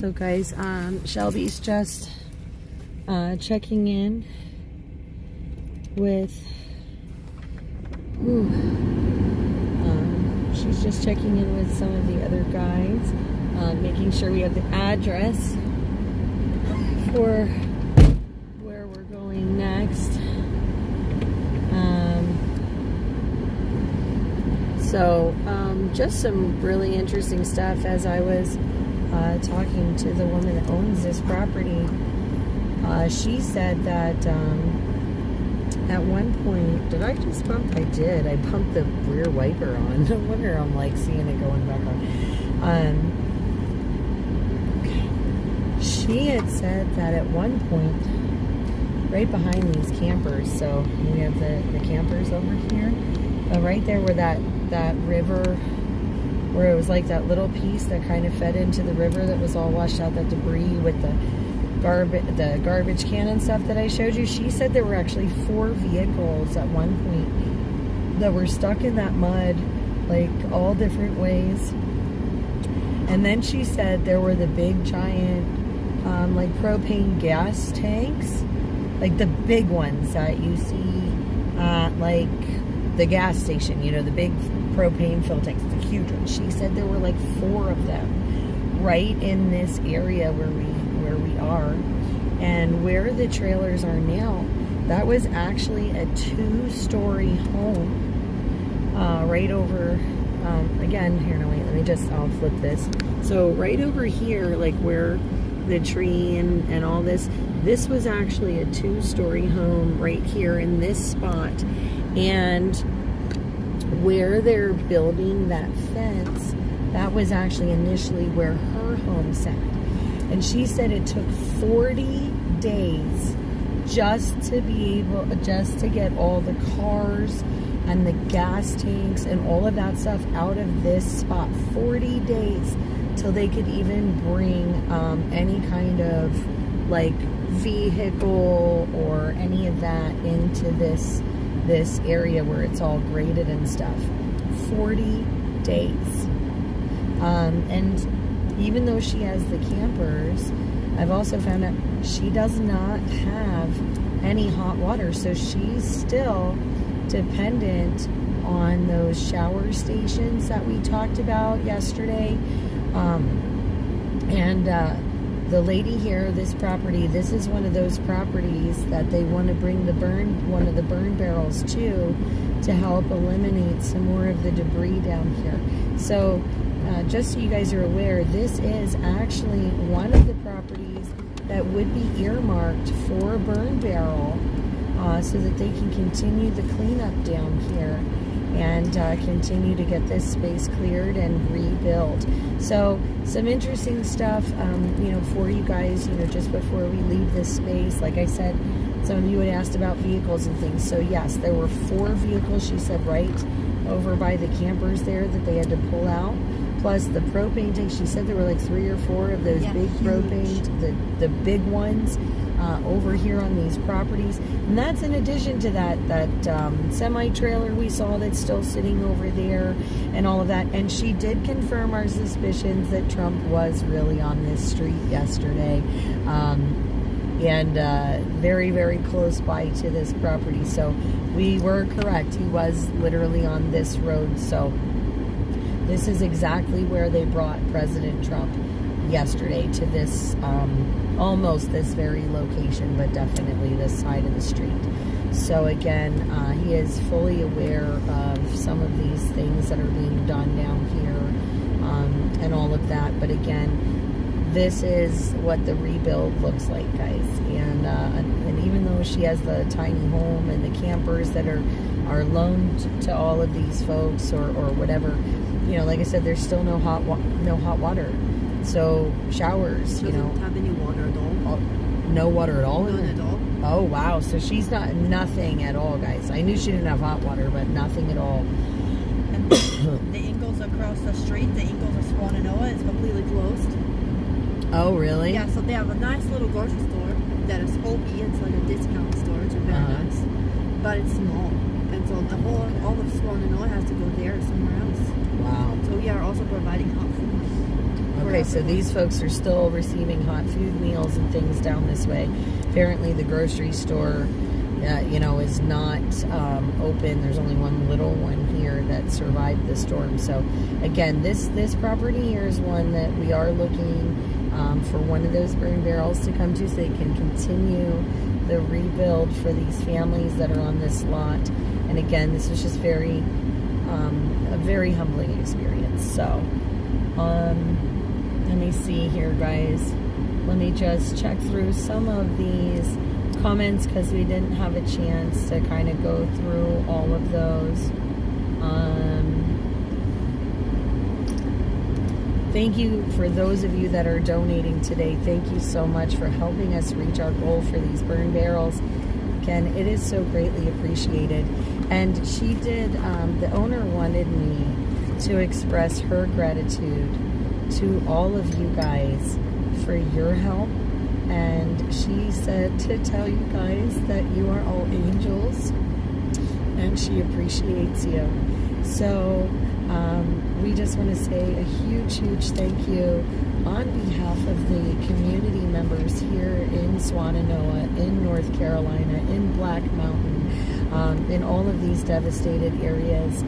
So guys, Shelby's just checking in with, she's just checking in with some of the other guys, making sure we have the address for where we're going next. Just some really interesting stuff as I was talking to the woman that owns this property. She said that at one point, did I just bump? I did. I bumped the rear wiper on. No wonder I'm like seeing it going back on. She had said that at one point, right behind these campers, so we have the campers over here, but right there where that river, where it was like that little piece that kind of fed into the river that was all washed out, that debris with the garbage can and stuff that I showed you. She said there were actually 4 vehicles at one point that were stuck in that mud, like all different ways. And then she said there were the big giant like propane gas tanks, like the big ones that you see like the gas station, you know, the big propane fill tanks, the huge ones. She said there were like 4 of them right in this area where we are. And where the trailers are now, that was actually a 2-story home right over, again, here, no, wait, I'll flip this. So right over here, like where the tree and all this was actually a 2-story home right here in this spot. And where they're building that fence, that was actually initially where her home sat. And she said it took 40 days just to get all the cars and the gas tanks and all of that stuff out of this spot. 40 days till they could even bring any kind of like vehicle or any of that into this area where it's all graded and stuff. 40 days. And even though she has the campers, I've also found out she does not have any hot water, so she's still dependent on those shower stations that we talked about yesterday. The lady here, this property, this is one of those properties that they want to bring one of the burn barrels to help eliminate some more of the debris down here. So just so you guys are aware, this is actually one of the properties that would be earmarked for a burn barrel so that they can continue the cleanup down here and continue to get this space cleared and rebuilt. So some interesting stuff, for you guys, just before we leave this space. Like I said, some of you had asked about vehicles and things. So yes, there were 4 vehicles, she said, right over by the campers there that they had to pull out. Plus the propane tank, she said there were like 3 or 4 of those big propane, the big ones over here on these properties. And that's in addition to that semi-trailer we saw that's still sitting over there and all of that. And she did confirm our suspicions that Trump was really on this street yesterday. And very, very close by to this property. So we were correct. He was literally on this road. So this is exactly where they brought President Trump yesterday, to this, almost this very location, but definitely this side of the street. So again, he is fully aware of some of these things that are being done down here and all of that. But again, this is what the rebuild looks like, guys. And even though she has the tiny home and the campers that are loaned to all of these folks or whatever, like I said, there's still no hot water. So showers, Doesn't have any water at all. No water at all. None at all. Oh wow! So she's got nothing at all, guys. I knew she didn't have hot water, but nothing at all. And the Ingles across the street, the Ingles of Swananoa, is completely closed. Oh really? Yeah. So they have a nice little grocery store that is Hopi. It's like a discount store. It's very nice, but it's small. And so all of Swananoa has to go there or somewhere else. Wow. So we are also providing hot food. Okay, so these folks are still receiving hot food meals and things down this way. Apparently the grocery store, is not open. There's only one little one here that survived the storm. So again, this property here is one that we are looking for one of those burn barrels to come to so they can continue the rebuild for these families that are on this lot. And again, this was just a very humbling experience. So let me see here, guys. Let me just check through some of these comments because we didn't have a chance to kind of go through all of those. Thank you for those of you that are donating today. Thank you so much for helping us reach our goal for these burn barrels. Again, it is so greatly appreciated. And she did, the owner wanted me to express her gratitude to all of you guys for your help. And she said to tell you guys that you are all angels and she appreciates you. So we just want to say a huge thank you on behalf of the community members here in Swannanoa, in North Carolina, in Black Mountain, in all of these devastated areas.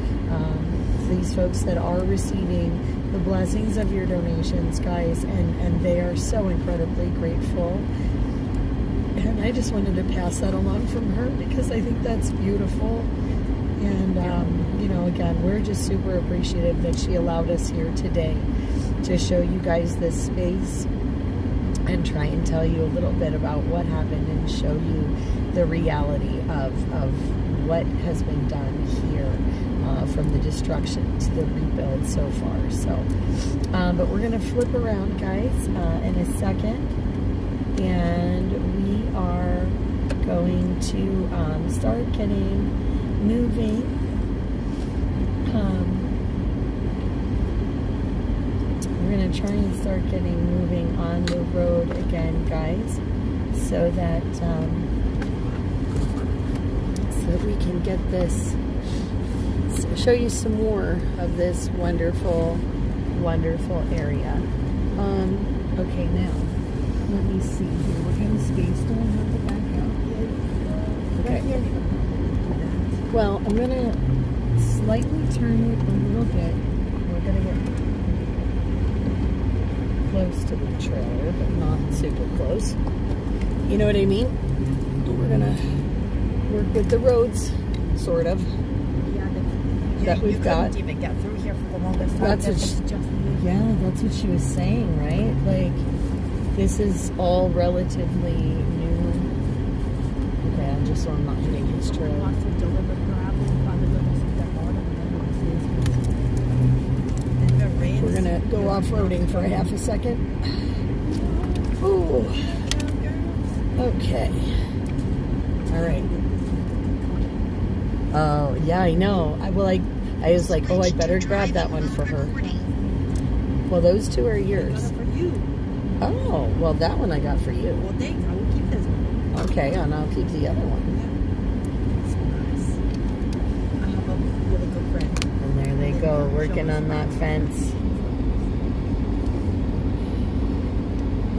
These folks that are receiving the blessings of your donations, guys, and they are so incredibly grateful. And I just wanted to pass that along from her because I think that's beautiful. And, again, we're just super appreciative that she allowed us here today to show you guys this space and try and tell you a little bit about what happened and show you the reality of what has been done here. From the destruction to the rebuild so far. So, but we're going to flip around, guys, in a second, and we are going to start getting moving. We're going to try and start getting moving on the road again, guys, so that we can get this. Show you some more of this wonderful area. Okay, now let me see here. What kind of space do I have to back out? Okay. Well, I'm gonna slightly turn it a little bit. We're gonna get close to the trailer, but not super close. You know what I mean? We're gonna work with the roads, sort of. That we've got. Even get through here for the longest time. That's what she was saying, right? Like, this is all relatively new. Okay, so I'm not hitting his trailer. We're gonna go off-roading for a half a second. Ooh. Okay. All right. Oh, yeah, I know. I was like, oh, I better grab that one for her. Well, those two are yours. For you. Oh, well, that one I got for you. Well, thanks. I will keep this one. Okay, and I'll keep the other one. It's nice. I have a really good friend. And there they go, working on that fence.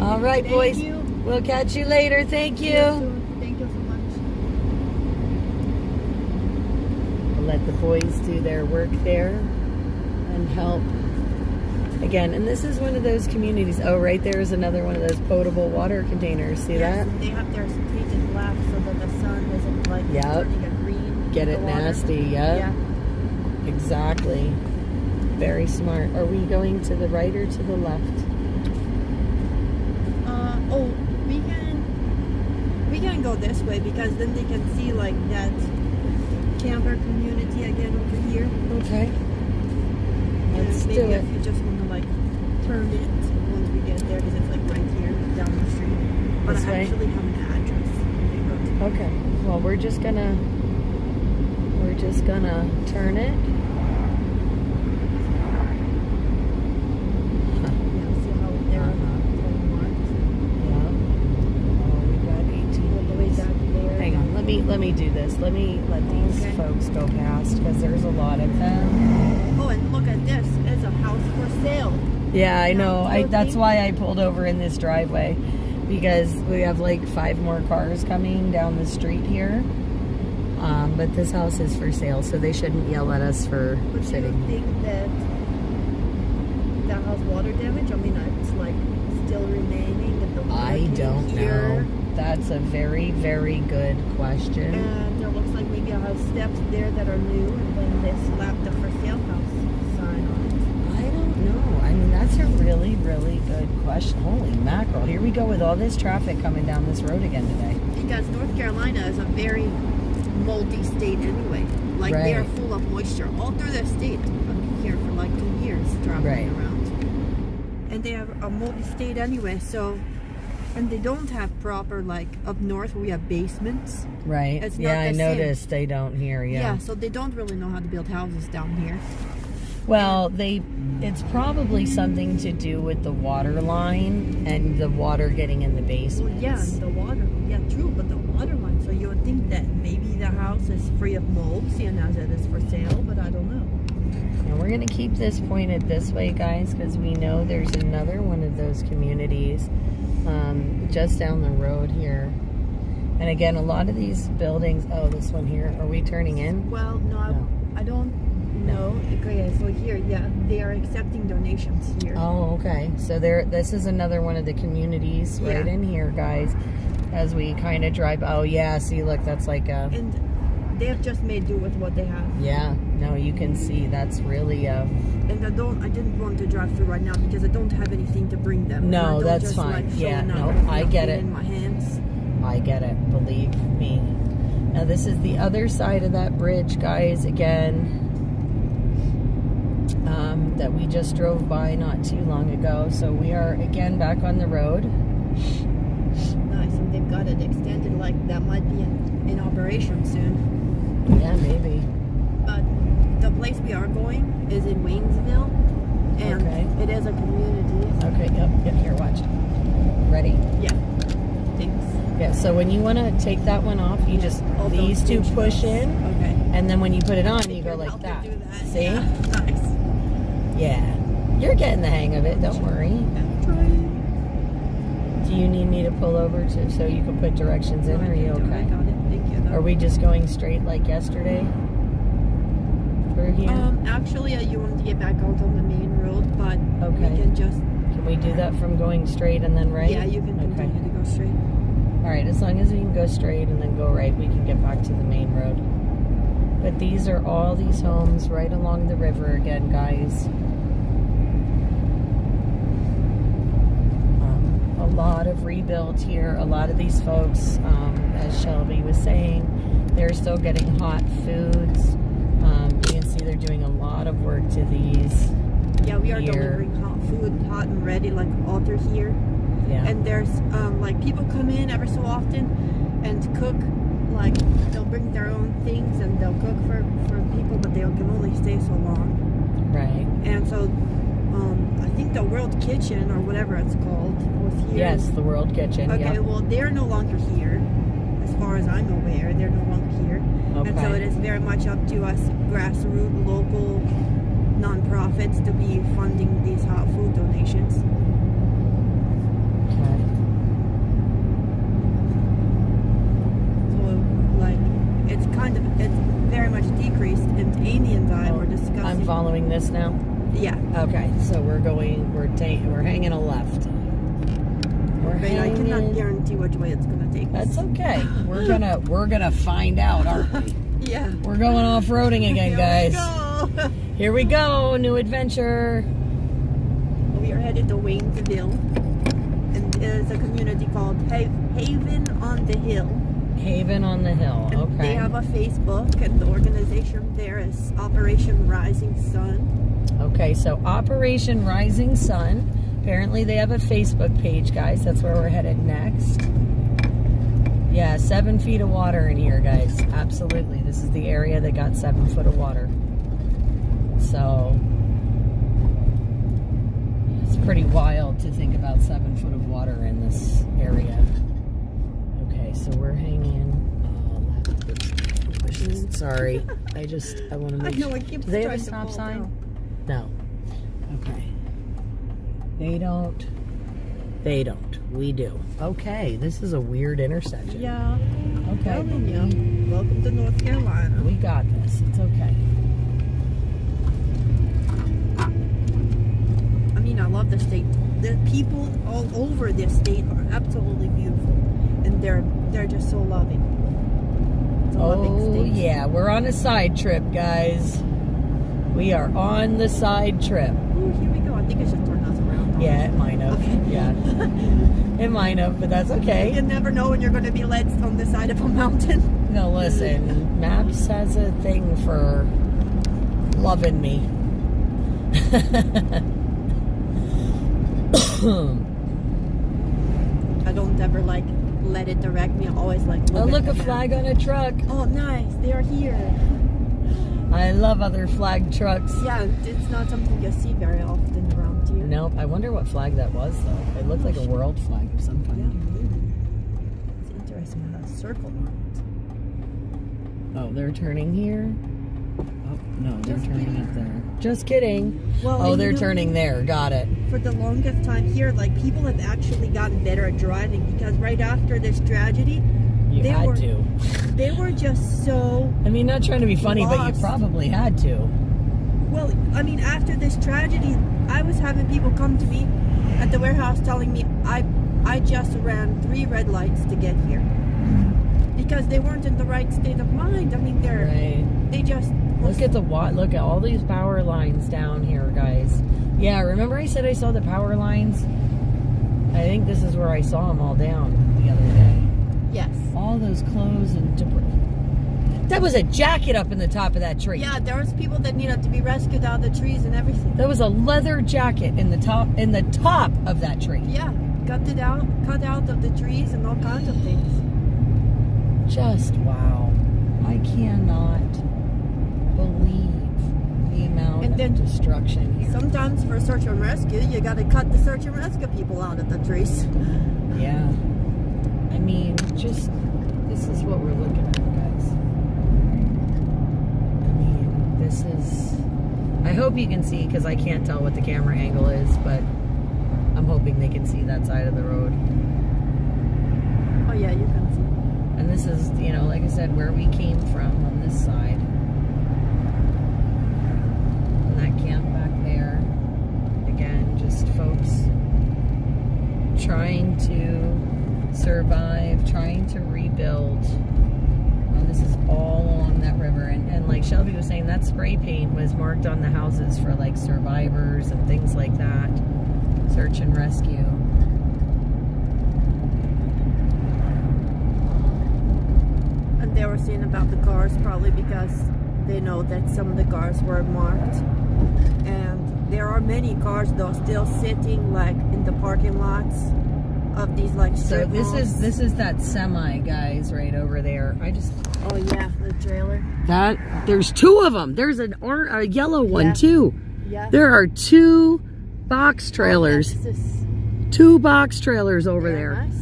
All right, boys. Thank you. We'll catch you later. Thank you. Thank you so much. Let the boys do their work there and help. Again, and this is one of those communities. Oh, right there is another one of those potable water containers. See that? They have their painted black so that the sun isn't like turning a green. Get it nasty. Yep. Yeah. Exactly. Very smart. Are we going to the right or to the left? We can go this way because then they can see like that camper community again over here. Okay. Let's maybe do it. if you just want to like turn it once we get there because it's like right here down the street. But This I way? actually have an address. Okay. Well, we're just gonna turn it. See how they're Hang on, let me do this. Let these folks go past because there's a lot of them. Oh, and look at this. It's a house for sale. Yeah, I know. Yeah, That's why I pulled over in this driveway, because we have like 5 more cars coming down the street here. But this house is for sale, so they shouldn't yell at us for But sitting. do you think that has water damage? I mean, it's like still remaining in the water I don't here. know. That's a very, very good question. And it looks like maybe I have steps there that are new, and then they slapped the for sale house sign on it. I don't know. I mean, that's a really, really good question. Holy mackerel. Here we go with all this traffic coming down this road again today. Because North Carolina is a very moldy state anyway. Like they are Right. full of moisture all through the state. I've been here for like 2 years traveling Right. around. And they have a moldy state anyway, so and they don't have proper, like up north we have basements. Right. It's not Yeah, I the same. noticed they don't here. Yeah, so they don't really know how to build houses down here. Well, it's probably something to do with the water line and the water getting in the basement. Well, yeah, and the water. Yeah, true, but the water line. So you would think that maybe the house is free of mold, seeing as it is for sale, but I don't know. And we're going to keep this pointed this way, guys, because we know there's another one of those communities just down the road here. And again, a lot of these buildings, oh, this one here, are we turning in? Well, no. I don't know. Okay, so here, yeah, they are accepting donations here. Oh, okay. So this is another one of the communities right Yeah. in here, guys, as we kind of drive. Oh, yeah, see, look, that's like a... And they have just made do with what they have. Yeah, no, you can see that's really And I didn't want to drive through right now because I don't have anything to bring them. No, And I don't that's just, fine. Like, Yeah, showing up no, with I nothing get it. in my hands. I get it, believe me. Now this is the other side of that bridge, guys, again, that we just drove by not too long ago. So we are again back on the road. Nice, and they've got it extended, like that might be in operation soon. Yeah, maybe. But the place we are going is in Waynesville, and Okay. it is a community. Okay, yep, here, watch. Ready? Yeah, thanks. Yeah, so when you want to take that one off, you just, All those these two inches. push in, Okay. and then when you put it on, you Figured go like how to that. do that. See? Yeah, nice. Yeah. You're getting the hang of it, don't worry. I'm trying. Do you need me to pull over so you can put directions in, or are you I okay? got it. Thank you. Are we just going straight like yesterday? Through here? Actually, you want to get back out on the main road, but Okay. we can just, Can we do that from going straight and then right? yeah, you can continue to go straight. Alright, as long as we can go straight and then go right, we can get back to the main road. But these are all these homes right along the river again, guys. A lot of rebuild here. A lot of these folks, as Shelby was saying, they're still getting hot foods. You can see they're doing a lot of work to these. Yeah, we are Here. delivering hot food, hot and ready, like all through here. Yeah. And there's like people come in every so often and cook. Like they'll bring their own things and they'll cook for people, but they can only stay so long. Right. And so I think the World Kitchen or whatever it's called was here. Yes, the World Kitchen. Okay, Yep. well they're no longer here. As far as I'm aware, they're no longer here. And so Okay. it is very much up to us grassroots local nonprofits to be funding these hot food donations. Okay. So like it's very much decreased, and Amy and I were discussing. I'm following this now. Yeah. Okay, so we're hanging a left. We're But I cannot hanging. guarantee which way it's gonna take us. That's okay. We're gonna find out, aren't we? Yeah. We're going off-roading again, guys. Here we go. Here we go, new adventure. We are headed to Waynesville, and it is a community called Haven on the Hill. Haven on the Hill. And Okay. they have a Facebook, and the organization there is Operation Rising Sun. Okay, so Operation Rising Sun. Apparently they have a Facebook page, guys. That's where we're headed next. Yeah, 7 feet of water in here, guys. Absolutely. This is the area that got 7 foot of water. So it's pretty wild to think about 7 foot of water in this area. Okay, so we're hanging left. Sorry. I want to make I know, I keep Do they have a trying to stop fall sign? down. No. Okay. They don't. They don't. We do. Okay, this is a weird intersection. Yeah. Okay. Telling you. Welcome to North Carolina. We got this. It's okay. I mean, I love the state. The people all over this state are absolutely beautiful, and they're just so loving. It's a loving Oh, state. yeah. We're on a side trip, guys. We are on the side trip. Ooh, here we go. I think I should turn us around. Yeah, it might have. Okay. Yeah. It might have, but that's You okay. never know when you're going to be led on the side of a mountain. No, listen. Maps has a thing for loving me. I don't ever like let it direct me. I always like Oh, look, at a the flag map. on a truck. Oh, nice. They're here. I love other flag trucks. Yeah, it's not something you see very often around here. Nope. I wonder what flag that was, though. It looked like a world flag of some Yeah, kind. maybe. It's interesting how that circle on Oh, they're turning here? Oh, no, they're Just turning kidding. up there. Just kidding. Well, Oh, and they're you know, turning there. Got it. For the longest time here, like, people have actually gotten better at driving because right after this tragedy, You They had were- to. they were just so... I mean, not trying to be funny, but you Lost. probably had to. Well, I mean, after this tragedy, I was having people come to me at the warehouse telling me I just ran 3 red lights to get here. Because they weren't in the right state of mind. I mean, Right. they just... Look at look at all these power lines down here, guys. Yeah, remember I said I saw the power lines? I think this is where I saw them all down the other day. Yes. All those clothes and debris. That was a jacket up in the top of that tree. Yeah, there was people that needed to be rescued out of the trees and everything. That was a leather jacket in the top of that tree. Yeah, cut out of the trees and all kinds of things. Just wow. I cannot believe the amount And then of destruction here. Sometimes for search and rescue, you gotta cut the search and rescue people out of the trees. Yeah. I mean, just this is what we're looking at, guys. I mean, this is. I hope you can see because I can't tell what the camera angle is, but I'm hoping they can see that side of the road. Oh yeah, you can see. And this is, you know, like I said, where we came from on this side. And that camp back there. Again, just folks trying to survive, trying to rebuild. This is all along that river. And like Shelby was saying, that spray paint was marked on the houses for like survivors and things like that. Search and rescue. And they were saying about the cars probably because they know that some of the cars were marked. And there are many cars though still sitting like in the parking lots of these like So strip this malls. is that semi, guys, right over there. Oh yeah, the trailer. There's 2 of them. There's a yellow one Yeah. too. Yeah. There are 2 box trailers. That's just 2 box trailers over very there. nice.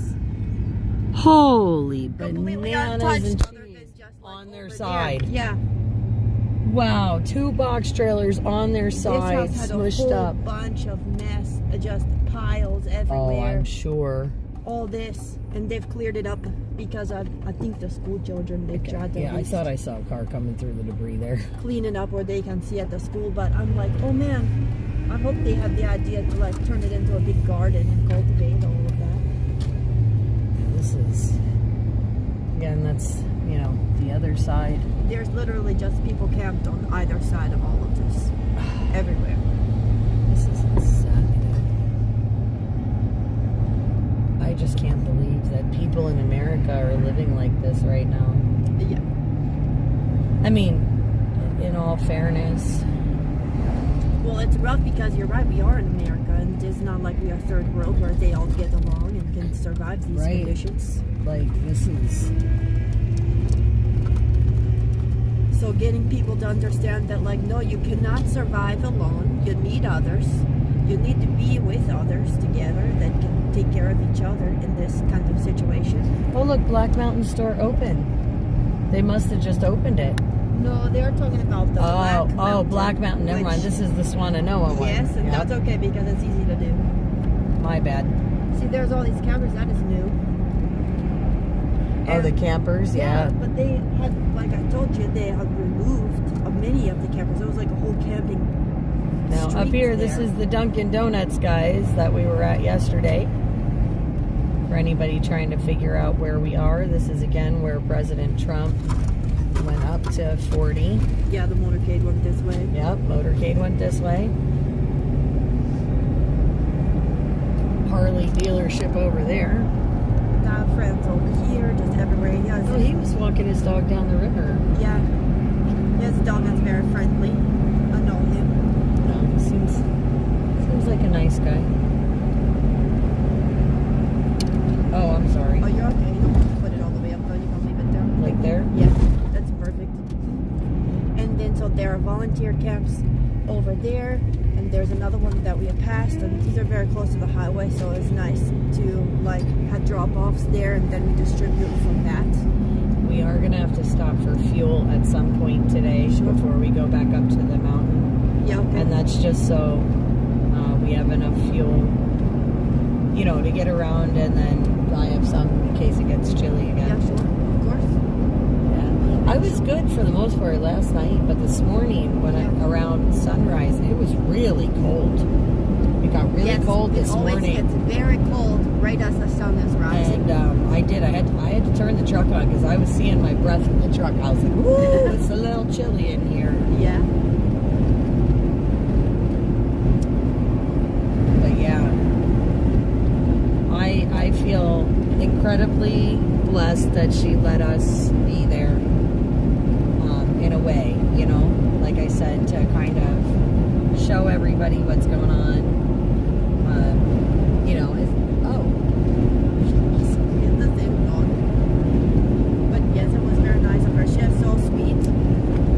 Holy Completely bananas untouched and other than cheese just, like, on their over side. there. Yeah. Wow, 2 box trailers on their side, This house had a smushed whole up. bunch of mess, just piles Oh, everywhere. I'm sure. All this, and they've cleared it up because I think the school children they tried to Yeah, I least thought I saw a car coming through the debris there. clean it up where they can see at the school. But I'm like, oh man, I hope they have the idea to like turn it into a big garden and cultivate all of that. This is, again, that's, you know, the other side. There's literally just people camped on either side of all of this, everywhere. This is insanity. I just can't believe that people in America are living like this right now. Yeah. I mean, in all fairness, Well, it's rough because you're right. We are in America, and it's not like we are third world where they all get along and can survive these Right. conditions. like, this is, So getting people to understand that, like, no, you cannot survive alone. You need others. You need to be with others together that can take care of each other in this kind of situation. oh look, Black Mountain store open. They must have just opened it. No, they're talking about the Black Mountain. Black Mountain, never mind. which- This is the Swananoa one. Yes, and Yep. that's okay because it's easy to do. my bad. See, there's all these campers. That is new. Oh, the campers, yeah. But they had, like I told you, they had removed many of the campers. It was like a whole camping. Now up street here, there. this is the Dunkin' Donuts, guys, that we were at yesterday. For anybody trying to figure out where we are, this is again where President Trump went up to 40. Yeah, the motorcade went this way. Yep, motorcade went this way. Harley dealership over there. Got friends over here, just everywhere. Yeah, Oh, he was walking his dog down the river. yeah. He has a dog that's very friendly. I know him. No, seems like a nice guy. Oh, I'm sorry. Oh, you're okay. You don't have to put it all the way up, though. You can leave it there. Like there? Yeah, that's perfect. And then, so there are volunteer camps over there, and there's another one that we have passed, and these are very close to the highway, so it's nice to, like, have drop-offs there, and then we distribute from that. We are going to have to stop for fuel at some point today before we go back up to the mountain. Yeah, okay. And that's just so we have enough fuel, you know, to get around and then buy up some in case it gets chilly again. Yeah, sure. Of course. Yeah. I was good for the most part last night, but this morning when around sunrise, it was really cold. It got really cold this morning. It always gets very cold right as the sun is rising. And I had to turn the truck on because I was seeing my breath in the truck. I was like, "Woo, it's a little chilly in here." Yeah. But yeah, I feel incredibly blessed that she let us be there. In a way, you know, like I said, to kind of show everybody what's going on. You know, But yes, it was very nice of her. She is so sweet,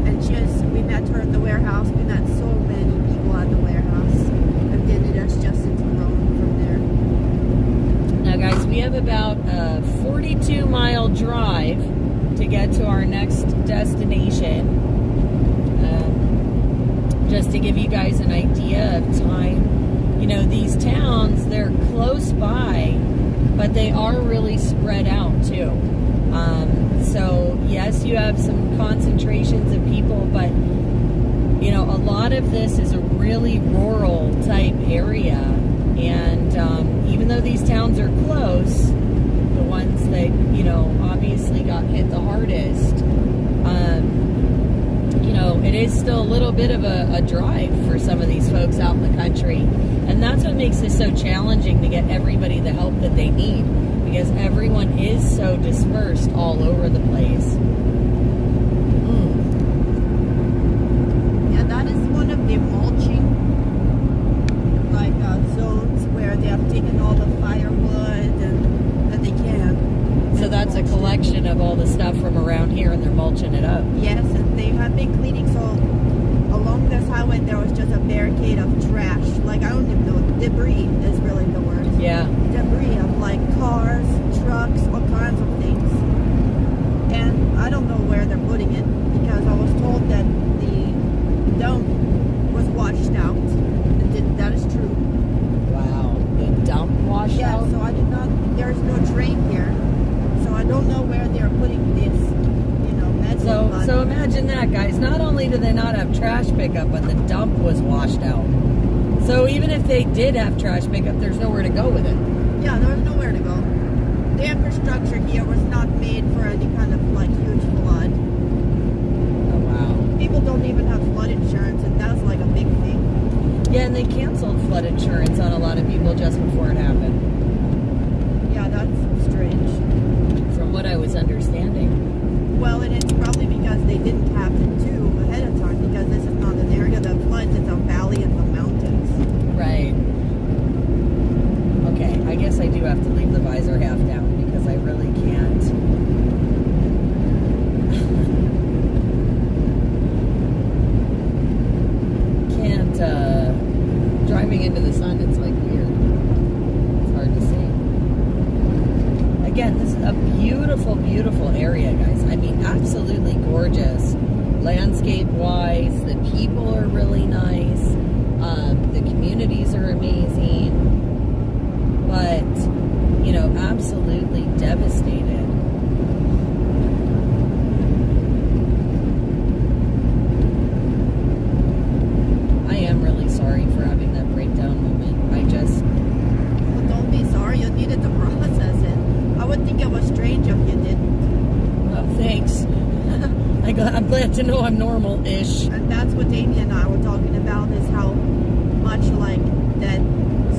and we met her at the warehouse. We met so many people at the warehouse, and then it is just into the road from there. now, guys, we have about a 42-mile drive to get to our next destination. Just to give you guys an idea of time, you know, these towns, they're close by, but they are really spread out too. So yes, you have some concentrations of people, but you know, a lot of this is a really rural type area. And even though these towns are close, the ones that, you know, obviously got hit the hardest, you know, it is still a little bit of a drive for some of these folks out in the country. And that's what makes it so challenging to get everybody the help that they need, because everyone is so dispersed all over the place. Yeah, that is one of the mulching, like, zones where they have taken all the firewood and that they can. So that's a collection of all the stuff from around here, and they're mulching it up. Yes, and they have been cleaning. So along this highway, there was just a barricade of trash. Like, I don't even know, debris is really the word. Yeah. Debris of like cars, trucks, all kinds of things. And I don't know where they're putting it, because I was told that the dump was washed out. And that is true. Wow. The dump washed out? Yeah, so I did not, there's no drain here. So I don't know where they're putting this, you know, metal. So imagine that, guys. Not only do they not have trash pickup, but the dump was washed out. So even if they did have trash pickup, there's nowhere to go with it. Yeah, there was nowhere to go. The infrastructure here was not made for any kind of like huge flood. Oh, wow. People don't even have flood insurance, and that's like a big thing. Yeah, and they canceled flood insurance on a lot of people just before it happened, Yeah, that's strange. from what I was understanding. Well, and it's probably because they didn't have to do ahead of time, because this is not an area that floods, it's a valley in the mountains. Right. Okay, I guess I do have to leave the visor half down because I really can't. Driving into the sun, it's like weird. It's hard to see. Again, this is a beautiful, beautiful area, guys. I mean, absolutely gorgeous. Landscape-wise, the people are really nice. The communities are amazing. glad to know I'm normal-ish. And that's what Amy and I were talking about, is how much like that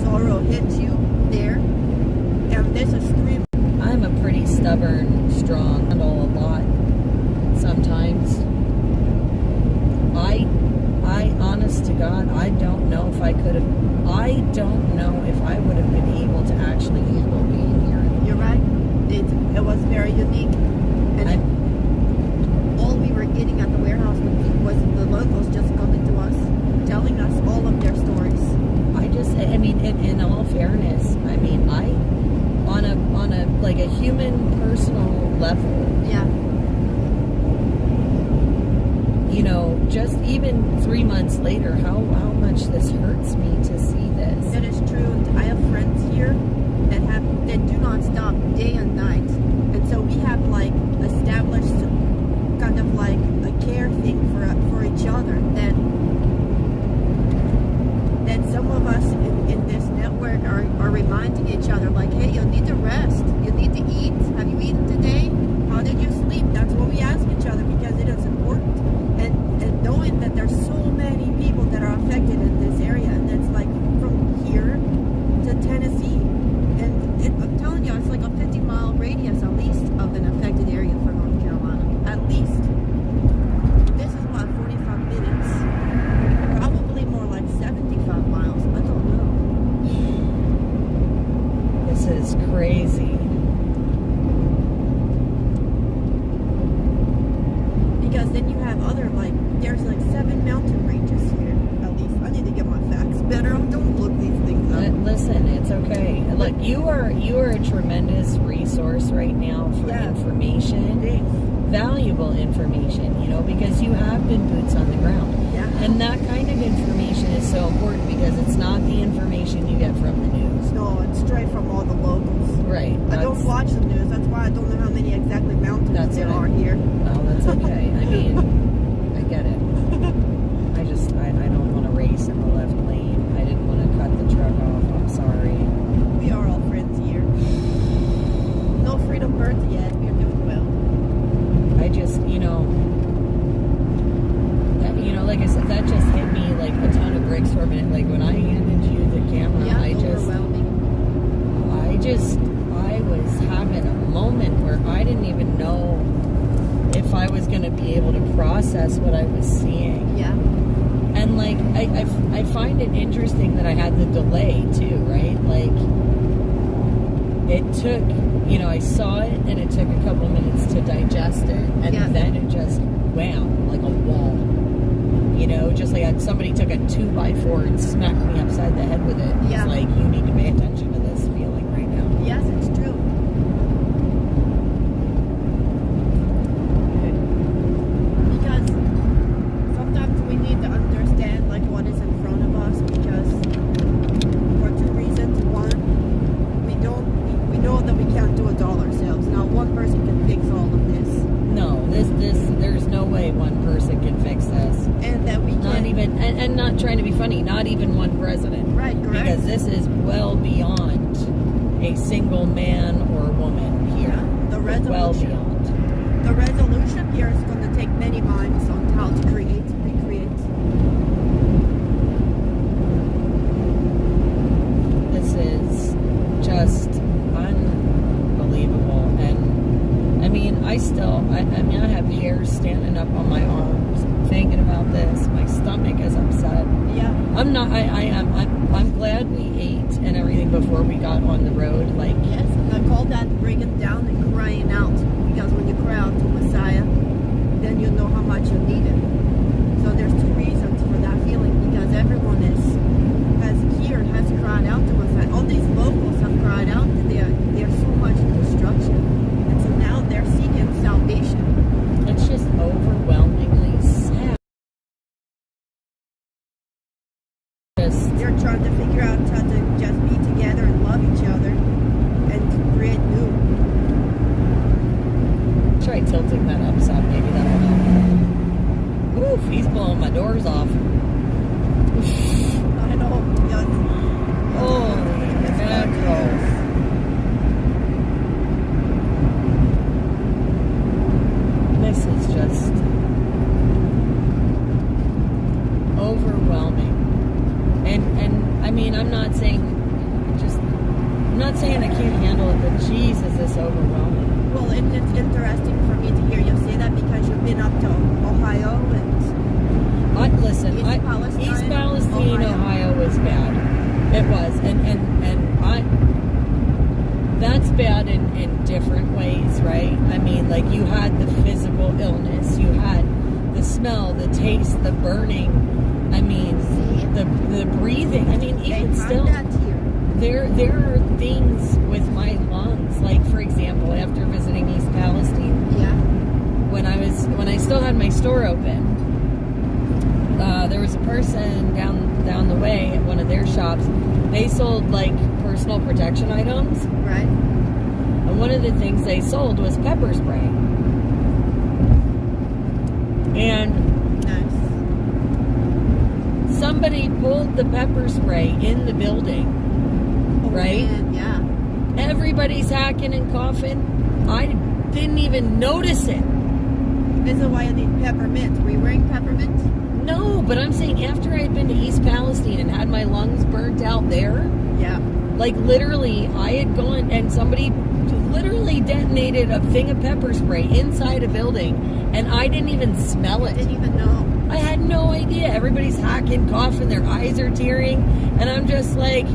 sorrow hits you there. And this is 3. I'm a pretty stubborn, strong, handle a lot sometimes. I honest to God, I don't know if I could have, I don't know if I would have been able to actually handle being here. You're right. It was very unique. And all we were getting at the warehouse was the locals just coming to us, telling us all of their stories. I mean, in all fairness, I mean, on a like a human personal level, Yeah. you know, just even 3 months later, how much this hurts me to see this. That is true. I have friends here that do not stop day and night, and so we have like established kind of like a care thing for each other. That some of us in this network are reminding each other, like, hey, you need to rest, you need to eat. Have you eaten today? How did you sleep? That's what we ask each other because it is important. And knowing that there's so many people that are affected in this area, and it's like from here to Tennessee, and I'm telling you, it's like a 50-mile radius at least of an affected area for North Carolina, at least. This is what, 45 minutes, probably more like 75 miles. I don't know. This is crazy. Because then you have other, like, there's like 7 mountain ranges here, at least. I need to get my facts better. I don't look these things up. Listen, it's okay. Look, you are a tremendous resource right now for information, Thanks. valuable information, you know, because you have been boots on the ground. Yeah. And that kind of information is so important because it's not the information you get from the news. No, it's straight from all the locals. Right. I don't watch the news. That's why I don't know how many exactly mountains there are here. Well, that's okay. I mean, I get it. I don't want to race in the left lane. I didn't want to cut the truck off. I'm sorry. We are all friends here. No freedom birds yet. We're doing well. I just, like I said, that just hit me like a ton of bricks for a minute. Like when I handed you the camera, Yeah, I was having a moment where I didn't even know if I was going to be able to process what I was seeing. Yeah. And like, I find it interesting that I had the delay too, right? Like, it took, I saw it and it took a couple minutes to digest it. And then it just wham, like a wall. Just like somebody took a 2x4 and smacked me upside the head with it. Yeah. It's like, you need to pay attention to this feeling right now. Yes, it's true. Because sometimes we need to understand like what is in front of us, because for 2 reasons. One, we know that we can't do it all ourselves. Now one person can fix all of this. No, there's no way one person can fix this. And that we Not can even, and not trying to be funny, not even one president. Right, correct. Because this is well beyond a single man or woman here. Yeah, the resolution. Well beyond. The resolution here is going to take many minds on how to recreate. This is just unbelievable. And I mean, I have hairs standing up on my arms thinking about this. My stomach is upset. Yeah. I'm glad we ate and everything before we got on the road. Like, Yes, and I call that breaking down and crying out. Because when you cry out to Messiah, then you know how much you need it. So there's 2 reasons for that feeling. Because everyone has cried out to Messiah. All these locals have cried out that there's so much destruction. And so now they're seeking salvation. it's just overwhelmingly sad. They're trying to figure out how to just be together and love each other and to create new. Try tilting that up some, maybe that'll help. Oof, he's blowing my doors off. I know. Yes. Holy mackerel. This is just listen, East Palestine? East Palestine, Ohio was bad. It was, and that's bad in different ways, right? I mean, like you had the physical illness, you had the smell, the taste, the burning. I mean, the breathing. I mean, even still, there are things with my lungs. Like for example, after visiting East Palestine, when I still had my store open, there was a person down the way at one of their shops. They sold like personal protection items. Right. And one of the things they sold was pepper spray. And somebody pulled the pepper spray in the building. Right? Man, yeah. Everybody's hacking and coughing. I didn't even notice it. This is why I need peppermint. Were you wearing peppermint? No, but I'm saying after I'd been to East Palestine and had my lungs burnt out there, Yeah. like literally I had gone and somebody literally detonated a thing of pepper spray inside a building and I didn't even smell it. Didn't even know. I had no idea. Everybody's hacking, coughing, their eyes are tearing, and I'm just like,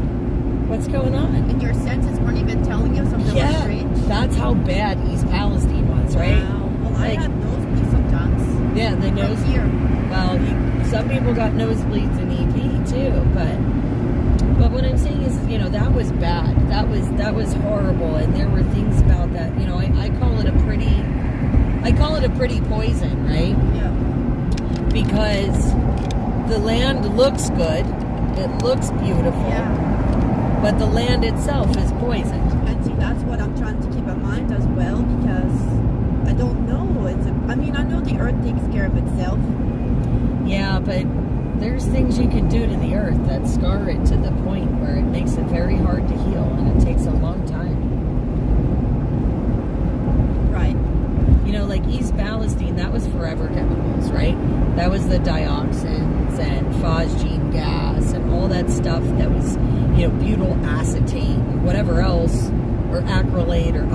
what's going on? And your senses weren't even telling you something was strange? That's how bad East Palestine was, right? Wow. Well, I Like- had nosebleeds sometimes. Yeah, the nose. From here. Well, some people got nosebleeds in EP too, but what I'm saying is, you know, that was bad. That was horrible, and there were things about that. You know, I call it a pretty poison, right? Yeah. Because the land looks good, it looks beautiful, Yeah. but the land itself is poisoned. And see, that's what I'm trying to keep in mind as well, because I don't know. I know the earth takes care of itself. Yeah, but there's things you can do to the earth that scar it to the point where it makes it very hard to heal, and it takes a long time. Right. You know, like East Palestine, that was forever chemicals, right? That was the dioxins and phosgene gas and all that stuff that was, you know, butyl acetate and whatever else, or acrylate, or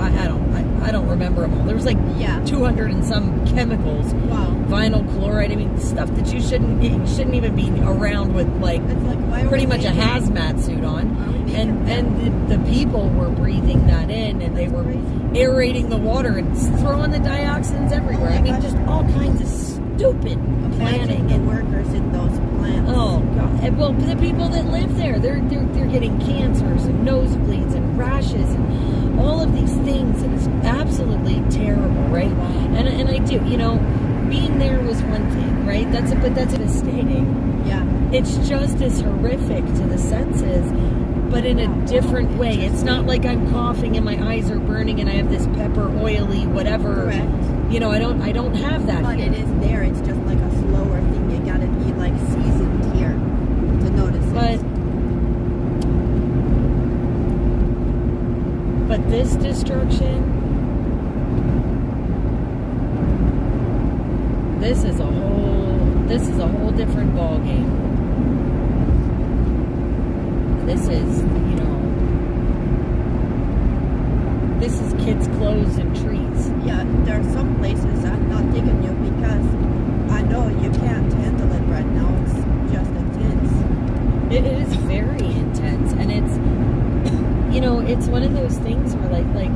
I don't remember them all. There was like 200 and some chemicals. Wow. Vinyl chloride. I mean, stuff that you shouldn't even be around with, like It's like, why are pretty we much a making- hazmat suit on. Are we making And the people were breathing that in, and they were aerating the water and throwing the dioxins everywhere. Oh my I mean, gosh. just all kinds of stupid planning. the workers in those plants. Oh God! And, well, the people that live there, they're getting cancers and nosebleeds and rashes and all of these things, and it's absolutely terrible, right? And I do, you know, being there was one thing, right? That's devastating. Yeah. It's just as horrific to the senses, but in a different way. It's not like I'm coughing and my eyes are burning and I have this pepper oily whatever. Correct. You know, I don't have that But here. it is there. It's just like a slower thing. You gotta be like seasoned here to notice But this destruction, this is a whole different ball game. This is, you know, this is kids' clothes and trees. Yeah, there are some places I'm not taking you because I know you can't handle it right now. It's just intense. It is very intense, and it's, you know, it's one of those things where like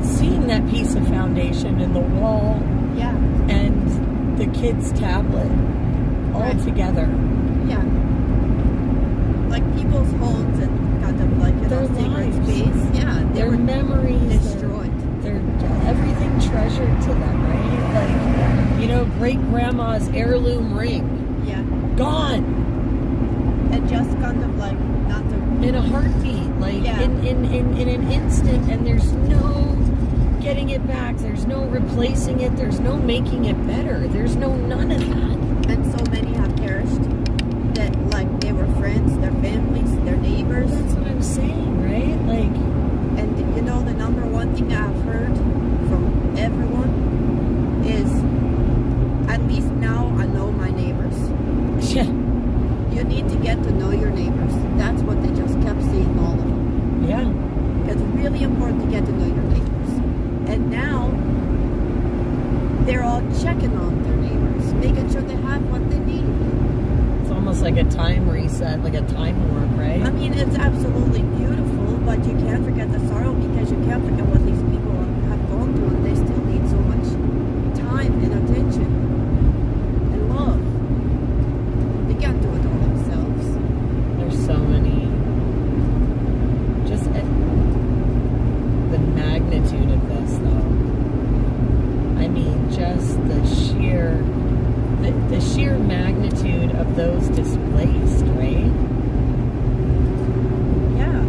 seeing that piece of foundation in the wall Yeah. and the kid's tablet all Right. together. Yeah. Like people's homes and kind of like, you know, Their sacred lives. space. Yeah. They Their were memories, destroyed. their everything treasured to them, right? Like, you know, great grandma's heirloom ring, Yeah. gone And just kind of like not to. in a heartbeat, like Yeah. in an instant, and there's no getting it back. There's no replacing it. There's no making it better. There's no none of that. And so many have perished that like they were friends, their families, their neighbors. That's what I'm saying, right? Like, And you know, the number one thing I've heard from everyone is, at least now I know my neighbors. yeah, You need to get to know your neighbors. That's what they just kept saying, all of them. yeah. It's really important to get to know your neighbors. And now, they're all checking on their neighbors, making sure they have what they need. It's almost like a time reset, like a time warp, right? I mean, it's absolutely beautiful, but you can't forget the sorrow because you can't forget what these people have gone through, and they still need so much time and attention and love. They can't do it all themselves. There's so many. Just the magnitude of this, though. I mean, just the sheer magnitude of those displaced, right? Yeah,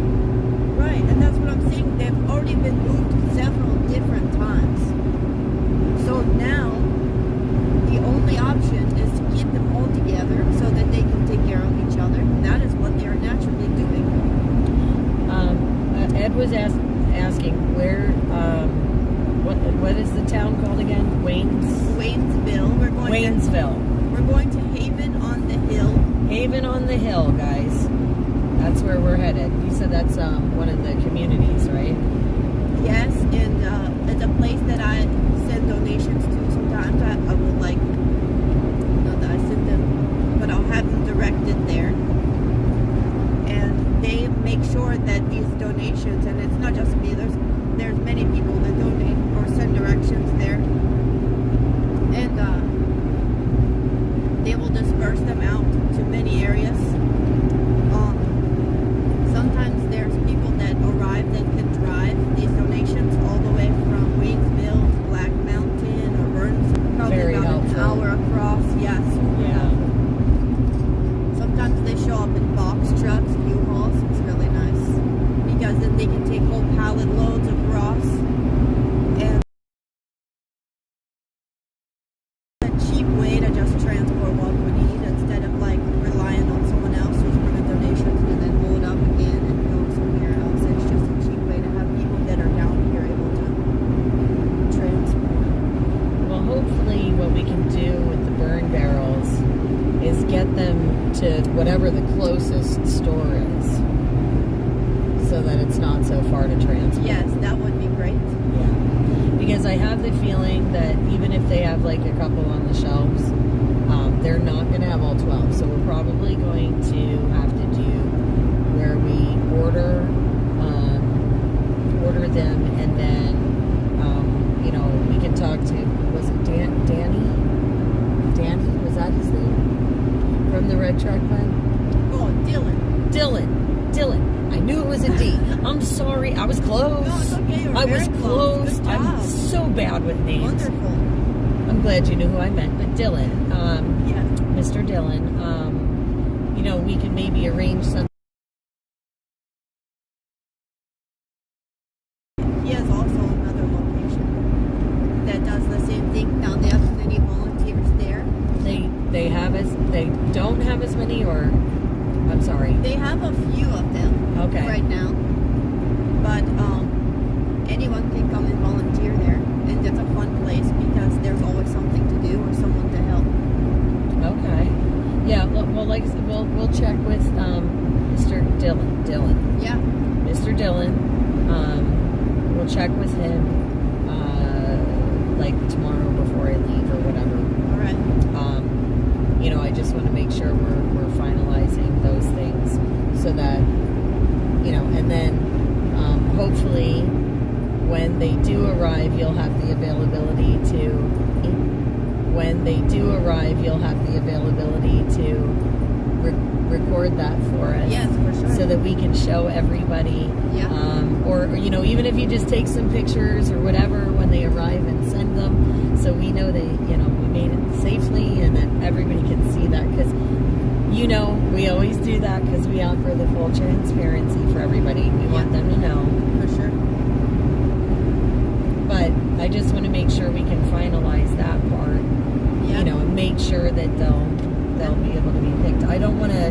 right, and that's what I'm saying. They've already been moved several different times. So now, the only option is to keep them all together so that they can take care of each other. That is what they are naturally doing. Ed was asking where, what is the town called again? Waynesville. Waynesville. We're going to Haven on the Hill. Haven on the Hill, guys. That's where we're headed. You said that's one of the communities, right? Yes, and it's a place that I send donations to sometimes. I will not that I send them, but I'll have them directed there. And they make sure that these donations, and it's not just me, there's many people that donate or send directions there. And they will disperse them out to many areas. Sometimes there's people that arrive that can drive these donations all the way from Waynesville to Black Mountain or Burns, probably Very about helpful. an hour across. Yes. Yeah. Sometimes they show up in box trucks, U-Hauls. It's really nice because then they can take whole pallet loads across, and a cheap way to just transport what we need instead of relying on someone else who's bringing donations and then load up again and go somewhere else. It's just a cheap way to have people that are down here able to transport. Well, hopefully what we can do with the burn barrels is get them to whatever the closest store is so that it's not so far to transport. Yes, that would be great. Yeah. Because I have the feeling that even if they have a couple on the shelves, they're not going to have all 12. So we're probably going to have to do where we order them, and then, we can talk to, was it Danny? Danny? Was that his name? From the Red Truck Band? Oh, Dylan. I knew it was a D. I'm sorry. I was close. No, it's okay. You're I was very close. Good I'm job. so bad with names. Wonderful. I'm glad you knew who I meant. But Dylan, Yeah. Mr. Dylan, we can maybe arrange something. He has also another location that does the same thing. Now they have many volunteers there. They don't have as many, or I'm sorry. They have a few of them Okay. right now. But anyone can come and volunteer there. And it's a fun place because there's always something to do or someone to help. Okay. Yeah. Well, like I said, we'll check with Mr. Dylan. Yeah. Mr. Dylan. We'll check with him tomorrow before I leave or whatever. All right. I just want to make sure we're finalizing those things so that and then hopefully when they do arrive, you'll have the availability to record that for us. Yes, for sure. So that we can show everybody. Yeah. Or even if you just take some pictures or whatever when they arrive and send them, so we know they, we made it safely and that everybody can see that. Because, we always do that because we offer the full transparency for everybody. We want them to know. For sure. But I just want to make sure we can finalize that part. Yeah. And make sure that they'll be able to be picked. I don't want to,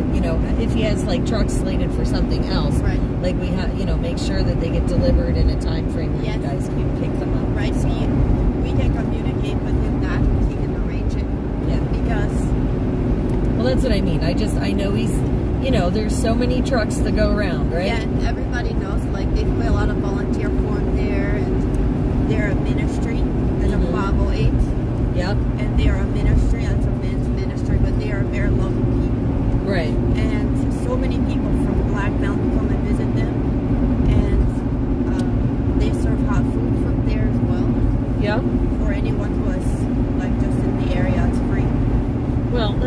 if he has trucks slated for something else, Right. we have, make sure that they get delivered in a time frame where Yes. you guys can pick them up. Right. So, We can communicate with him that he can arrange it. yeah. Because Well, that's what I mean. I know he's, there's so many trucks that go around, right? yeah, and everybody knows they fill out a volunteer form there, and they're a ministry, there's a Mhm. 508.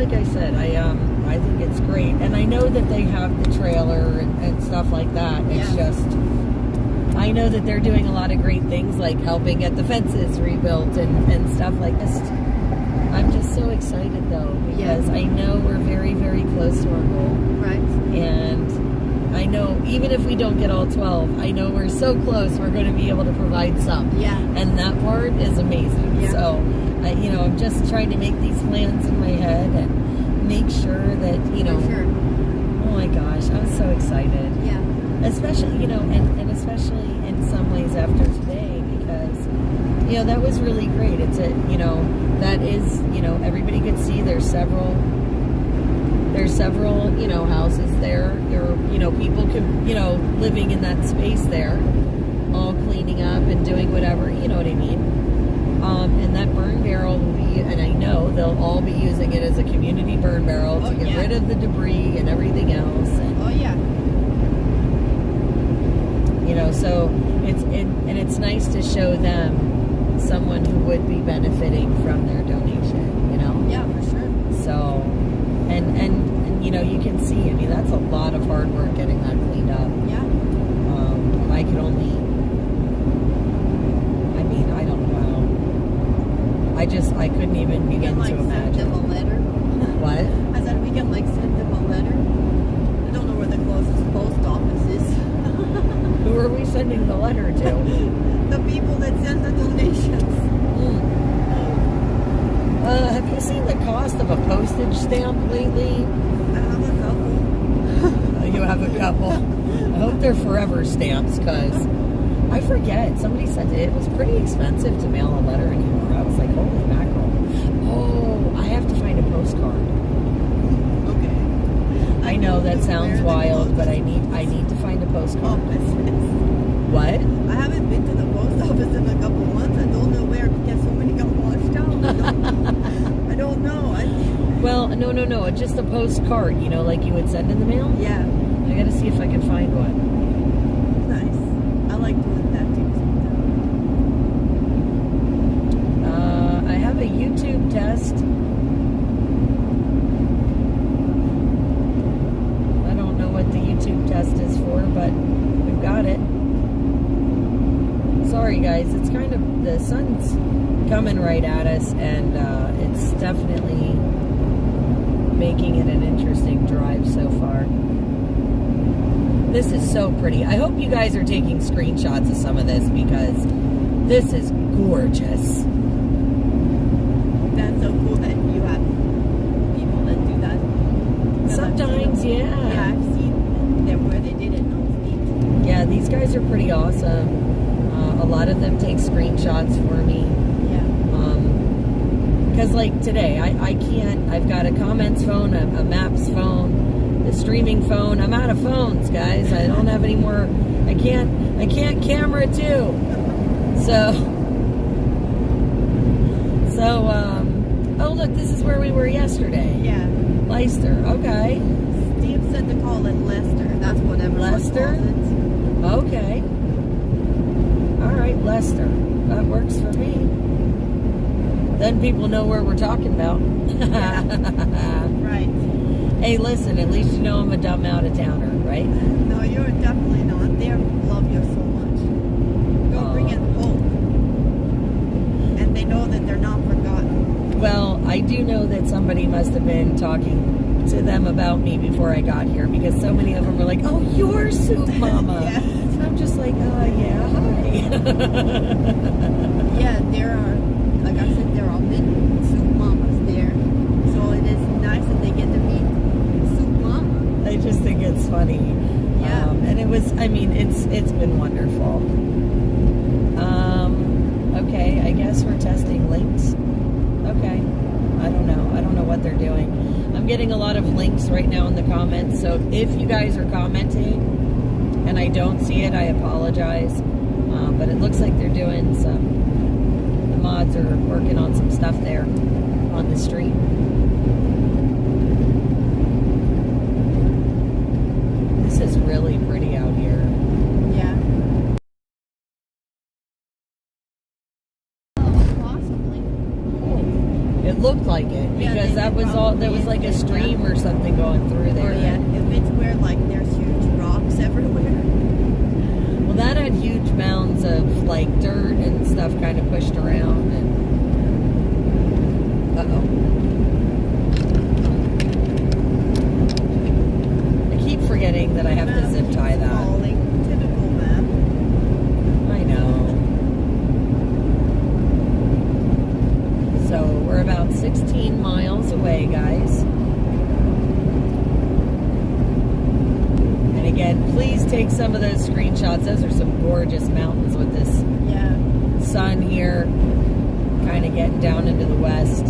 like I said, I think it's great, and I know that they have the trailer and stuff like that. It's just, I know that they're doing a lot of great things, like helping get the fences rebuilt and stuff like this. I'm just so excited though, because I know we're very, very close to our goal. Right. And I know even if we don't get all 12, I know we're so close, we're going to be able to provide some. Yeah. And that part is amazing. Yeah. So, I'm just trying to make these plans in my head and make sure that, oh my gosh, I'm so excited. Yeah. Especially, and especially in some ways after today, because, that was really great. It's that is, everybody could see there's several, houses there. People could, living in that space there, all cleaning up and doing whatever, you know what I mean? And that burn barrel will be, and I know they'll all be using it as a community burn barrel to get rid of the debris and everything else. And, so it's nice to show them someone who would be benefiting from their donation, Yeah, for sure. So, and you can see, that's a lot of hard work getting that cleaned up. Yeah. I could only, I don't know. I couldn't even begin to Send imagine. them a letter. What? I said we can send them a letter. I don't know where the closest post office is. Who are we sending the letter to? The people that send the donations. Have you seen the cost of a postage stamp lately? I have a couple. You have a couple. I hope they're forever stamps, because I forget. Somebody said it was pretty expensive to mail a letter anymore. I was like, holy mackerel. Oh, I have to find a postcard. Okay. I know that sounds wild, but I need to find a postcard. What? I haven't been to the post office in a couple months. I don't know where, because so many got washed out. I don't know. Well, no. It's just a postcard, like you would send in the mail. Yeah. I gotta see if I can find one. Nice. I like doing that too sometimes. I have a YouTube test. I don't know what the YouTube test is for, but we've got it. Sorry guys, it's kind of, the sun's coming right at us, and it's definitely making it an interesting drive so far. This is so pretty. I hope you guys are taking screenshots of some of this, because this is gorgeous. That's so cool that you have people that do that. Sometimes, yeah. Yeah, I've seen them where they did it on stage. Yeah, these guys are pretty awesome. A lot of them take screenshots for me. Yeah. Because like today, I can't, I've got a comments phone, a maps phone, a streaming phone. I'm out of phones, guys. I don't have any more. I can't camera too. Oh look, this is where we were yesterday. Yeah. Leicester, okay. Steve said to call it Lester. That's what everyone Lester? calls it. Okay. All right, Leicester. That works for me. Then people know where we're talking about. Right. Hey, listen, at least you know I'm a dumb out-of-towner, right? No, you're definitely not. They love you so much. You're bringing hope. And they know that they're not forgotten. Well, I do know that somebody must have been talking to them about me before I got here, because so many of them were like, oh, you're Soup Mama. Yeah. So I'm just like, yeah, hi. Yeah, there are, like I said, there are many Soup Mamas there. So it is nice that they get to meet Soup Mama. I just think it's funny. Yeah. And it was, it's been wonderful. Okay, I guess we're testing links. Okay. I don't know what they're doing. I'm getting a lot of links right now in the comments, so if you guys are commenting and I don't see it, I apologize. But it looks like they're doing the mods are working on some stuff there on the street. This is really pretty out here. Yeah. Possibly. It looked like it Yeah, because they that was all. There was probably like a is, yeah. stream or something going through there. Or yeah, if it's where like there's huge rocks everywhere. Well, that had huge mounds of like dirt and stuff kind of pushed around. And I keep forgetting that I have to zip tie that. Falling. Typical map. I know. So we're about 16 miles away, guys. And again, please take some of those screenshots. Those are some gorgeous mountains with this Yeah. sun here kind of getting down into the west.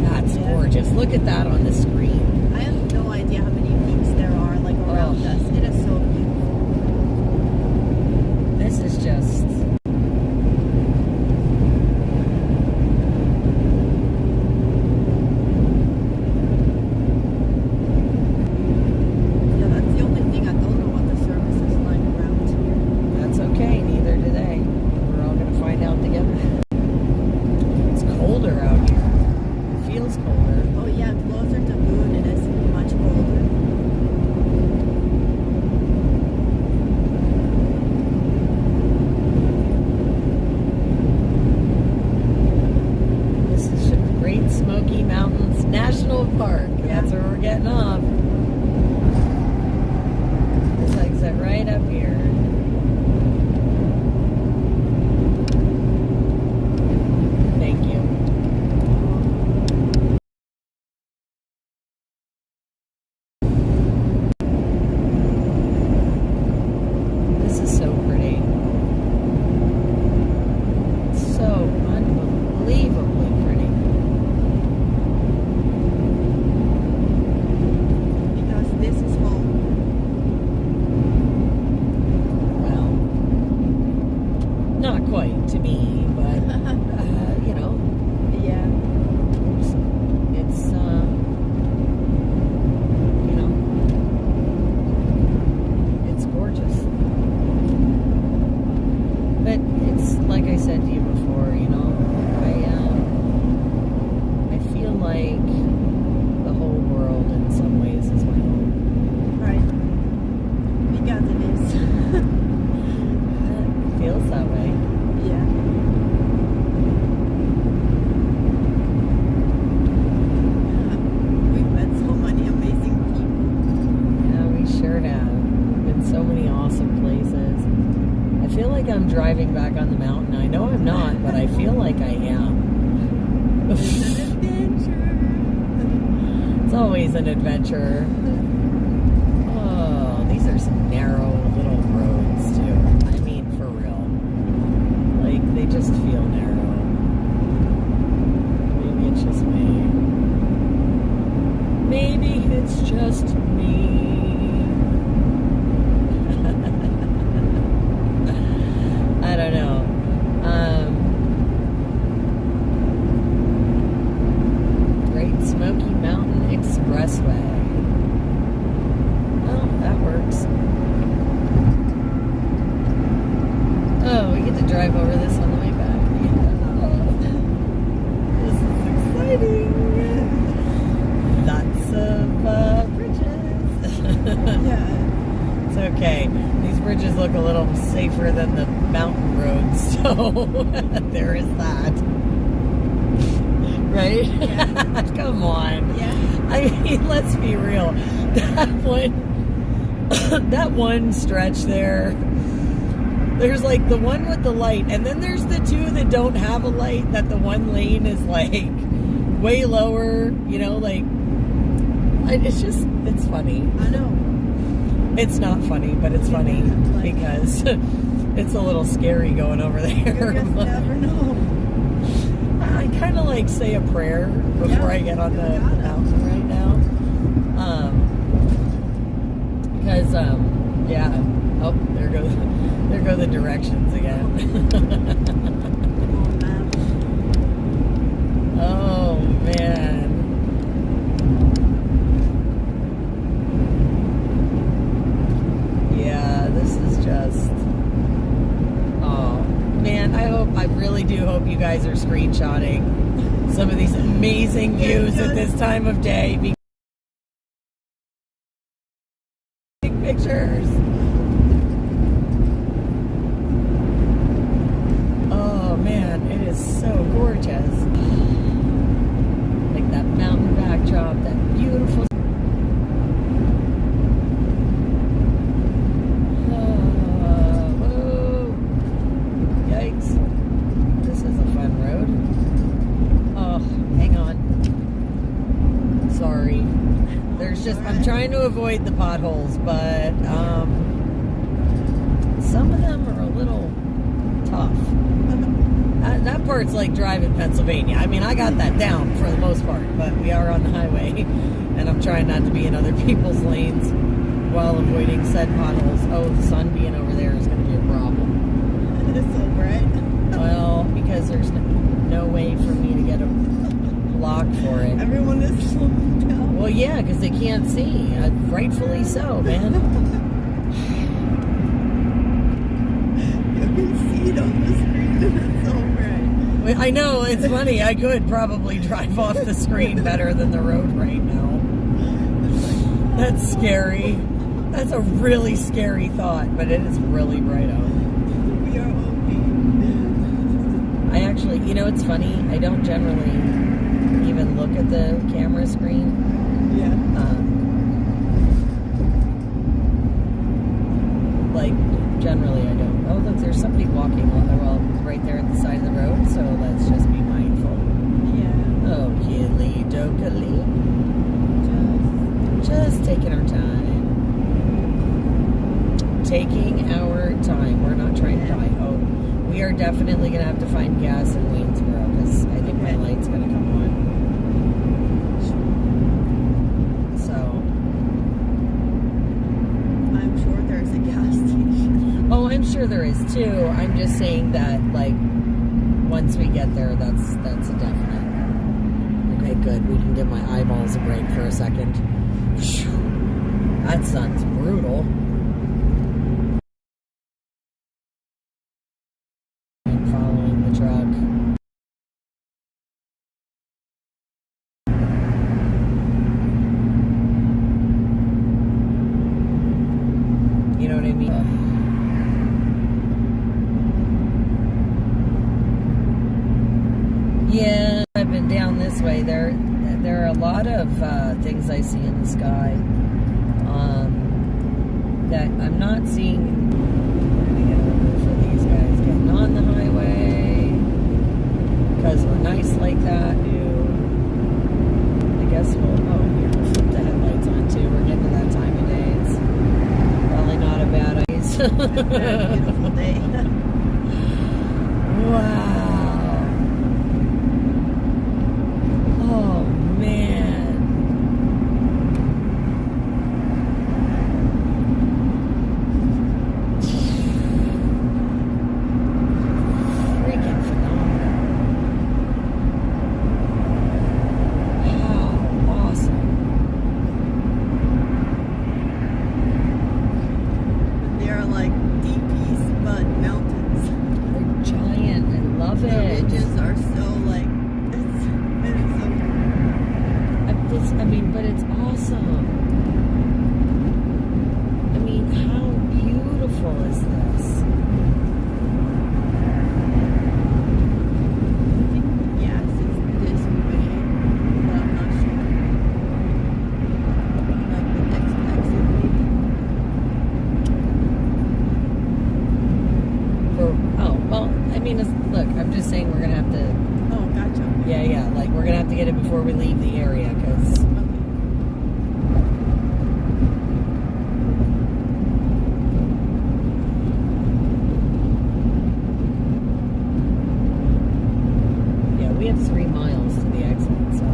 That's Yeah. gorgeous. Look at that on the screen. I have no idea how many peaks there are like around Oh. us. It is so beautiful. This is just... Yeah, that's the only thing I don't know what the service is like around here. That's okay, neither do they. We're all going to find out together. It's colder out here. It feels colder. Oh yeah, closer to moon it is much colder. This is Great Smoky Mountains National Park. Yeah. That's where we're getting off. This exit right up here. Thank you. This is so pretty. So unbelievably pretty. Because this is home. Well, not quite to me, but you know, Yeah. it's you know, it's gorgeous. But it's like I said to you before, you know, I feel like the whole world in some ways is my home. Right. Because it is. It feels that way. Yeah. We've met so many amazing people. Yeah, we sure have. Been so many awesome places. I feel like I'm driving back on the mountain. I know I'm not, but I feel like I am. It's an adventure. It's always an adventure. Oh, these are some narrow little roads too. I mean, for real. Like, they just feel narrow. Maybe it's just me. Maybe it's just me. I don't know. Great Smoky Mountain Expressway. Oh, that works. Oh, we get to drive over this on the way back. This is exciting. Lots of bridges. Yeah. It's okay. These bridges look a little safer than the mountain roads, so there is that. Right? Yeah. Come on. Yeah. I mean, let's be real. That one stretch there, there's like the one with the light, and then there's the two that don't have a light, that the one lane is like way lower, you know, like, it's just, it's funny. I know. It's not funny, but it's funny because it's a little scary going over there. You just never know. I kind of like say a prayer before I get on the mountain right now. Because, yeah. Oh, there go the directions again. Oh, man. Yeah, this is just... Oh, man, I really do hope you you guys are screenshotting some of these amazing views at this time of day. Pictures. Oh man, it is so gorgeous. Like that mountain backdrop, that beautiful. Whoa. Yikes. This is a fun road. Oh, hang on. Sorry. There's just, I'm trying to avoid the potholes, but some of them are a little tough. That part's like driving Pennsylvania. I mean, I got that down for the most part, but we are on the highway, and I'm trying not to be in other people's lanes while avoiding said potholes. Oh, the sun being over there is going to be a problem. It's so bright. Well, because there's no way for me to get a block for it. Everyone is slowing down. Well, yeah, because they can't see. Rightfully so, man. You can see it on the screen. It's so bright. I know, it's funny. I could probably drive off the screen better than the road right now. That's scary. That's a really scary thought, but it is really bright out. We are okay. I actually, you know, it's funny. I don't generally even look at the camera screen. Yeah. Like, generally I don't. Oh, look, there's somebody walking well, right there at the side of the road, so let's just be mindful. Yeah. Oh, Kidly Dokily. Just taking our time. Taking our time. We're not trying to die. Oh, we are definitely going to have to find gas in Waynesboro, because I think my light's going to come on. Oh, I'm sure there is too. I'm just saying that, like, once we get there, that's a definite. Okay, good. We can give my eyeballs a break for a second. Whew. That sun's brutal. I'm following the truck. You know what I mean? Yeah, I've been down this way. There are a lot of things I see in the sky that I'm not seeing. I'm gonna get over for these guys getting on the highway because we're nice like that. I guess we'll. Oh, here, we'll flip the headlights on too. We're getting to that time of day. It's probably not a bad idea. Beautiful day. Wow. Oh, man. Freaking phenomenal. How awesome. They are like deep east mud mountains. They're giant. I love The it. ridges are so like, it's so I mean, but it's awesome. I mean, how beautiful is this? I think, yes, it's this way, but I'm not sure. Like the next exit, maybe. Oh, well, I mean, look, I'm just saying we're going to have to, Oh, gotcha. yeah, like we're going to have to get it before we leave the area, because yeah, we have 3 miles to the exit, so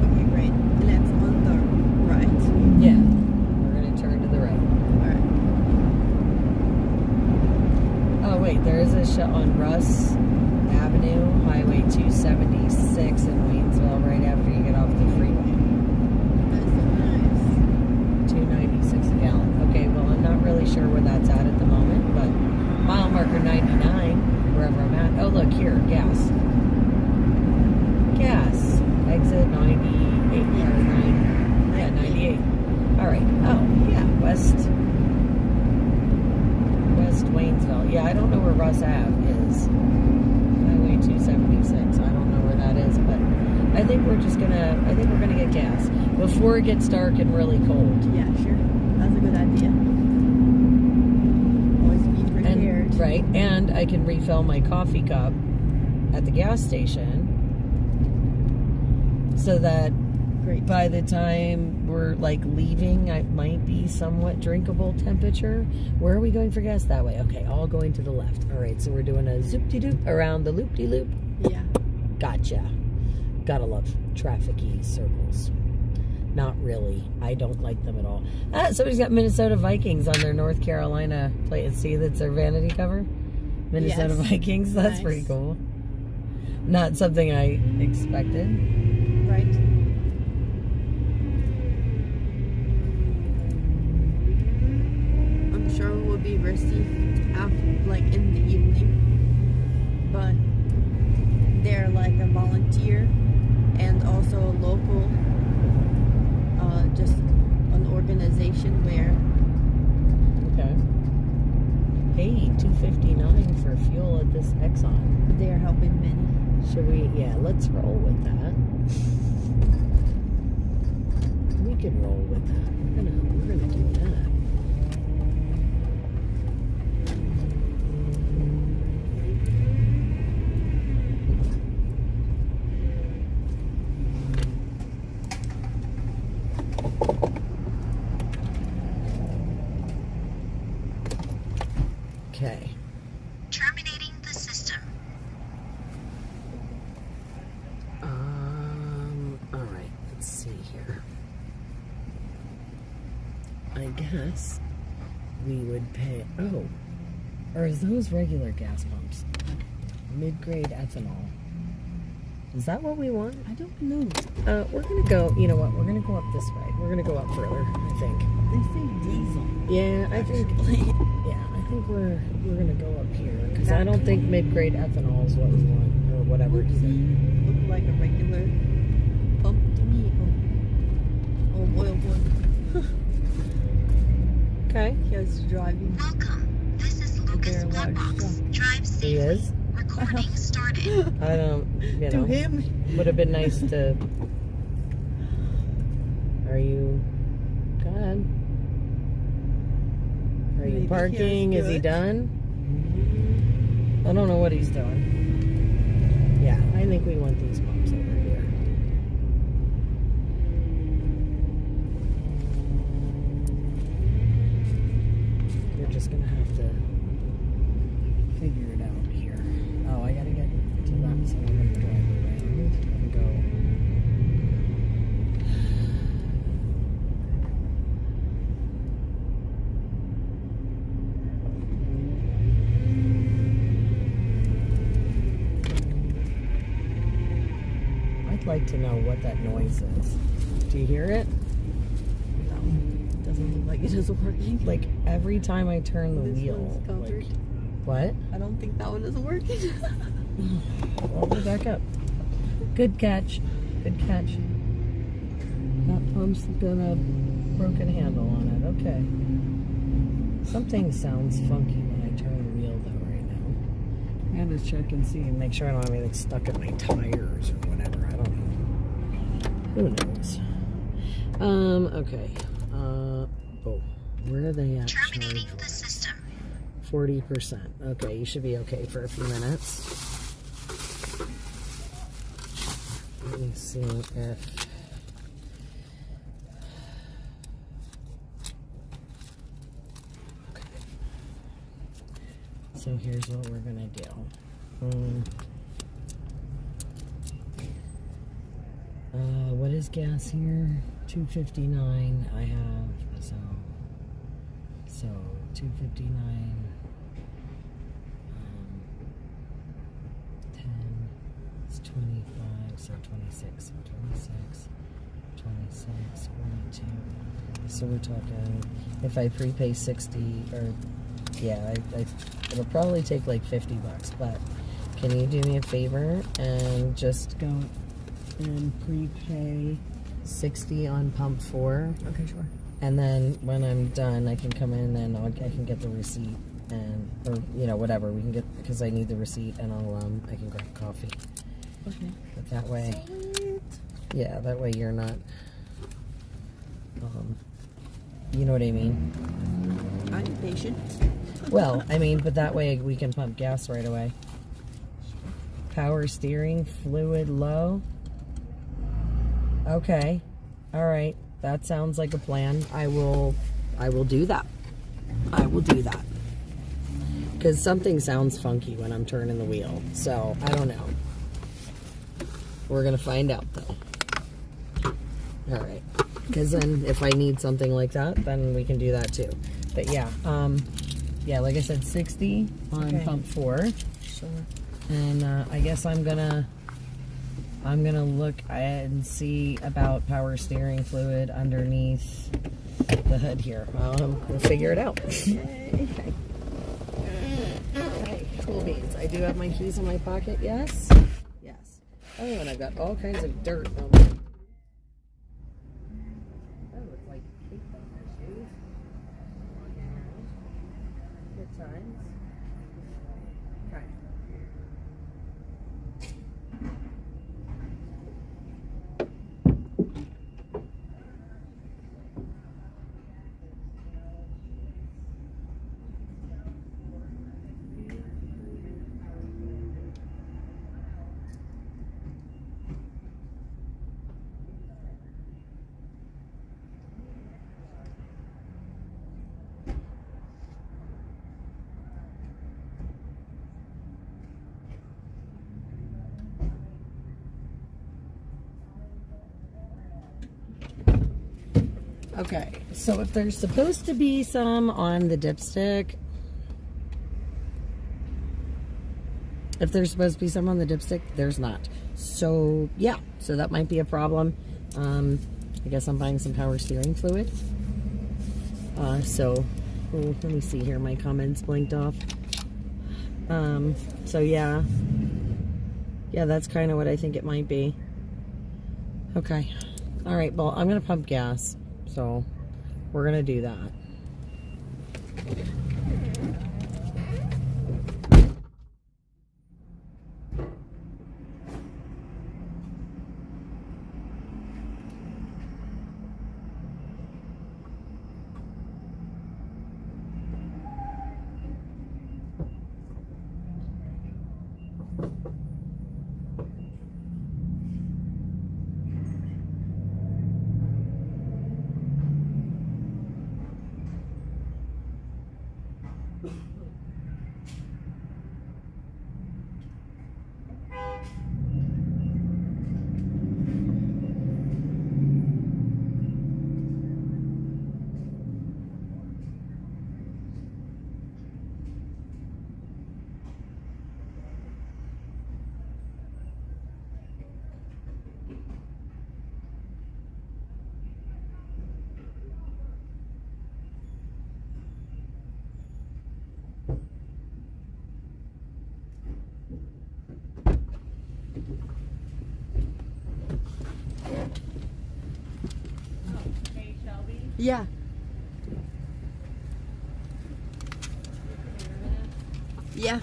Okay, great. And it's on the right. yeah, we're going to turn to the right. Alright. Oh, wait, there is a shot on Russ Avenue, Highway 276 in Waynesville, right after you get off the freeway. That's so nice. 296 a gallon. Okay, well, I'm not really sure where that's at the moment, but mile marker 99, wherever I'm at. Oh, look. look here. Gas. Gas. Exit 98. Yeah. Or 9. Yeah, 98. All right. Oh, yeah. West Waynesville. Yeah, I don't know where Russ Ave is. Highway 276. I don't know where that is, but I think we're gonna get gas before it gets dark and really cold. Yeah, sure. That's a good idea. Always be prepared. And, right, and I can refill my coffee cup at the gas station so that Great. by the time we're like leaving, it might be somewhat drinkable temperature. Where are we going for gas? That way. Okay, all going to the left. All right, so we're doing a zoop-de-doop around the loop-de-loop. Yeah. Gotcha. Gotta love traffic-y circles. Not really. I don't like them at all. Somebody's got Minnesota Vikings on their North Carolina plate. See, that's their vanity cover? Minnesota Yes. Vikings. That's Nice. pretty cool. Not something I expected. Right. I'm sure it will be received after, like in the evening. But they're like a volunteer and also a local, just an organization where. Okay. Hey, $2.59 for fuel at this Exxon. They're helping many. Should we? Yeah, let's roll with that. We can roll with that. We're gonna do that. Okay. Terminating the system. All right, let's see here. I guess we would pay, or is those regular gas pumps? Mid-grade ethanol. Is that what we want? I don't know. We're gonna go, you know what, we're gonna go up this way. We're gonna go up further, I think. They say diesel. Yeah, I think, yeah, I think we're gonna go up here, because I don't think mid-grade ethanol is what we want, or whatever. Look like a regular pump to me. Oh, oil one. Okay. He was driving. Welcome. This is Lucas Very large Blackbox. truck. Drive He safely. is? Recording started. I don't, you To know. him. Would have been nice to. Are you? Go ahead. Are you Maybe he parking? was Is he good. done? I don't know what he's doing. Yeah, I think we want these pumps over here. We're just gonna have to figure it out here. Oh, I gotta get to that, so I'm gonna drive around and go. I'd like to know what that noise is. Do you hear it? No, doesn't look like it is working. Like every time I turn the This wheel. one's covered. Like, what? I don't think that one is working. Well, go back up. Good catch. Good catch. That pump's got a broken handle on it. Okay. Something sounds funky when I turn the wheel though right now. I gotta check and see and make sure I don't have anything stuck in my tires or whatever. I don't know. Who knows? Okay. Where are they at? Terminating the charge-wise? system. 40%. Okay, you should be okay for a few minutes. Let me see if... Okay. So here's what we're gonna do. What is gas here? $2.59. I have, so $2.59. 10 is 25, so 26, 42. So we're talking, if I prepay 60, or yeah, it'll probably take like $50, but Can you do me a favor and just go and prepay 60 on pump 4? Okay, sure. And then when I'm done, I can come in and I can get the receipt and, or you know, whatever we can get, because I need the receipt, and I can grab coffee. Okay. But that way, Sweet. yeah, that way you're not, you know what I mean? I'm patient. Well, I mean, but that way we can pump gas right away. Power steering, fluid low. Okay. All right. That sounds like a plan. I will do that. I will do that. Because something sounds funky when I'm turning the wheel. So, I don't know. We're going to find out, though. All right. Because then if I need something like that, then we can do that, too. But, yeah. Yeah, like I said, 60 on pump 4. Sure. And I guess I'm gonna look and see about power steering fluid underneath the hood here. We'll figure it out. Okay. Okay, cool beans. I do have my keys in my pocket, yes? Yes. Oh, and I've got all kinds of dirt on my... Oh, it's like cake on my shoes. Good times. Okay. Okay, so if there's supposed to be some on the dipstick, there's not. So, yeah, so that might be a problem. I guess I'm buying some power steering fluid. Let me see here, my comments blinked off. So yeah. Yeah, that's kind of what I think it might be. Okay. All right, well, I'm going to pump gas. So, we're going to do that. Yeah. Yeah.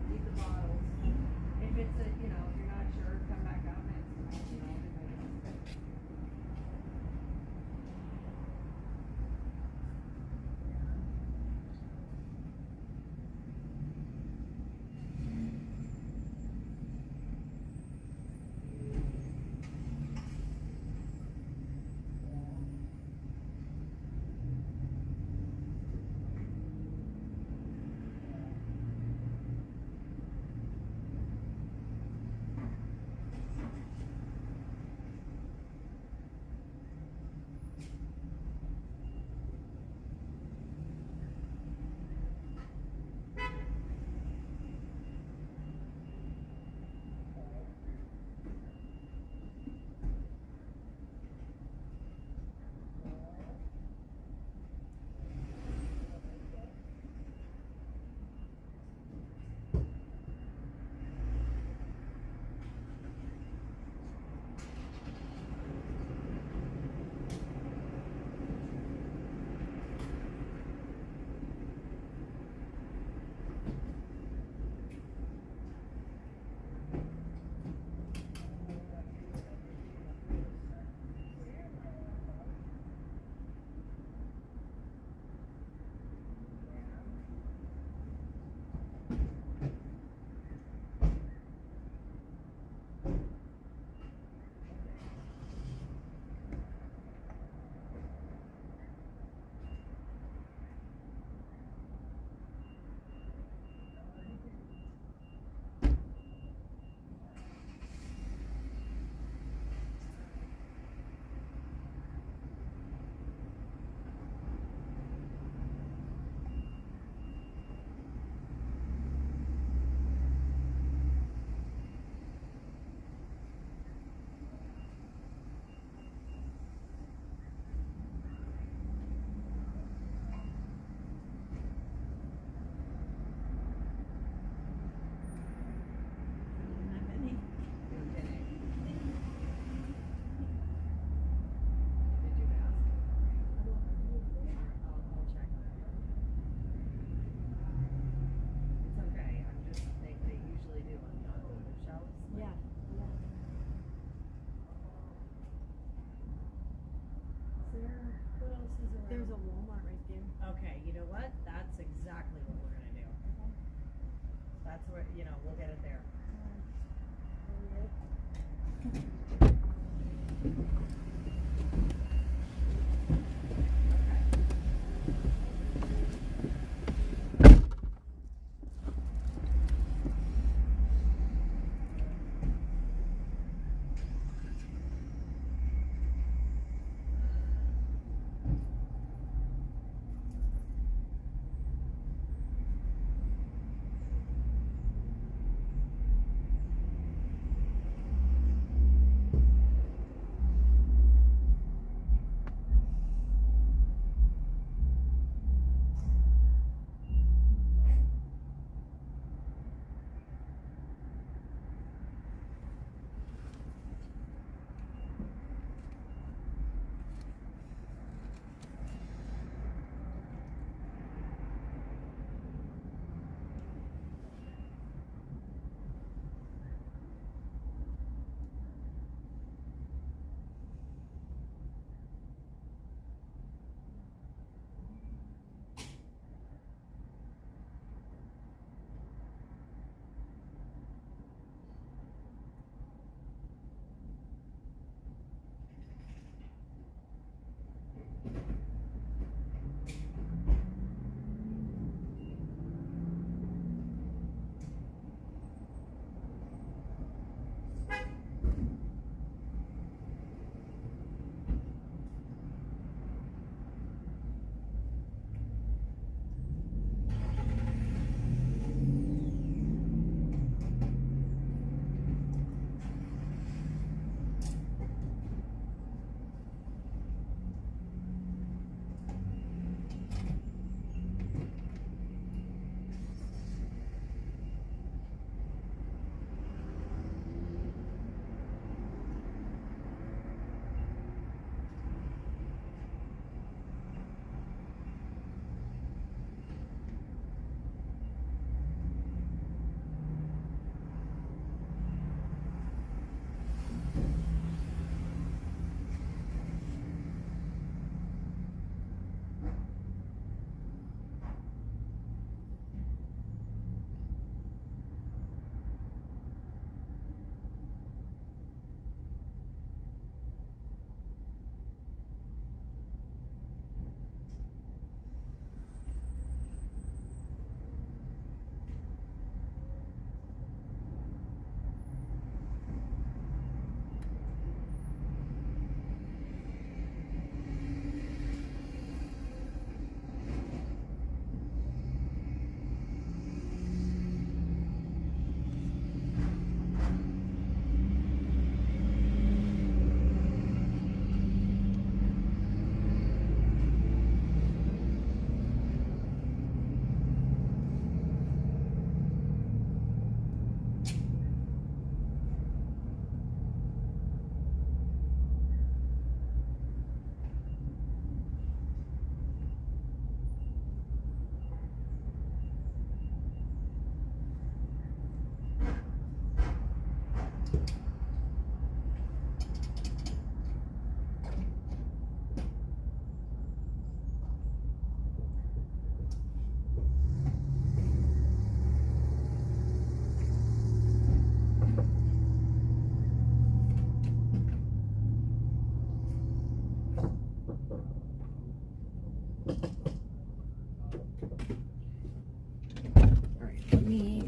Leave the bottles.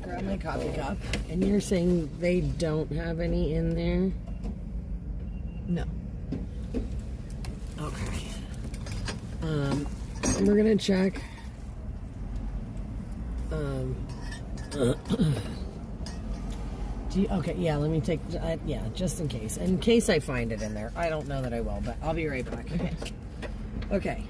Grab my coffee cup. And you're saying they don't have any in there? No. Okay. We're gonna check. Okay, yeah, let me take, yeah, just in case. In case I find it in there. I don't know that I will, but I'll be right back. Okay. Okay.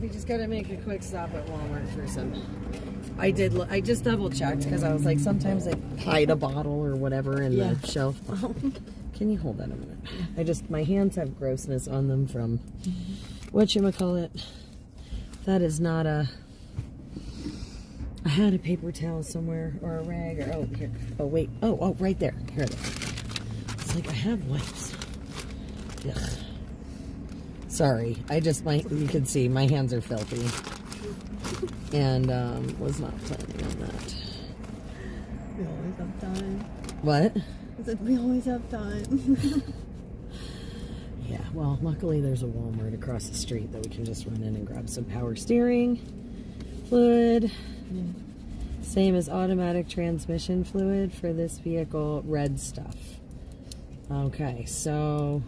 We just gotta make a quick stop at Walmart for some. I just double checked because I was like, sometimes they hide a bottle or whatever in the shelf. Can you hold that a minute? My hands have grossness on them from whatchamacallit. That is not a. I had a paper towel somewhere or a rag or here. Oh wait. Oh right there. Here it is. It's like I have wipes. Ugh. Sorry. You can see my hands are filthy. And was not planning on that. We always have time. What? I said we always have time. Yeah, well, luckily there's a Walmart across the street that we can just run in and grab some power steering fluid. Same as automatic transmission fluid for this vehicle, red stuff. Okay, so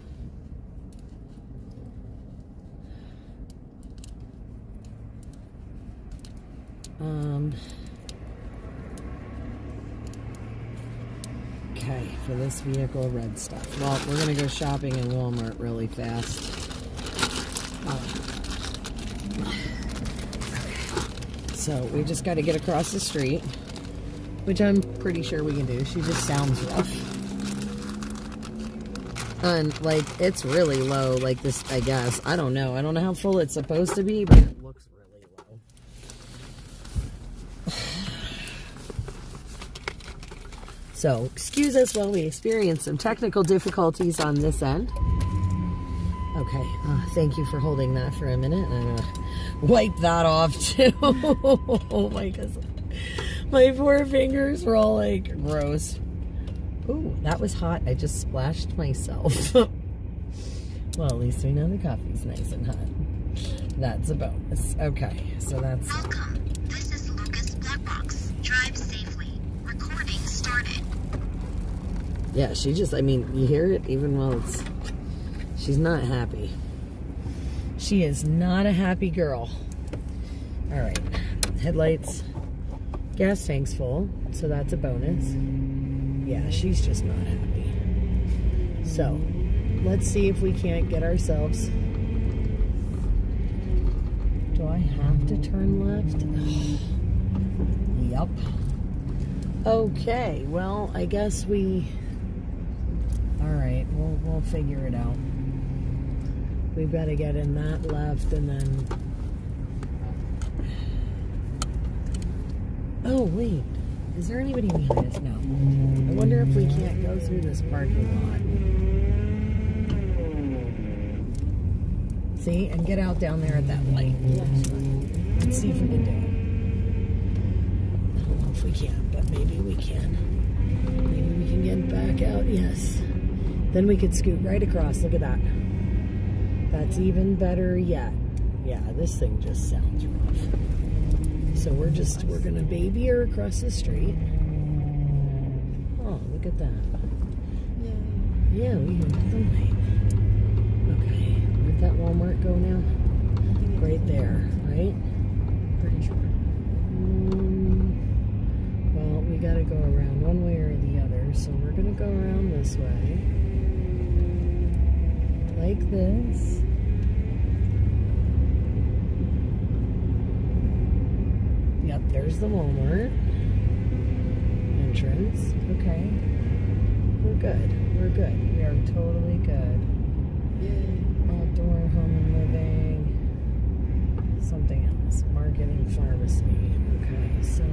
okay, for this vehicle, red stuff. Well, we're gonna go shopping in Walmart really fast. So we just got to get across the street, which I'm pretty sure we can do. She just sounds rough. And like, it's really low, like this, I guess. I don't know how full it's supposed to be, but it looks really low. So excuse us while we experience some technical difficulties on this end. Okay, thank you for holding that for a minute. I'm gonna wipe that off too. Oh my goodness. My poor fingers were all like gross. Ooh, that was hot. I just splashed myself. Well, at least we know the coffee's nice and hot. That's a bonus. Okay, so that's... Welcome. This is Lucas Black Box. Drive safely. Recording started. Yeah, she just, I mean, you hear it even while it's... She's not happy. She is not a happy girl. All right, headlights, gas tank's full, so that's a bonus. Yeah, she's just not happy. So, let's see if we can't get ourselves... Do I have to turn left? Yup. Okay, well, I guess we... Alright, we'll figure it out. We've got to get in that left and then... Oh, wait. Is there anybody behind us? No. I wonder if we can't go through this parking lot. See? And get out down there at that light. Let's see if we can do it. I don't know if we can, but maybe we can. Maybe we can get back out. Yes. Then we could scoot right across. Look at that. That's even better yet. Yeah, this thing just sounds rough. So we're gonna baby her across the street. Oh, look at that. Yeah, we can do the light. Okay, where'd that Walmart go now? Right there, right? Pretty sure. Well, we gotta go around one way or the other, so we're gonna go around this way. Like this. Yep, there's the Walmart entrance. Okay. We're good. We're good. We are totally good. Yay. Outdoor, home and living. Something else. Market and pharmacy. Okay, so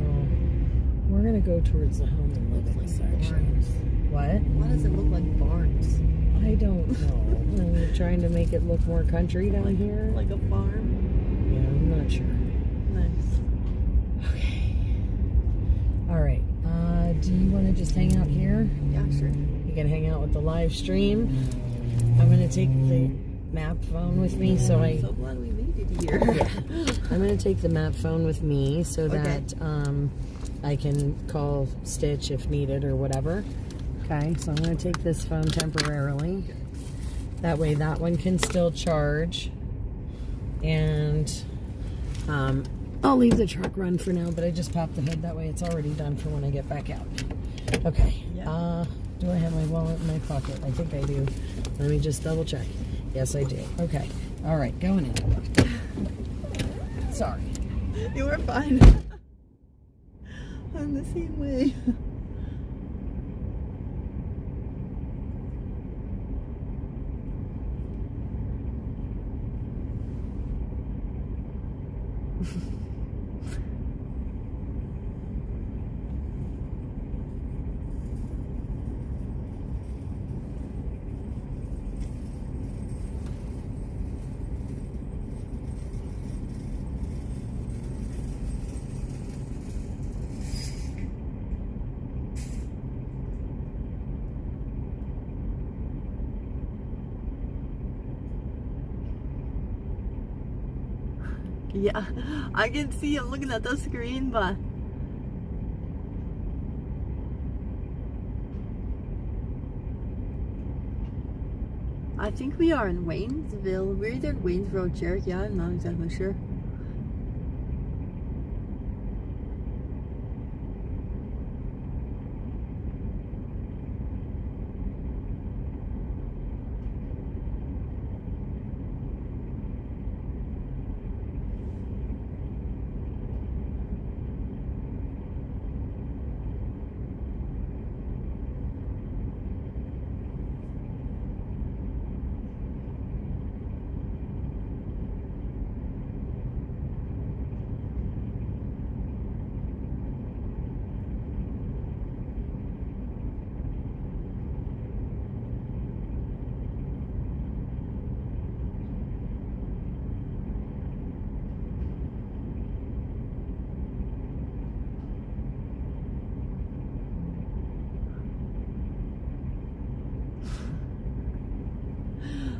we're going to go towards the home and living section. What? Why does it look like barns? I don't know. Are we trying to make it look more country down here? Like a farm? Yeah, I'm not sure. Nice. Okay. All right. Do you want to just hang out here? Yeah, sure. You can hang out with the live stream. I'm going to take the map phone with me, so I'm so glad we made it here. Yeah. I'm going to take the map phone with me so that I can call Stitch if needed or whatever. Okay, so I'm going to take this phone temporarily. That way that one can still charge. And I'll leave the truck run for now, but I just popped the hood. That way it's already done for when I get back out. Okay. Yeah. Do I have my wallet in my pocket? I think I do. Let me just double check. Yes, I do. Okay. All right, going in. Sorry. You were fine. I'm the same way. Yeah, I can see I'm looking at the screen, but I think we are in Waynesville. We're either in Waynesville or Cherokee. I'm not exactly sure.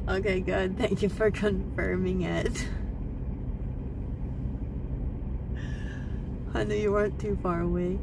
Okay, good. Thank you for confirming it. I knew you weren't too far away.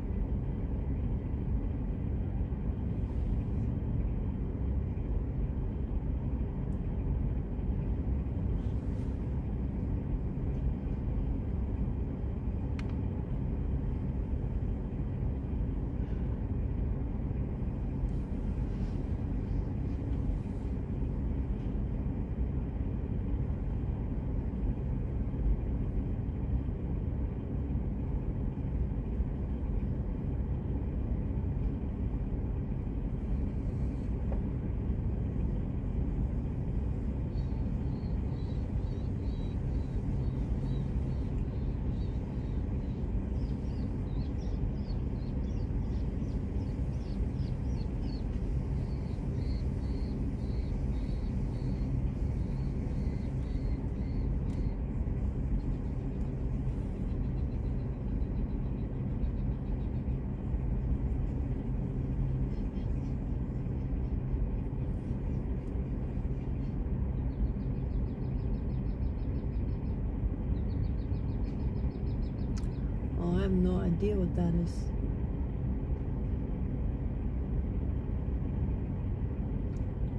Oh, I have no idea what that is.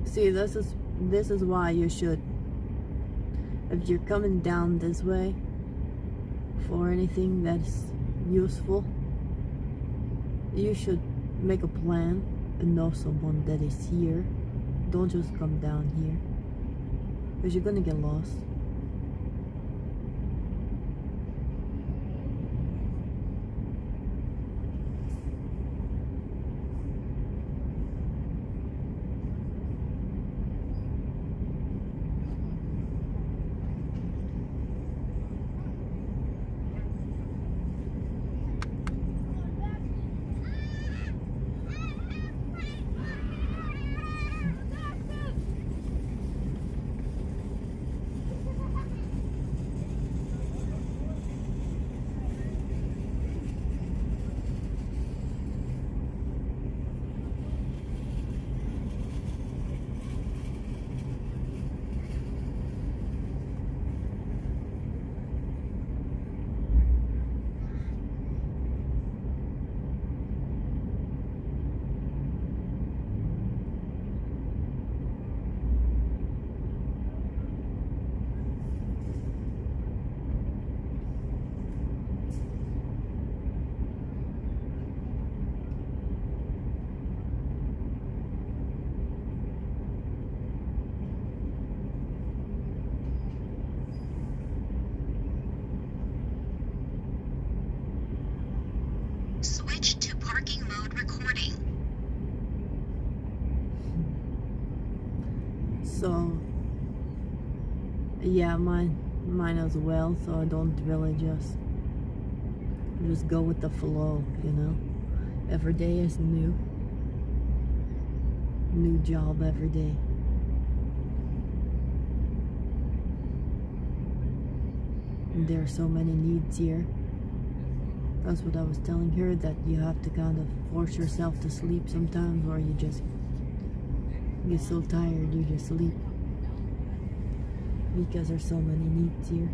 See, this is why you should, if you're coming down this way for anything that's useful, you should make a plan and know someone that is here. Don't just come down here, because you're gonna get lost. So yeah, mine as well. So I don't really just go with the flow, you know. Every day is new job every day. And there are so many needs here. That's what I was telling her, that you have to kind of force yourself to sleep sometimes, or you just get so tired you just sleep, because there's so many needs here.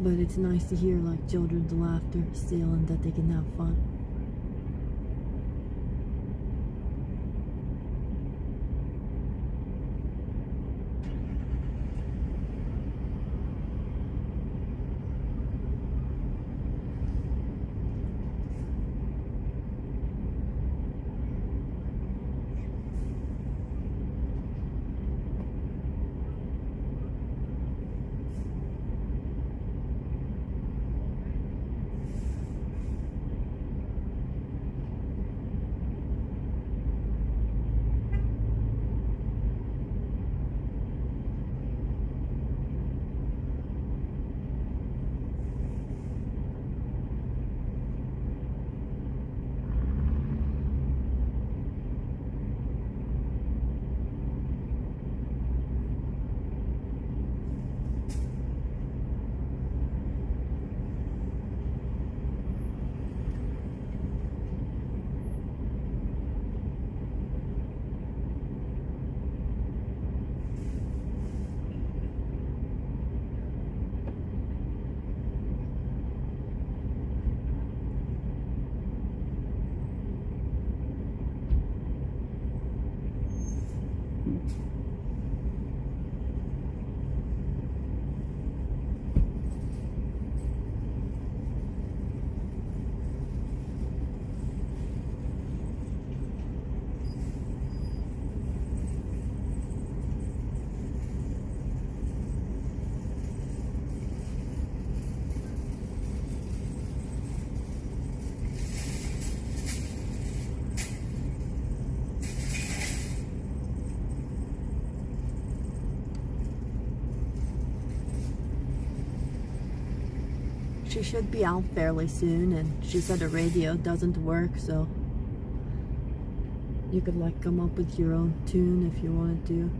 But it's nice to hear like children's laughter still, and that they can have fun. She should be out fairly soon, and she said the radio doesn't work, so you could like come up with your own tune if you wanted to.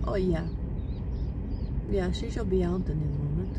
Oh yeah. Yeah, she shall be out in a moment.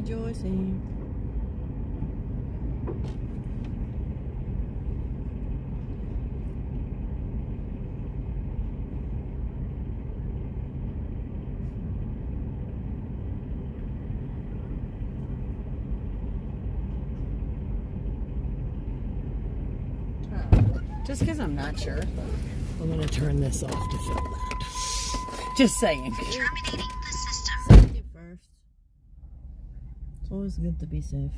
rejoicing. Just because I'm not sure. I'm going to turn this off to fill that. Just saying. Terminating the system. Safety first. It's always good to be safe.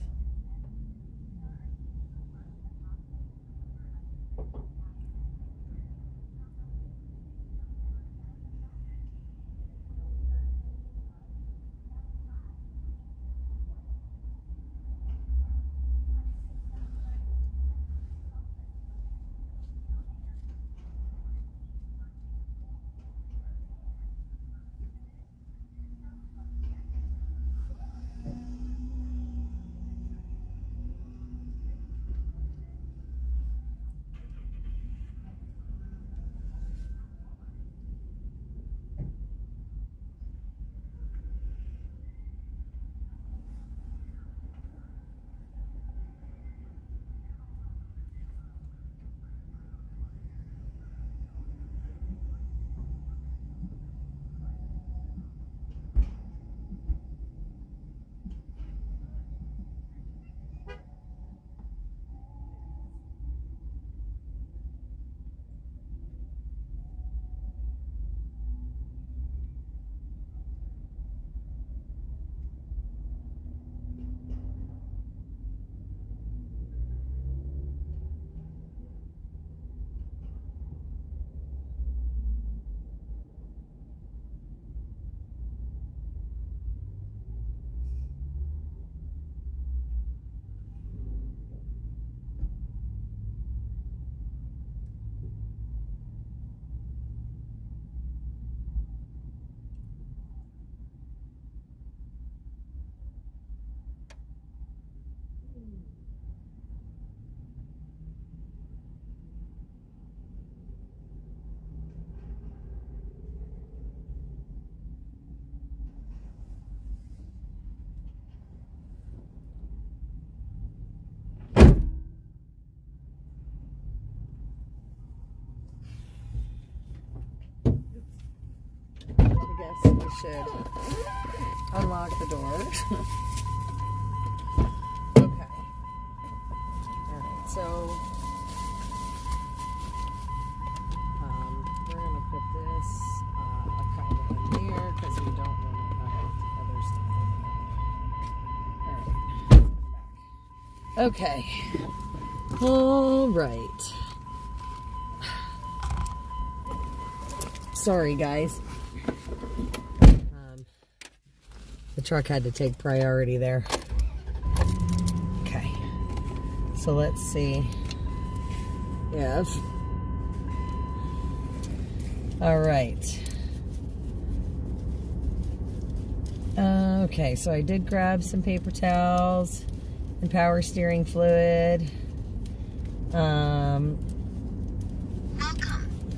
I guess we should unlock the door. Okay. Alright, so we're going to put this kind of in here because we don't want other stuff in there. Alright. Okay. Alright. Sorry, guys. The truck had to take priority there. Okay. So let's see. Yes. All right. Okay, so I did grab some paper towels and power steering fluid. Welcome.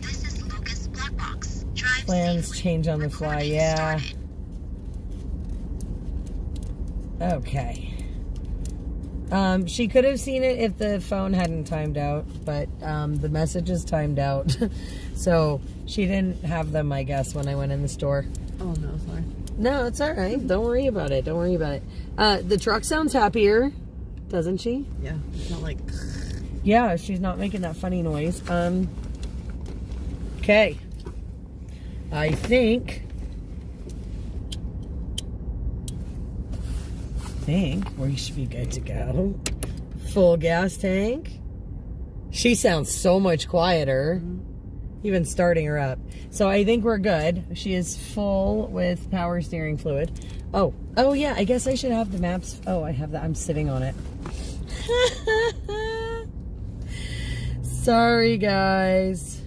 This is Lucas Black Box. Drive Plans safely. change on the fly, Recording yeah. started. Okay. She could have seen it if the phone hadn't timed out, but the message is timed out. So she didn't have them, I guess, when I went in the store. Oh no, sorry. No, it's all right. Don't worry about it. Don't worry about it. The truck sounds happier, doesn't she? Yeah, it's not like. Yeah, she's not making that funny noise. Okay. I think we should be good to go. Full gas tank. She sounds so much quieter. Even starting her up. So I think we're good. She is full with power steering fluid. Oh yeah, I guess I should have the maps. Oh, I have that. I'm sitting on it. Sorry, guys.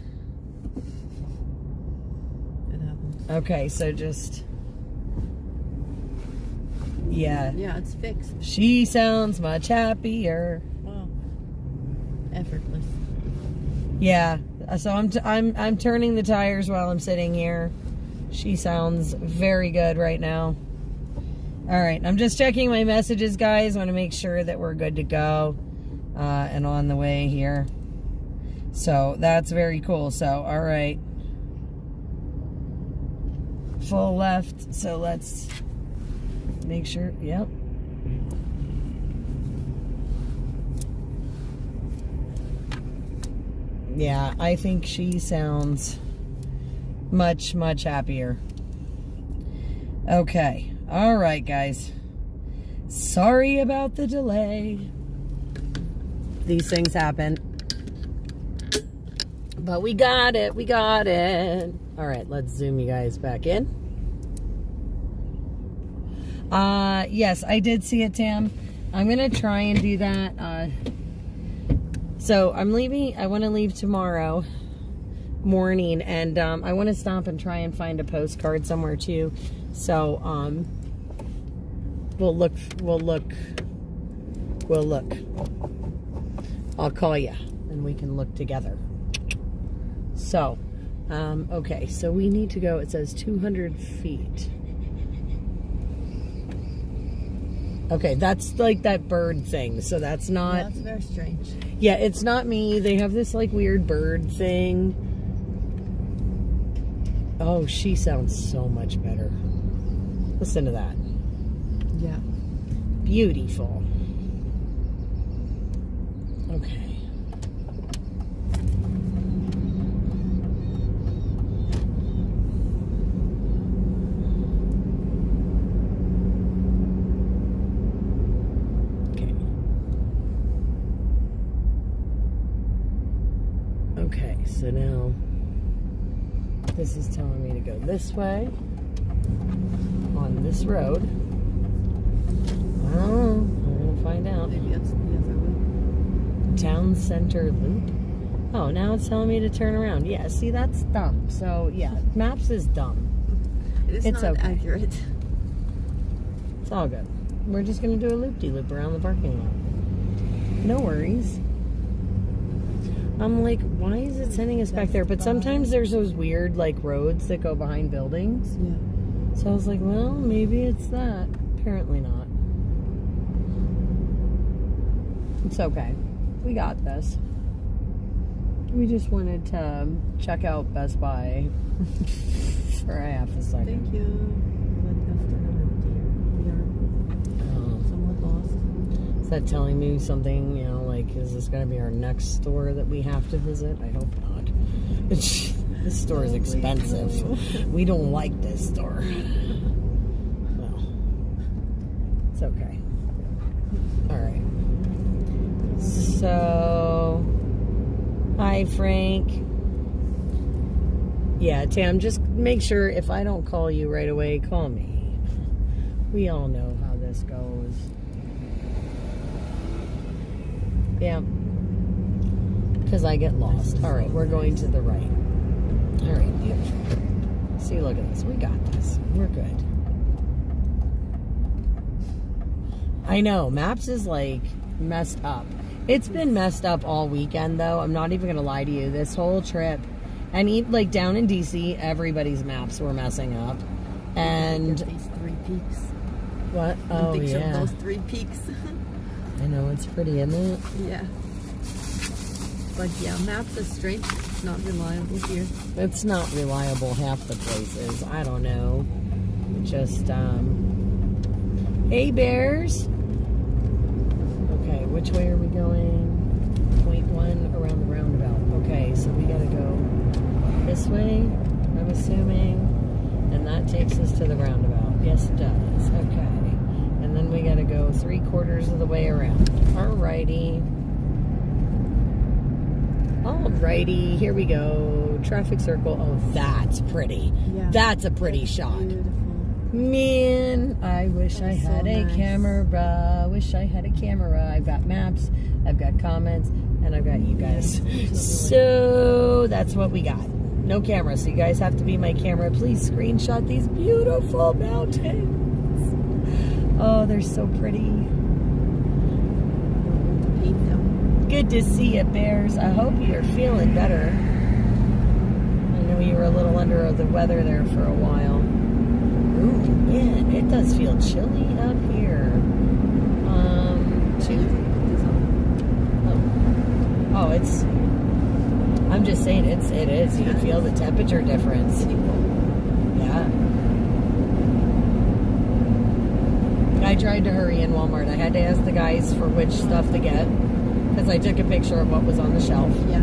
It happens. Okay, so just... Yeah. Yeah, it's fixed. She sounds much happier. Wow. Effortless. Yeah. So I'm turning the tires while I'm sitting here. She sounds very good right now. All right, I'm just checking my messages, guys. I want to make sure that we're good to go and on the way here. So that's very cool. So, all right. Full left. So let's make sure. Yep. Yeah, I think she sounds much, much happier. Okay. All right, guys. Sorry about the delay. These things happen. But we got it. We got it. All right, let's zoom you guys back in. Yes, I did see it, Tam. I'm going to try and do that. So I'm leaving. I want to leave tomorrow morning, and I want to stop and try and find a postcard somewhere too. So we'll look. I'll call you, and we can look together. So, okay. So we need to go. It says 200 feet. Okay, that's like that bird thing. So that's not. Yeah, that's very strange. Yeah, it's not me. They have this like weird bird thing. Oh, she sounds so much better. Listen to that. Yeah. Beautiful. Okay. Okay, so now this is telling me to go this way on this road. Oh, we're gonna find out. Maybe that's the other way. Town center loop. Oh, now it's telling me to turn around. Yeah, see, that's dumb. So yeah, Maps is dumb. It's It's not okay. accurate. It's all good. We're just gonna do a loop-de-loop around the parking lot. No worries. I'm like, why is it sending us back there? But sometimes there's those weird like roads that go behind buildings. Yeah. So I was like, well, maybe it's that. Apparently not. It's okay. We got this. We just wanted to check out Best Buy for a half a second. Thank you. Let us turn around here. We are somewhat lost. Is that telling me something, you know, like, is this going to be our next store that we have to visit? I hope not. This store is expensive. We don't like this store. Well, it's okay. All right. So, hi, Frank. Yeah, Tam, just make sure if I don't call you right away, call me. We all know how this goes. Yeah. Because I get lost. All right, we're going to the right. All right, beautiful. See, look at this. We got this. We're good. I know. Maps is like messed up. It's been messed up all weekend, though. I'm not even going to lie to you. This whole trip, and like down in DC, everybody's maps were messing up. And these 3 peaks. what? Oh, Picture yeah. of those 3 peaks. I know, it's pretty, isn't it? Yeah. But yeah, Maps is strange. It's not reliable here. It's not reliable half the places. I don't know. Just, hey, bears. Okay, which way are we going? Point 1 around the roundabout. Okay, so we gotta go this way, I'm assuming. And that takes us to the roundabout. Yes, it does. Okay. And then we gotta go 3/4 of the way around. Alrighty. Alrighty, here we go. Traffic circle. Oh, that's pretty. Yeah. That's a pretty shot. Beautiful. Man, I wish I That's had so a nice. camera. Wish I had a camera. I've got maps, I've got comments, and I've got you guys. So that's what we got. No camera, so you guys have to be my camera. Please screenshot these beautiful mountains. Oh, they're so pretty. Paint them. Good to see you, bears. I hope you're feeling better. I know you were a little under the weather there for a while. Ooh, man, it does feel chilly up here. Oh, it's. I'm just saying, it is. You can feel the temperature difference. Yeah. I tried to hurry in Walmart. I had to ask the guys for which stuff to get because I took a picture of what was on the shelf. Yeah.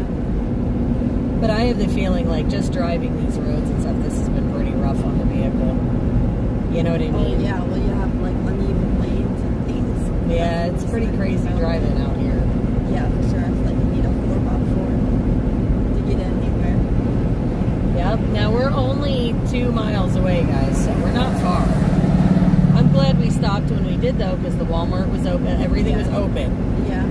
But I have the feeling like just driving these roads and stuff, this has been pretty rough on the vehicle. You know what I mean? Oh, yeah. Well, you have like uneven lanes and things. Yeah, it's pretty crazy driving out here. Yeah, for sure. It's like you need a 4x4 to get anywhere. Yep. Now we're only 2 miles away, guys, so we're not far. I'm glad we stopped when we did, though, because the Walmart was open. Everything was open. Yeah.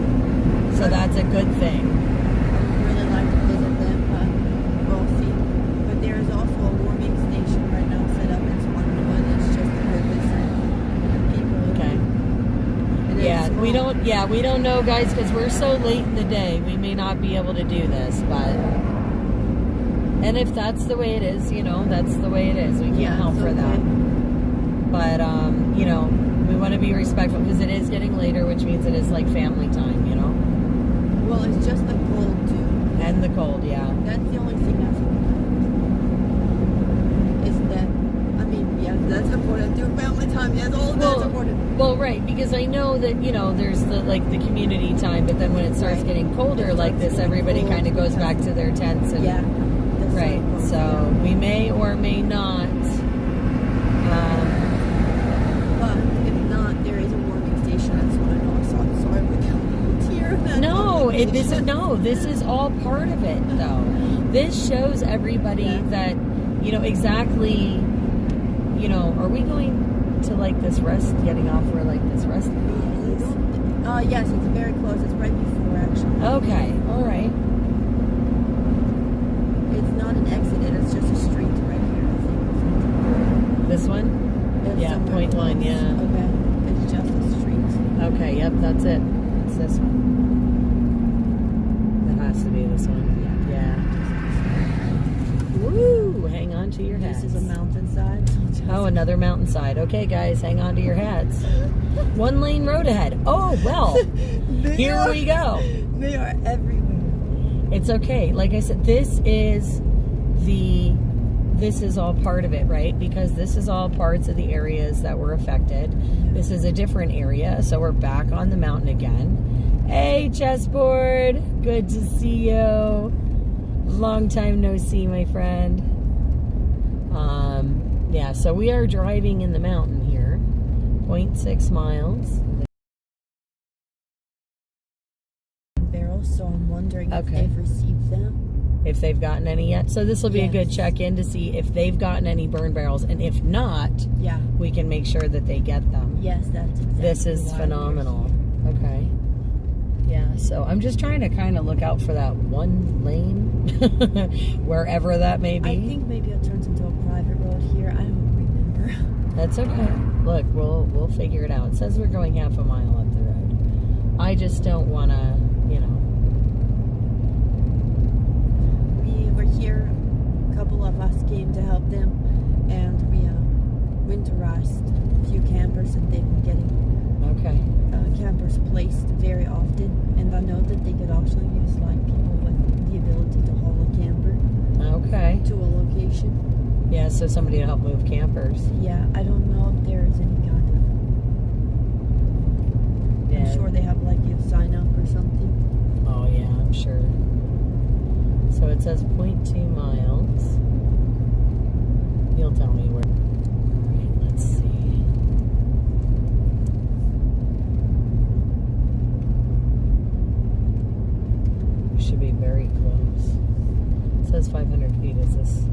So that's a good thing. I really like to visit them, but we'll see. But there is also a warming station right now set up in Swanton, but it's just a good visit. People. Okay. It is Yeah, small. we don't know, guys, because we're so late in the day. We may not be able to do this, but and if that's the way it is, you know, that's the way it is. We can't Yeah, help it's for okay. that. But you know, we want to be respectful because it is getting later, which means it is like family time, you know. Well, it's just the cold too. And the cold, yeah. That's the only thing that's important. Is that, I mean, yes, that's important too. Family time, yes, all of that's important. Well, right, because I know that, you know, there's the community time, but then when it starts Right. getting colder It like starts this, getting everybody cold kind of goes because- back to their tents and Yeah. that's right. cold, So yeah. we may or may not. But if not, there is a warming station. That's what I know. So I'm sorry we can't here. That No, warming this is all part of it, though. This shows everybody Yeah. that, you know, exactly. You know, are we going to like this rest? Getting off where like this rest area is? Yes, it's very close. It's right before actually. Okay, all right. It's not an exit. It's just a street right here. I think. This one? It's Yeah, somewhere point one, close. yeah. Okay. It's just a street. Okay, yep, that's it. It's this one. It has to be this one. Yeah. Woo! Hang on to your hats. This is a mountainside. Oh, another mountainside. Okay, guys, hang on to your hats. 1 lane road ahead. Oh, well. Here we go. They are everywhere. It's okay. Like I said, this is all part of it, right? Because this is all parts of the areas that were affected. This is a different area, so we're back on the mountain again. Hey, chessboard. Good to see you. Long time no see, my friend. Yeah, so we are driving in the mountain here. 0.6 miles. Barrels, so I'm wondering if Okay. they've received them. If they've gotten any yet. So this will be a good Yes. check-in to see if they've gotten any burn barrels. And if not, Yeah. we can make sure that they get them. Yes, that's exactly This is why we're phenomenal. here. Okay. Yeah, so I'm just trying to kind of look out for that 1 lane, wherever that may be. I think maybe it turns into a private road here. I don't remember. That's okay. Look, we'll figure it out. It says we're going half a mile up the road. I just don't want to, you know. We were here. A couple of us came to help them, and we winterized a few campers, and they've been getting Okay. campers placed very often. And I know that they could actually use like people with the ability to haul a camper Okay. to a location. Yeah, so somebody to help move campers. Yeah, I don't know if there is any kind of. Yeah. I'm sure they have like you sign up or something. Oh, yeah, I'm sure. So it says 0.2 miles. You'll tell me where. All right, let's see. We should be very close. It says 500 feet. Is this